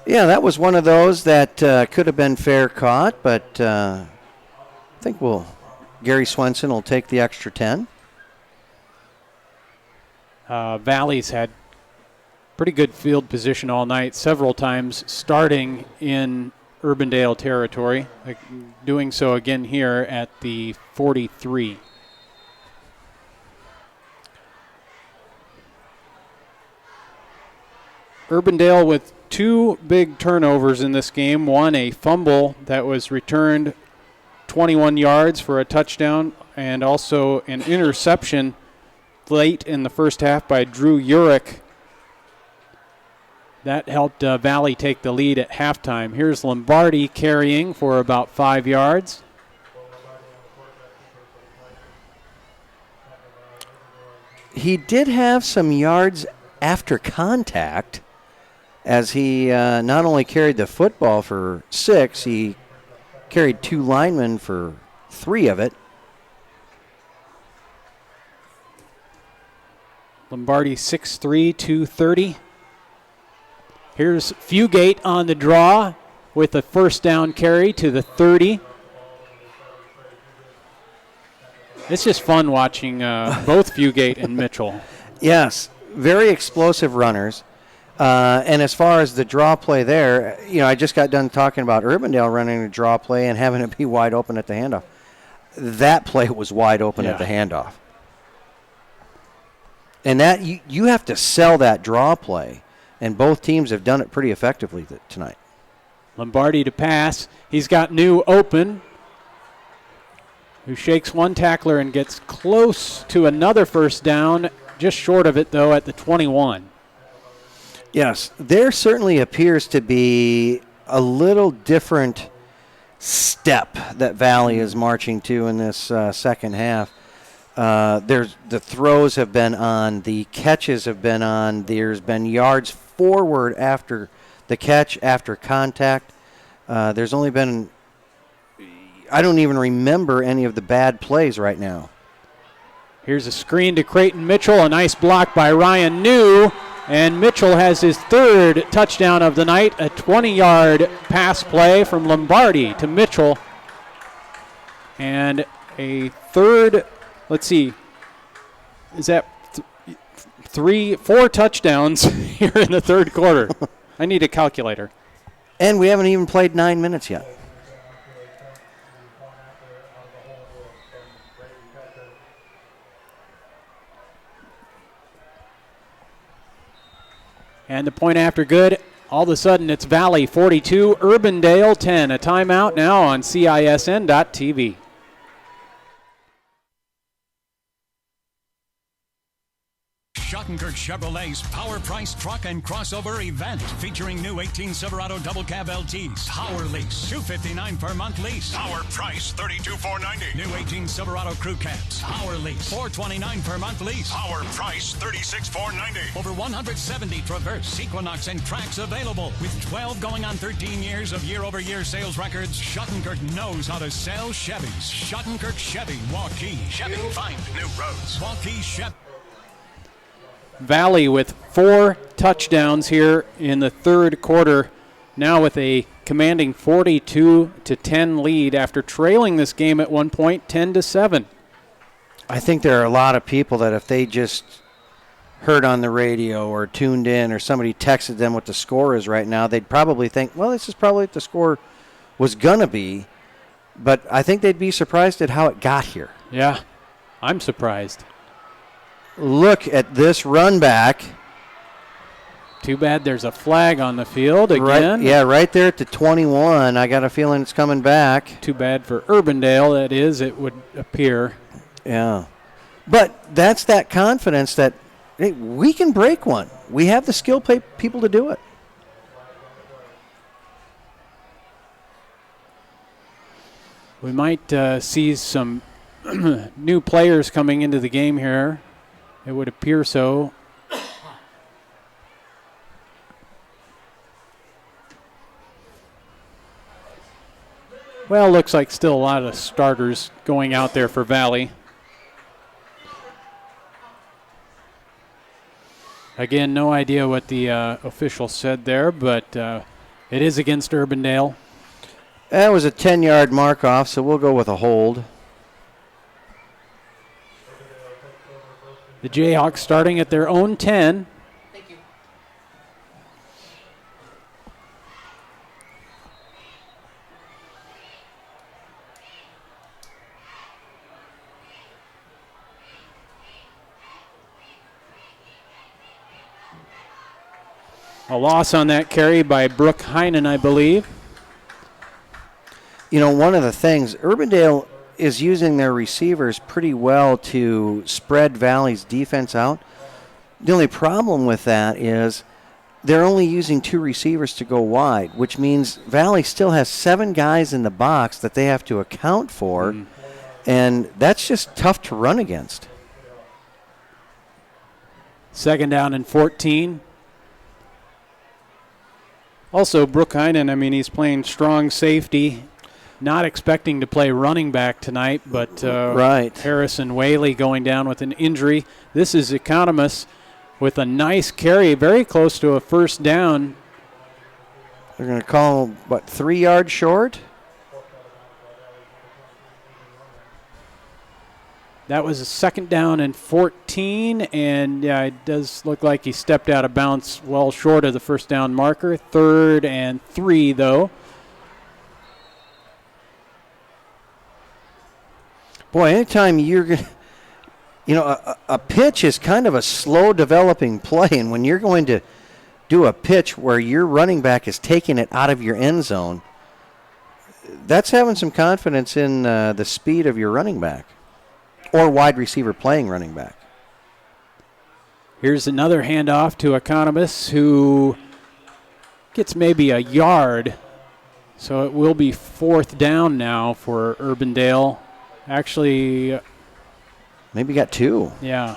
Yeah, that was one of those that could have been fair caught, but I think Gary Swenson will take the extra 10. Valley's had pretty good field position all night, several times starting in Urbandale territory, doing so again here at the 43. Urbandale with 2 big turnovers in this game. One, a fumble that was returned 21 yards for a touchdown, and also an interception late in the first half by Drew Urich. That helped Valley take the lead at halftime. Here's Lombardi carrying for about 5 yards. He did have some yards after contact, as he not only carried the football for 6, he carried 2 linemen for 3 of it. Lombardi 6'3", 230. Here's Fugate on the draw with a first down carry to the 30. It's just fun watching both Fugate and Mitchell. Yes, very explosive runners. And as far as the draw play there, I just got done talking about Urbandale running a draw play and having it be wide open at the handoff. That play was wide open at the handoff. And that you have to sell that draw play, and both teams have done it pretty effectively tonight. Lombardi to pass. He's got New open, who shakes one tackler and gets close to another first down, just short of it, though, at the 21. Yes, there certainly appears to be a little different step that Valley is marching to in this second half. The throws have been on, the catches have been on, there's been yards forward after the catch, after contact. There's only been, I don't even remember any of the bad plays right now. Here's a screen to Creighton Mitchell, a nice block by Ryan New. And Mitchell has his 3rd touchdown of the night, a 20-yard pass play from Lombardi to Mitchell. And a 3rd, let's see, is that 4 touchdowns here in the 3rd quarter? I need a calculator. And we haven't even played 9 minutes yet. And the point after good. All of a sudden, it's Valley 42, Urbandale 10. A timeout now on CISN.TV. Schottenkirk Chevrolet's Power Price Truck and Crossover event featuring new 18 Silverado Double Cab LTs. Power lease, $259 per month lease. Power price, $32,490. New 18 Silverado Crew Cabs. Power lease, $429 per month lease. Power price, $36,490. Over 170 Traverse, Equinox, and Trax available. With 12 going on 13 years of year-over-year sales records, Schottenkirk knows how to sell Chevys. Schottenkirk Chevy, Waukee. Chevy, find new roads. Waukee Chevy. Valley with 4 touchdowns here in the 3rd quarter, now with a commanding 42-10 lead after trailing this game at one point 10-7. I think there are a lot of people that if they just heard on the radio or tuned in or somebody texted them what the score is right now, they'd probably think, well, this is probably what the score was going to be. But I think they'd be surprised at how it got here. Yeah, I'm surprised. Look at this run back. Too bad there's a flag on the field again. Right there at the 21. I got a feeling it's coming back. Too bad for Urbandale, that is, it would appear. Yeah. But that's that confidence that hey, we can break one. We have the skill people to do it. We might see some new players coming into the game here. It would appear so. Well, looks like still a lot of starters going out there for Valley. Again, no idea what the official said there, but it is against Urbandale. That was a 10-yard mark-off, so we'll go with a hold. The Jayhawks starting at their own 10. A loss on that carry by Brooke Heinen, I believe. You know, one of the things, Urbandale is using their receivers pretty well to spread Valley's defense out. The only problem with that is they're only using 2 receivers to go wide, which means Valley still has 7 guys in the box that they have to account for, and that's just tough to run against. 2nd down and 14. Also, Brooke Heinen, I mean, he's playing strong safety. Not expecting to play running back tonight, but right. Harrison Whaley going down with an injury. This is Economos with a nice carry, very close to a 1st down. They're going to call him, 3 yards short? That was a 2nd down and 14, and it does look like he stepped out of bounds well short of the 1st down marker. 3rd and 3, though. Boy, anytime you're going to, you know, a pitch is kind of a slow developing play, and when you're going to do a pitch where your running back is taking it out of your end zone, that's having some confidence in the speed of your running back or wide receiver playing running back. Here's another handoff to Economos, who gets maybe a yard, so it will be 4th down now for Urbandale. Actually, maybe got 2. Yeah.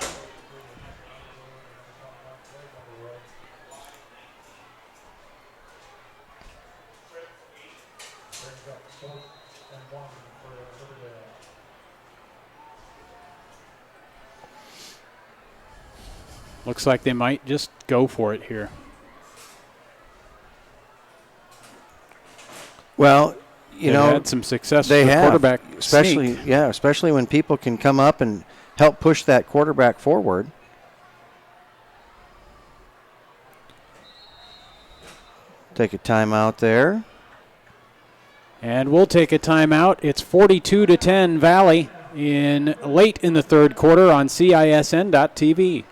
Looks like they might just go for it here. Well, you know, had some success they with have, quarterback especially sneak. Especially when people can come up and help push that quarterback forward. Take a timeout there. And we'll take a timeout. It's 42-10 Valley late in the 3rd quarter on CISN.TV.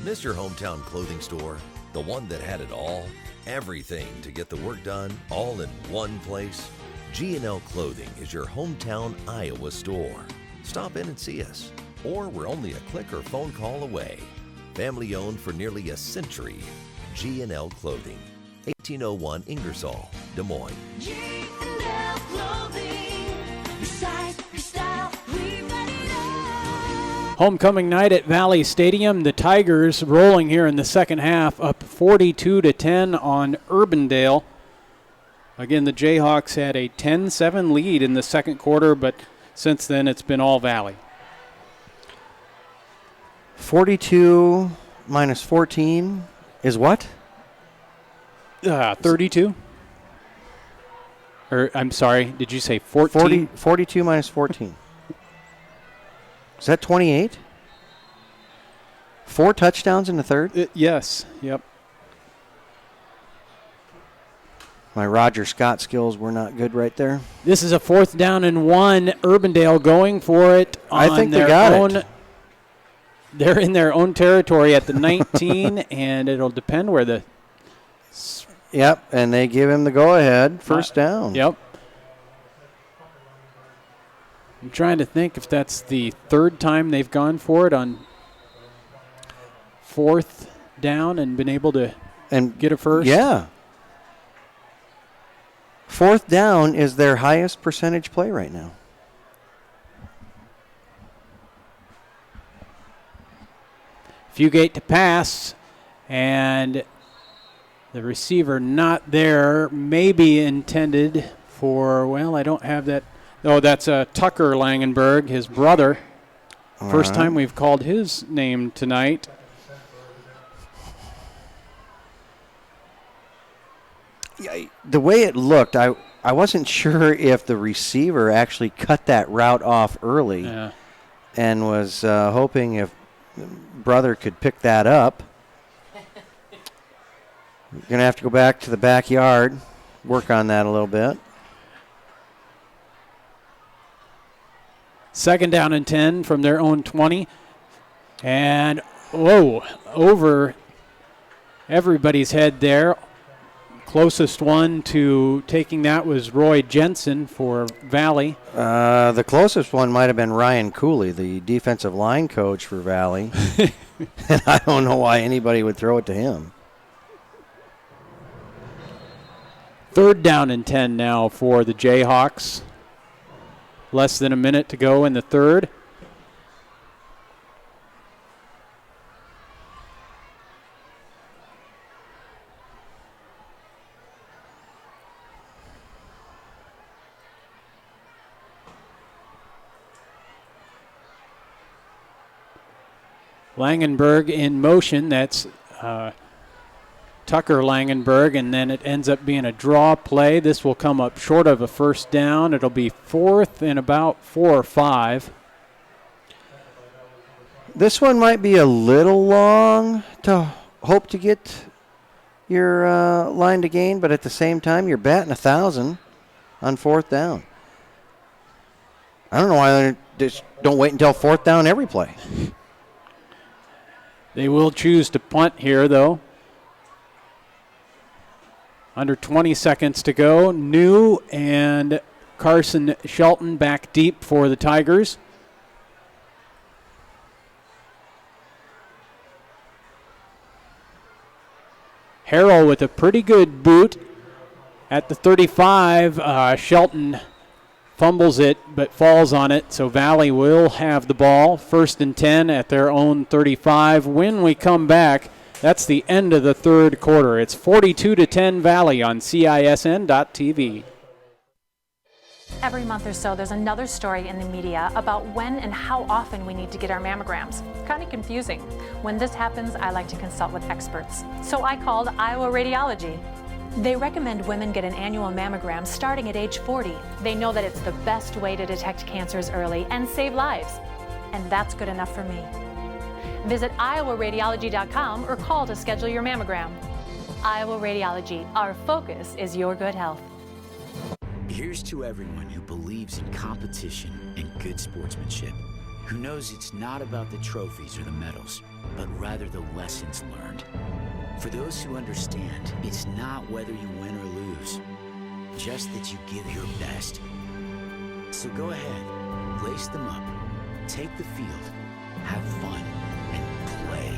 Miss your hometown clothing store, the one that had it all? Everything to get the work done, all in one place? G&L Clothing is your hometown Iowa store. Stop in and see us, or we're only a click or phone call away. Family owned for nearly a century. G&L Clothing, 1801 Ingersoll, Des Moines. G&L Clothing, your size, your style, we've got it all. Homecoming night at Valley Stadium. The Tigers rolling here in the 2nd half, up 42-10 on Urbandale. Again, the Jayhawks had a 10-7 lead in the 2nd quarter, but since then it's been all Valley. 42 minus 14 is what? 32. Or, I'm sorry, did you say 14? 42 minus 14. Is that 28? 4 touchdowns in the 3rd? Yes, yep. My Roger Scott skills were not good right there. This is a 4th down and 1. Urbandale going for it on I think they their got own. it. They're in their own territory at the 19, and it'll depend where the... Yep, and they give him the go-ahead. 1st down. Yep. I'm trying to think if that's the 3rd time they've gone for it on 4th down and been able to get a first. Yeah. 4th down is their highest percentage play right now. Fugate to pass, and the receiver not there, maybe intended for, well, I don't have that. Oh, that's Tucker Langenberg, his brother. First time we've called his name tonight. Yeah, the way it looked, I wasn't sure if the receiver actually cut that route off early and was hoping if brother could pick that up. We're going to have to go back to the backyard, work on that a little bit. 2nd down and 10 from their own 20. And, over everybody's head there. Closest one to taking that was Roy Jensen for Valley. The closest one might have been Ryan Cooley, the defensive line coach for Valley. And I don't know why anybody would throw it to him. 3rd down and 10 now for the Jayhawks. Less than a minute to go in the third. Langenberg in motion. That's Tucker Langenberg, and then it ends up being a draw play. This will come up short of a first down. It'll be 4th and about 4 or 5. This one might be a little long to hope to get your line to gain, but at the same time, you're batting 1,000 on 4th down. I don't know why they just don't wait until 4th down every play. They will choose to punt here, though. Under 20 seconds to go. New and Carson Shelton back deep for the Tigers. Harrell with a pretty good boot at the 35. Shelton fumbles it but falls on it, so Valley will have the ball. 1st and 10 at their own 35. When we come back, that's the end of the third quarter. It's 42-10 Valley on CISN.TV. Every month or so, there's another story in the media about when and how often we need to get our mammograms. Kind of confusing. When this happens, I like to consult with experts. So I called Iowa Radiology. They recommend women get an annual mammogram starting at age 40. They know that it's the best way to detect cancers early and save lives. And that's good enough for me. Visit iowaradiology.com or call to schedule your mammogram. Iowa Radiology, our focus is your good health. Here's to everyone who believes in competition and good sportsmanship, who knows it's not about the trophies or the medals, but rather the lessons learned. For those who understand, it's not whether you win or lose, just that you give your best. So go ahead, lace them up, take the field, have fun, and play.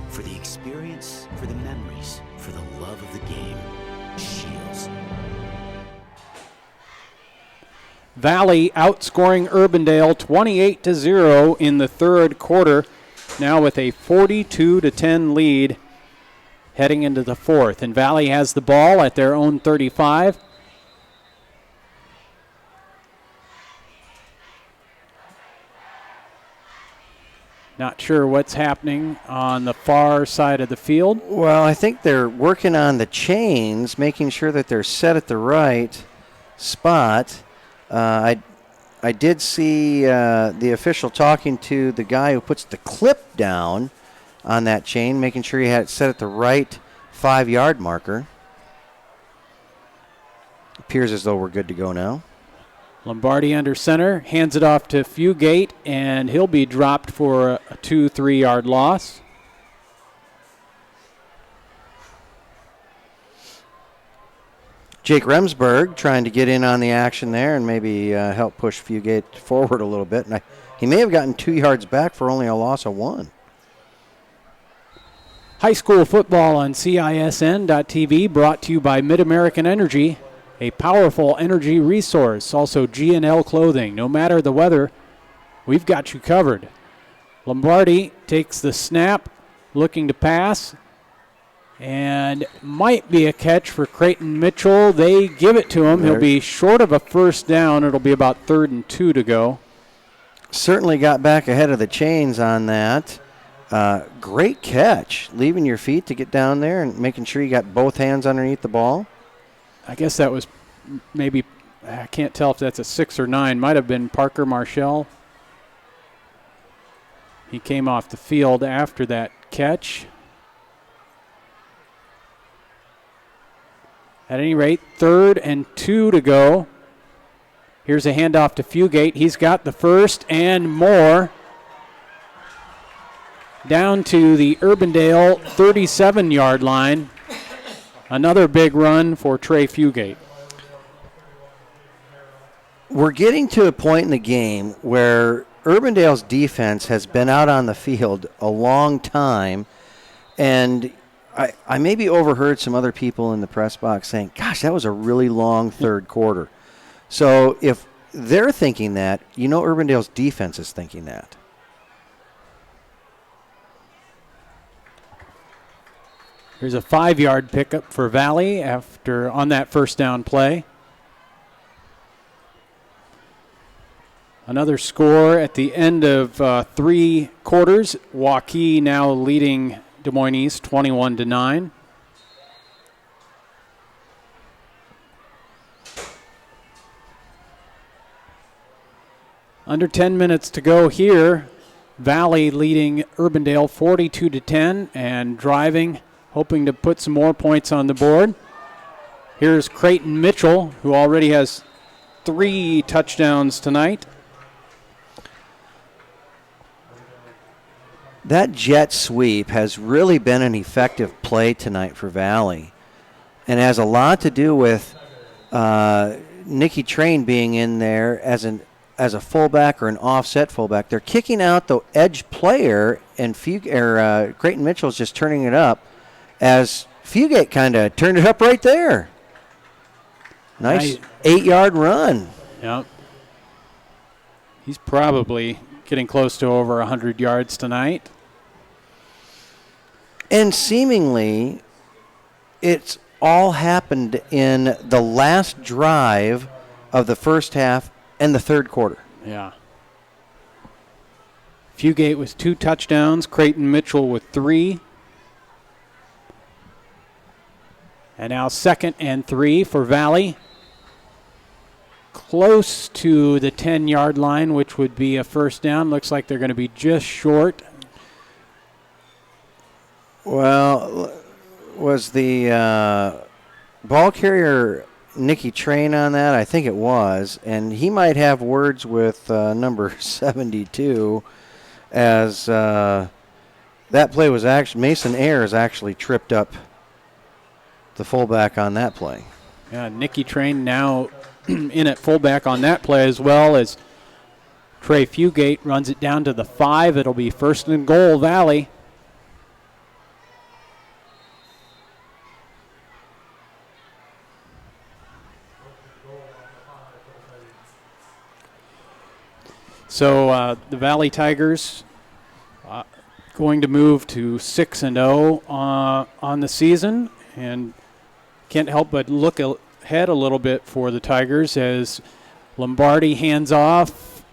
For the experience, for the memories, for the love of the game. Shields. Valley outscoring Urbandale 28-0 in the third quarter, now with a 42-10 lead heading into the fourth. And Valley has the ball at their own 35. Not sure what's happening on the far side of the field. Well, I think they're working on the chains, making sure that they're set at the right spot. I did see the official talking to the guy who puts the clip down on that chain, making sure he had it set at the right 5-yard marker. Appears as though we're good to go now. Lombardi under center, hands it off to Fugate, and he'll be dropped for a 2-3-yard loss. Jake Remsburg trying to get in on the action there and maybe help push Fugate forward a little bit. And he may have gotten 2 yards back for only a loss of 1. High school football on CISN.TV, brought to you by Mid-American Energy, a powerful energy resource. Also G&L Clothing. No matter the weather, we've got you covered. Lombardi takes the snap, looking to pass, and might be a catch for Creighton Mitchell. They give it to him. He'll be short of a first down. It'll be about 3rd and 2 to go. Certainly got back ahead of the chains on that. Great catch, leaving your feet to get down there and making sure you got both hands underneath the ball. I guess that was maybe, I can't tell if that's a 6 or 9. Might have been Parker Marshall. He came off the field after that catch. At any rate, 3rd and 2 to go. Here's a handoff to Fugate. He's got the first and more. down to the Urbandale 37-yard line. Another big run for Trey Fugate. We're getting to a point in the game where Urbandale's defense has been out on the field a long time, and I maybe overheard some other people in the press box saying, gosh, that was a really long third quarter. So if they're thinking that, you know Urbandale's defense is thinking that. Here's a 5-yard pickup for Valley on that first down play. Another score at the end of 3 quarters. Waukee now leading Des Moines East 21-9. Under 10 minutes to go here. Valley leading Urbandale 42-10 and driving, hoping to put some more points on the board. Here's Creighton Mitchell, who already has 3 touchdowns tonight. That jet sweep has really been an effective play tonight for Valley, and has a lot to do with Nikki Train being in there as a fullback or an offset fullback. They're kicking out the edge player, and Creighton Mitchell's just turning it up as Fugate kind of turned it up right there. Nice 8-yard run. Yep. He's probably getting close to over 100 yards tonight. And seemingly, it's all happened in the last drive of the first half and the third quarter. Yeah. Fugate with 2 touchdowns, Creighton Mitchell with 3. And now 2nd and 3 for Valley. Close to the 10-yard line, which would be a first down. Looks like they're going to be just short. Well, was the ball carrier Nikki Train on that? I think it was. And he might have words with number 72 as that play was actually, Mason Ayers actually tripped up the fullback on that play. Yeah, Nikki Train now in at fullback on that play, as well as Trey Fugate runs it down to the 5. It'll be 1st and goal, Valley. So the Valley Tigers going to move to 6-0 on the season, and can't help but look ahead a little bit for the Tigers as Lombardi hands off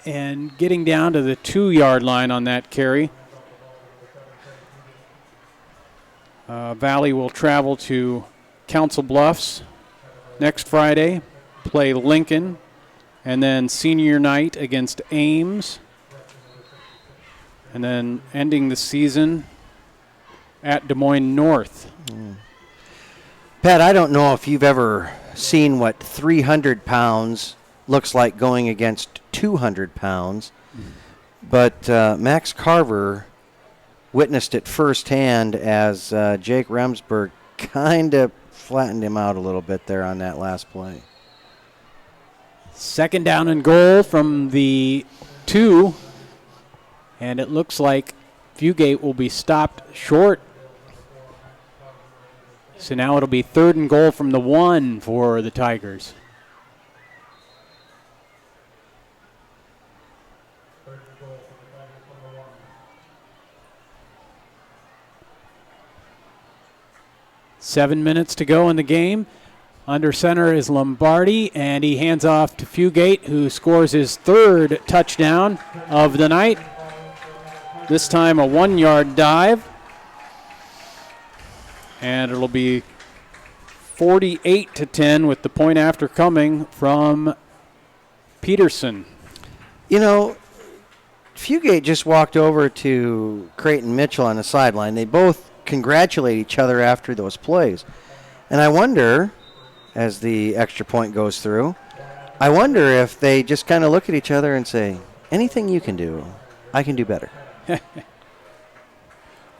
and getting down to the 2-yard line on that carry. Valley will travel to Council Bluffs next Friday, play Lincoln, and then senior night against Ames, and then ending the season at Des Moines North. Pat, I don't know if you've ever seen what 300 pounds looks like going against 200 pounds, but Max Carver witnessed it firsthand as Jake Remsburg kind of flattened him out a little bit there on that last play. 2nd down and goal from the 2, and it looks like Fugate will be stopped short. So now it'll be 3rd and goal from the 1 for the Tigers. Seven minutes to go in the game. Under center is Lombardi, and he hands off to Fugate, who scores his 3rd touchdown of the night. This time a 1-yard dive. And it'll be 48-10 with the point after coming from Peterson. You know, Fugate just walked over to Creighton Mitchell on the sideline. They both congratulate each other after those plays. And I wonder, as the extra point goes through, I wonder if they just kind of look at each other and say, anything you can do, I can do better.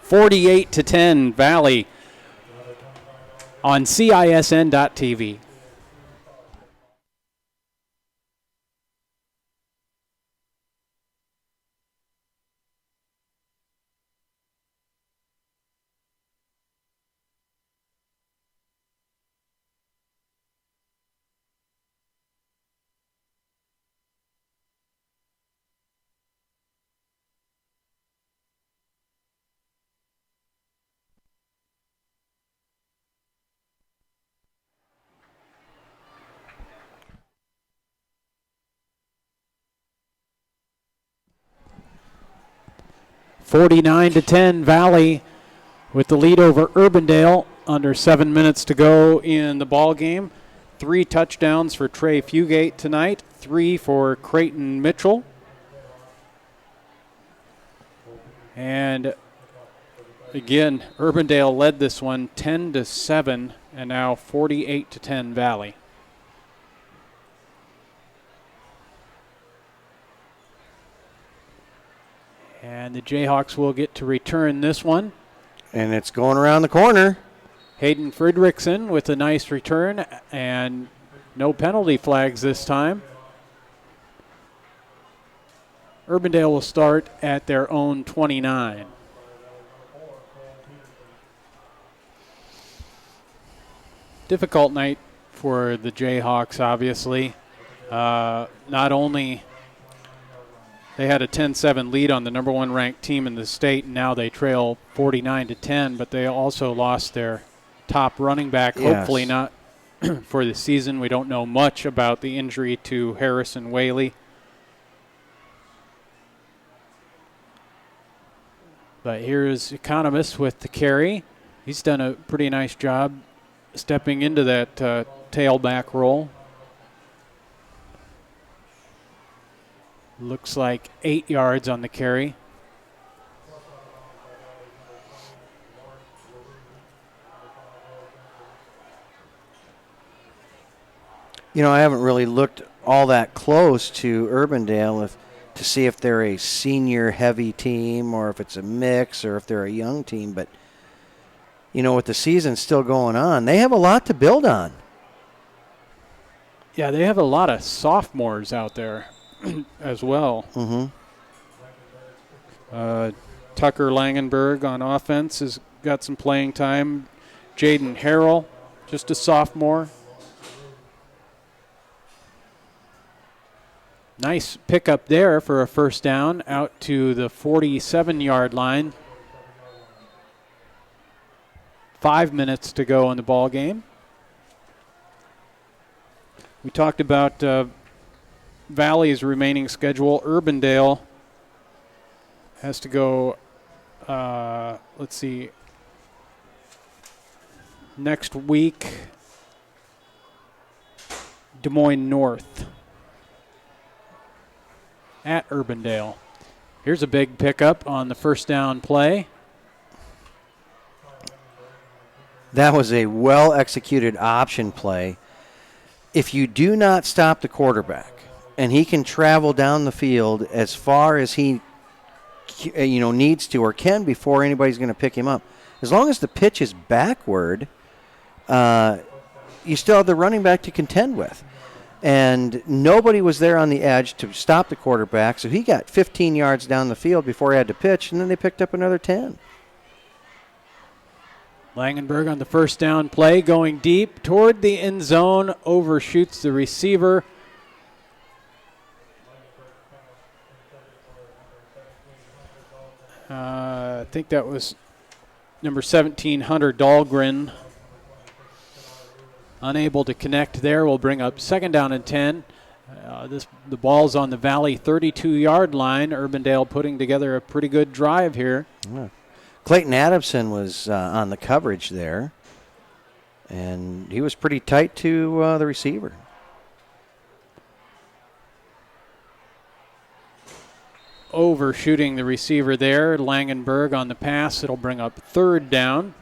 48-10 Valley on CISN.TV. (49-10) Valley with the lead over Urbandale. Under 7 minutes to go in the ball game. 3 touchdowns for Trey Fugate tonight. 3 for Creighton Mitchell. And again, Urbandale led this one 10-7, and now 48-10 Valley. And the Jayhawks will get to return this one. And it's going around the corner. Hayden Fredrickson with a nice return, and no penalty flags this time. Urbandale will start at their own 29. Difficult night for the Jayhawks, obviously. Not only they had a 10-7 lead on the number 1 ranked team in the state, and now they trail 49-10, but they also lost their top running back, Yes. hopefully not for the season. We don't know much about the injury to Harrison Whaley. But here's Economist with the carry. He's done a pretty nice job stepping into that tailback role. Looks like 8 yards on the carry. You know, I haven't really looked all that close to Urbandale to see if they're a senior-heavy team or if it's a mix or if they're a young team. But, you know, with the season still going on, they have a lot to build on. Yeah, they have a lot of sophomores out there as well. Mm-hmm. Tucker Langenberg on offense has got some playing time. Jaden Harrell, just a sophomore. Nice pickup there for a first down out to the 47-yard line. 5 minutes to go in the ball game. We talked about Valley's remaining schedule. Urbandale has to go, let's see, next week, Des Moines North at Urbandale. Here's a big pickup on the first down play. That was a well-executed option play. If you do not stop the quarterback and he can travel down the field as far as he needs to or can before anybody's going to pick him up, as long as the pitch is backward, you still have the running back to contend with. And nobody was there on the edge to stop the quarterback, so he got 15 yards down the field before he had to pitch, and then they picked up another 10. Langenberg on the first down play, going deep toward the end zone, overshoots the receiver. I think that was number 17, Hunter Dahlgren. Unable to connect there. Will bring up second down and 10. The ball's on the Valley 32-yard line. Urbandale putting together a pretty good drive here. Yeah. Clayton Adamson was on the coverage there, and he was pretty tight to the receiver. Overshooting the receiver there. Langenberg on the pass. It'll bring up third down.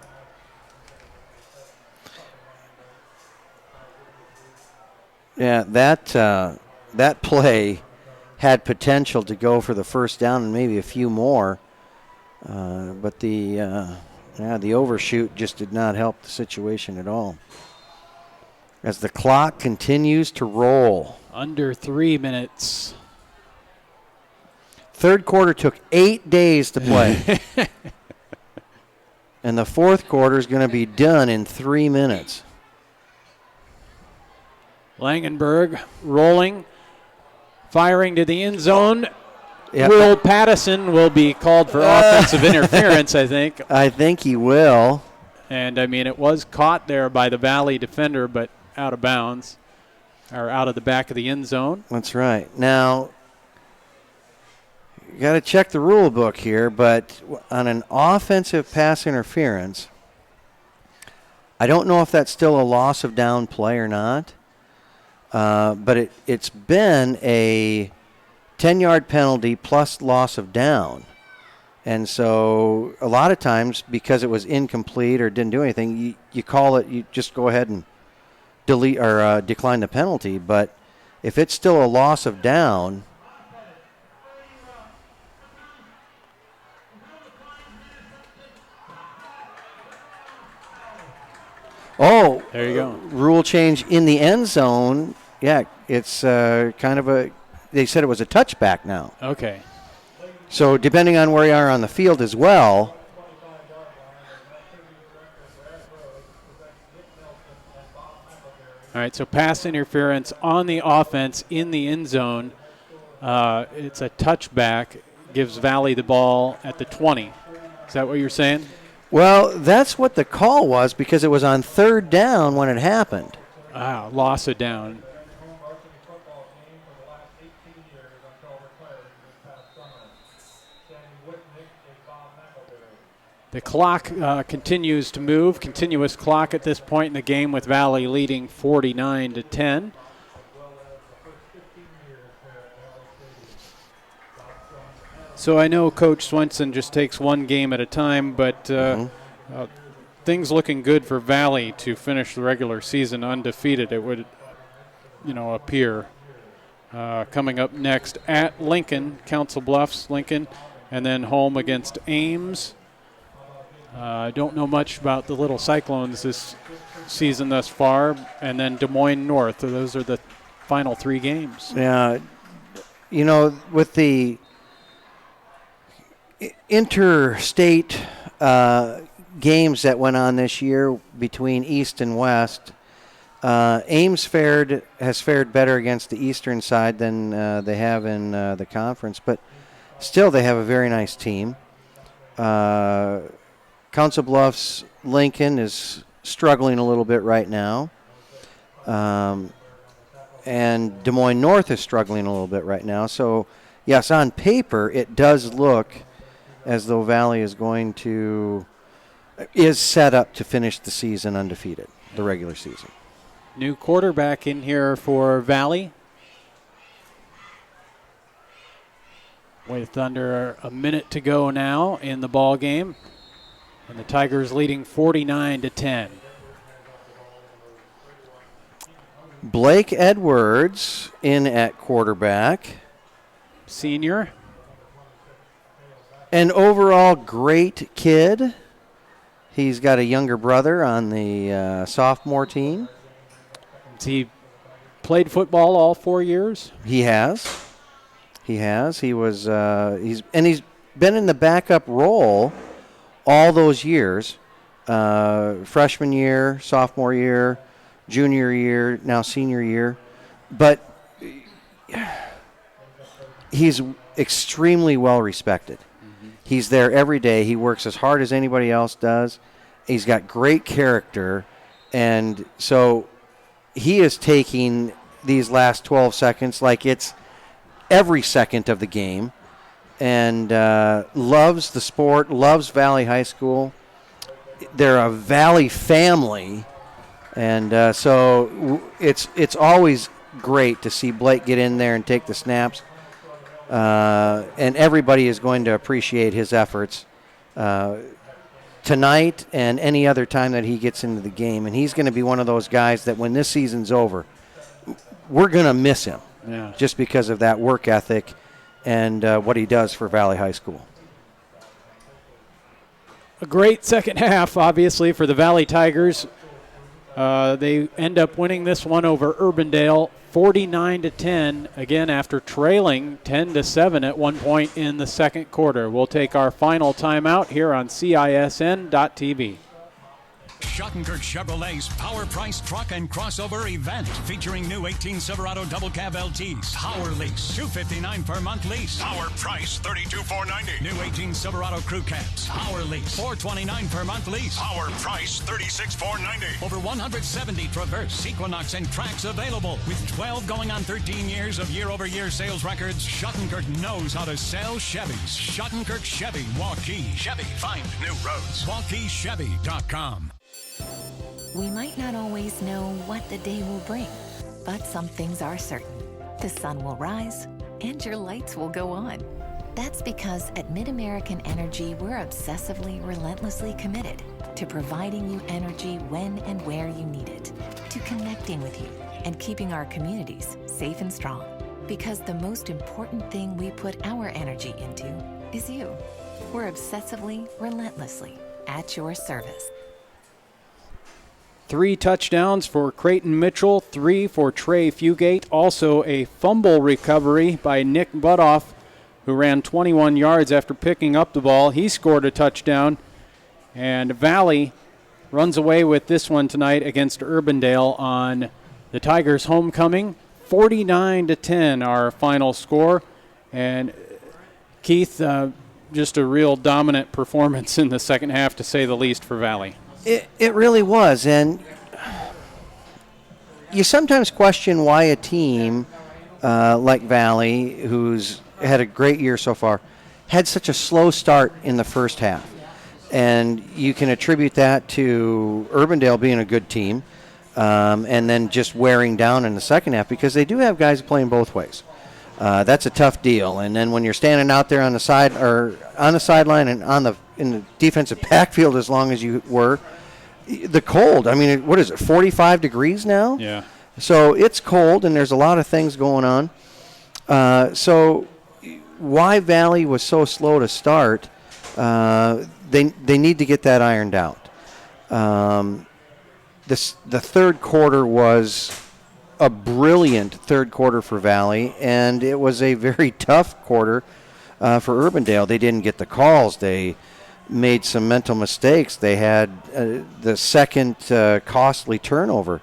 Yeah, that play had potential to go for the first down and maybe a few more. But the overshoot just did not help the situation at all. As the clock continues to roll. Under 3 minutes. Third quarter took 8 days to play. And the fourth quarter is going to be done in 3 minutes. Langenberg rolling, firing to the end zone. Yep. Will Pattison will be called for offensive interference, I think. I think he will. And, I mean, it was caught there by the Valley defender, but out of bounds, or out of the back of the end zone. That's right. Now, you got to check the rule book here, but on an offensive pass interference, I don't know if that's still a loss of down play or not, but it's been a 10-yard penalty plus loss of down. And so a lot of times, because it was incomplete or didn't do anything, you call it, you just go ahead and delete or decline the penalty. But if it's still a loss of down, oh, there you go. Rule change in the end zone. Yeah, it's kind of a, they said it was a touchback now. Okay. So depending on where you are on the field as well. All right, so pass interference on the offense in the end zone. It's a touchback, gives Valley the ball at the 20. Is that what you're saying? Well, that's what the call was because it was on third down when it happened. Loss of down. The clock continues to move, continuous clock at this point in the game with Valley leading 49-10. So I know Coach Swenson just takes one game at a time, but things looking good for Valley to finish the regular season undefeated, it would, appear. Coming up next at Lincoln, Council Bluffs, Lincoln, and then home against Ames. I don't know much about the Little Cyclones this season thus far, and then Des Moines North. So those are the final 3 games. Yeah, with the interstate games that went on this year between East and West, Ames has fared better against the eastern side than they have in the conference, but still they have a very nice team. Council Bluffs, Lincoln is struggling a little bit right now. And Des Moines North is struggling a little bit right now. So, yes, on paper, it does look as though Valley is set up to finish the season undefeated, the regular season. New quarterback in here for Valley. With under a minute to go now in the ball game. And the Tigers leading 49-10. Blake Edwards in at quarterback. Senior. An overall great kid. He's got a younger brother on the sophomore team. Has he played football all 4 years? He has. He was. He's been in the backup role all those years, freshman year, sophomore year, junior year, now senior year. But he's extremely well respected. Mm-hmm. He's there every day. He works as hard as anybody else does. He's got great character. And so he is taking these last 12 seconds like it's every second of the game. And loves the sport, loves Valley High School. They're a Valley family, and so it's always great to see Blake get in there and take the snaps. And everybody is going to appreciate his efforts tonight and any other time that he gets into the game. And he's going to be one of those guys that when this season's over, we're going to miss him just because of that work ethic and what he does for Valley High School. a great second half, obviously, for the Valley Tigers. They end up winning this one over Urbandale 49-10, again after trailing 10-7 at one point in the second quarter. We'll take our final timeout here on CISN.TV. Schottenkirk Chevrolet's Power Price Truck and Crossover event featuring new 18 Silverado Double Cab LTs. Power lease, $259 per month lease. Power price, $32,490. New 18 Silverado Crew Cabs. Power lease, $429 per month lease. Power price, $36,490. Over 170 Traverse, Equinox, and Tracks available. With 12 going on 13 years of year-over-year sales records, Schottenkirk knows how to sell Chevys. Schottenkirk Chevy, Waukee. Chevy, find new roads. WaukeeChevy.com. We might not always know what the day will bring, but some things are certain. The sun will rise and your lights will go on. That's because at MidAmerican Energy, we're obsessively, relentlessly committed to providing you energy when and where you need it, to connecting with you and keeping our communities safe and strong. Because the most important thing we put our energy into is you. We're obsessively, relentlessly at your service. 3 touchdowns for Creighton Mitchell, 3 for Trey Fugate. Also a fumble recovery by Nick Butoff, who ran 21 yards after picking up the ball. He scored a touchdown. And Valley runs away with this one tonight against Urbandale on the Tigers' homecoming. 49-10 our final score. And Keith, just a real dominant performance in the second half, to say the least, for Valley. It really was, and you sometimes question why a team like Valley, who's had a great year so far, had such a slow start in the first half. And you can attribute that to Urbandale being a good team and then just wearing down in the second half, because they do have guys playing both ways. That's a tough deal. And then when you're standing out there on the side or on the sideline and in the defensive backfield as long as you were, the cold. I mean, what is it, 45 degrees now? Yeah. So it's cold, and there's a lot of things going on. So why Valley was so slow to start, they need to get that ironed out. The third quarter was a brilliant third quarter for Valley, and it was a very tough quarter for Urbandale. They didn't get the calls. They made some mental mistakes. They had the second costly turnover.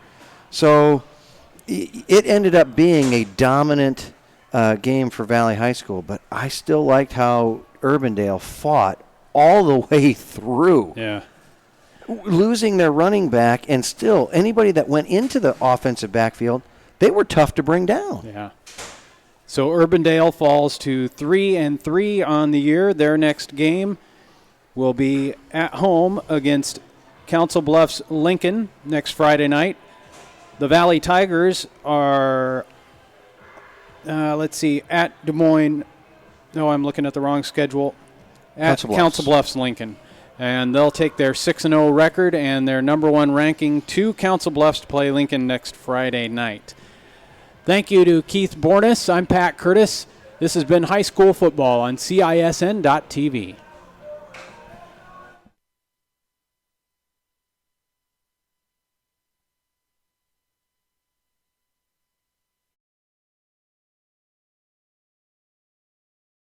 So it ended up being a dominant game for Valley High School, but I still liked how Urbandale fought all the way through. Yeah. Losing their running back, and still anybody that went into the offensive backfield, they were tough to bring down. Yeah. So Urbandale falls to 3-3 on the year. Their next game will be at home against Council Bluffs Lincoln next Friday night. The Valley Tigers are, at Des Moines. No, I'm looking at the wrong schedule. At Council Bluffs Lincoln. And they'll take their 6-0 record and their number 1 ranking to Council Bluffs to play Lincoln next Friday night. Thank you to Keith Bornes. I'm Pat Curtis. This has been High School Football on CISN.TV.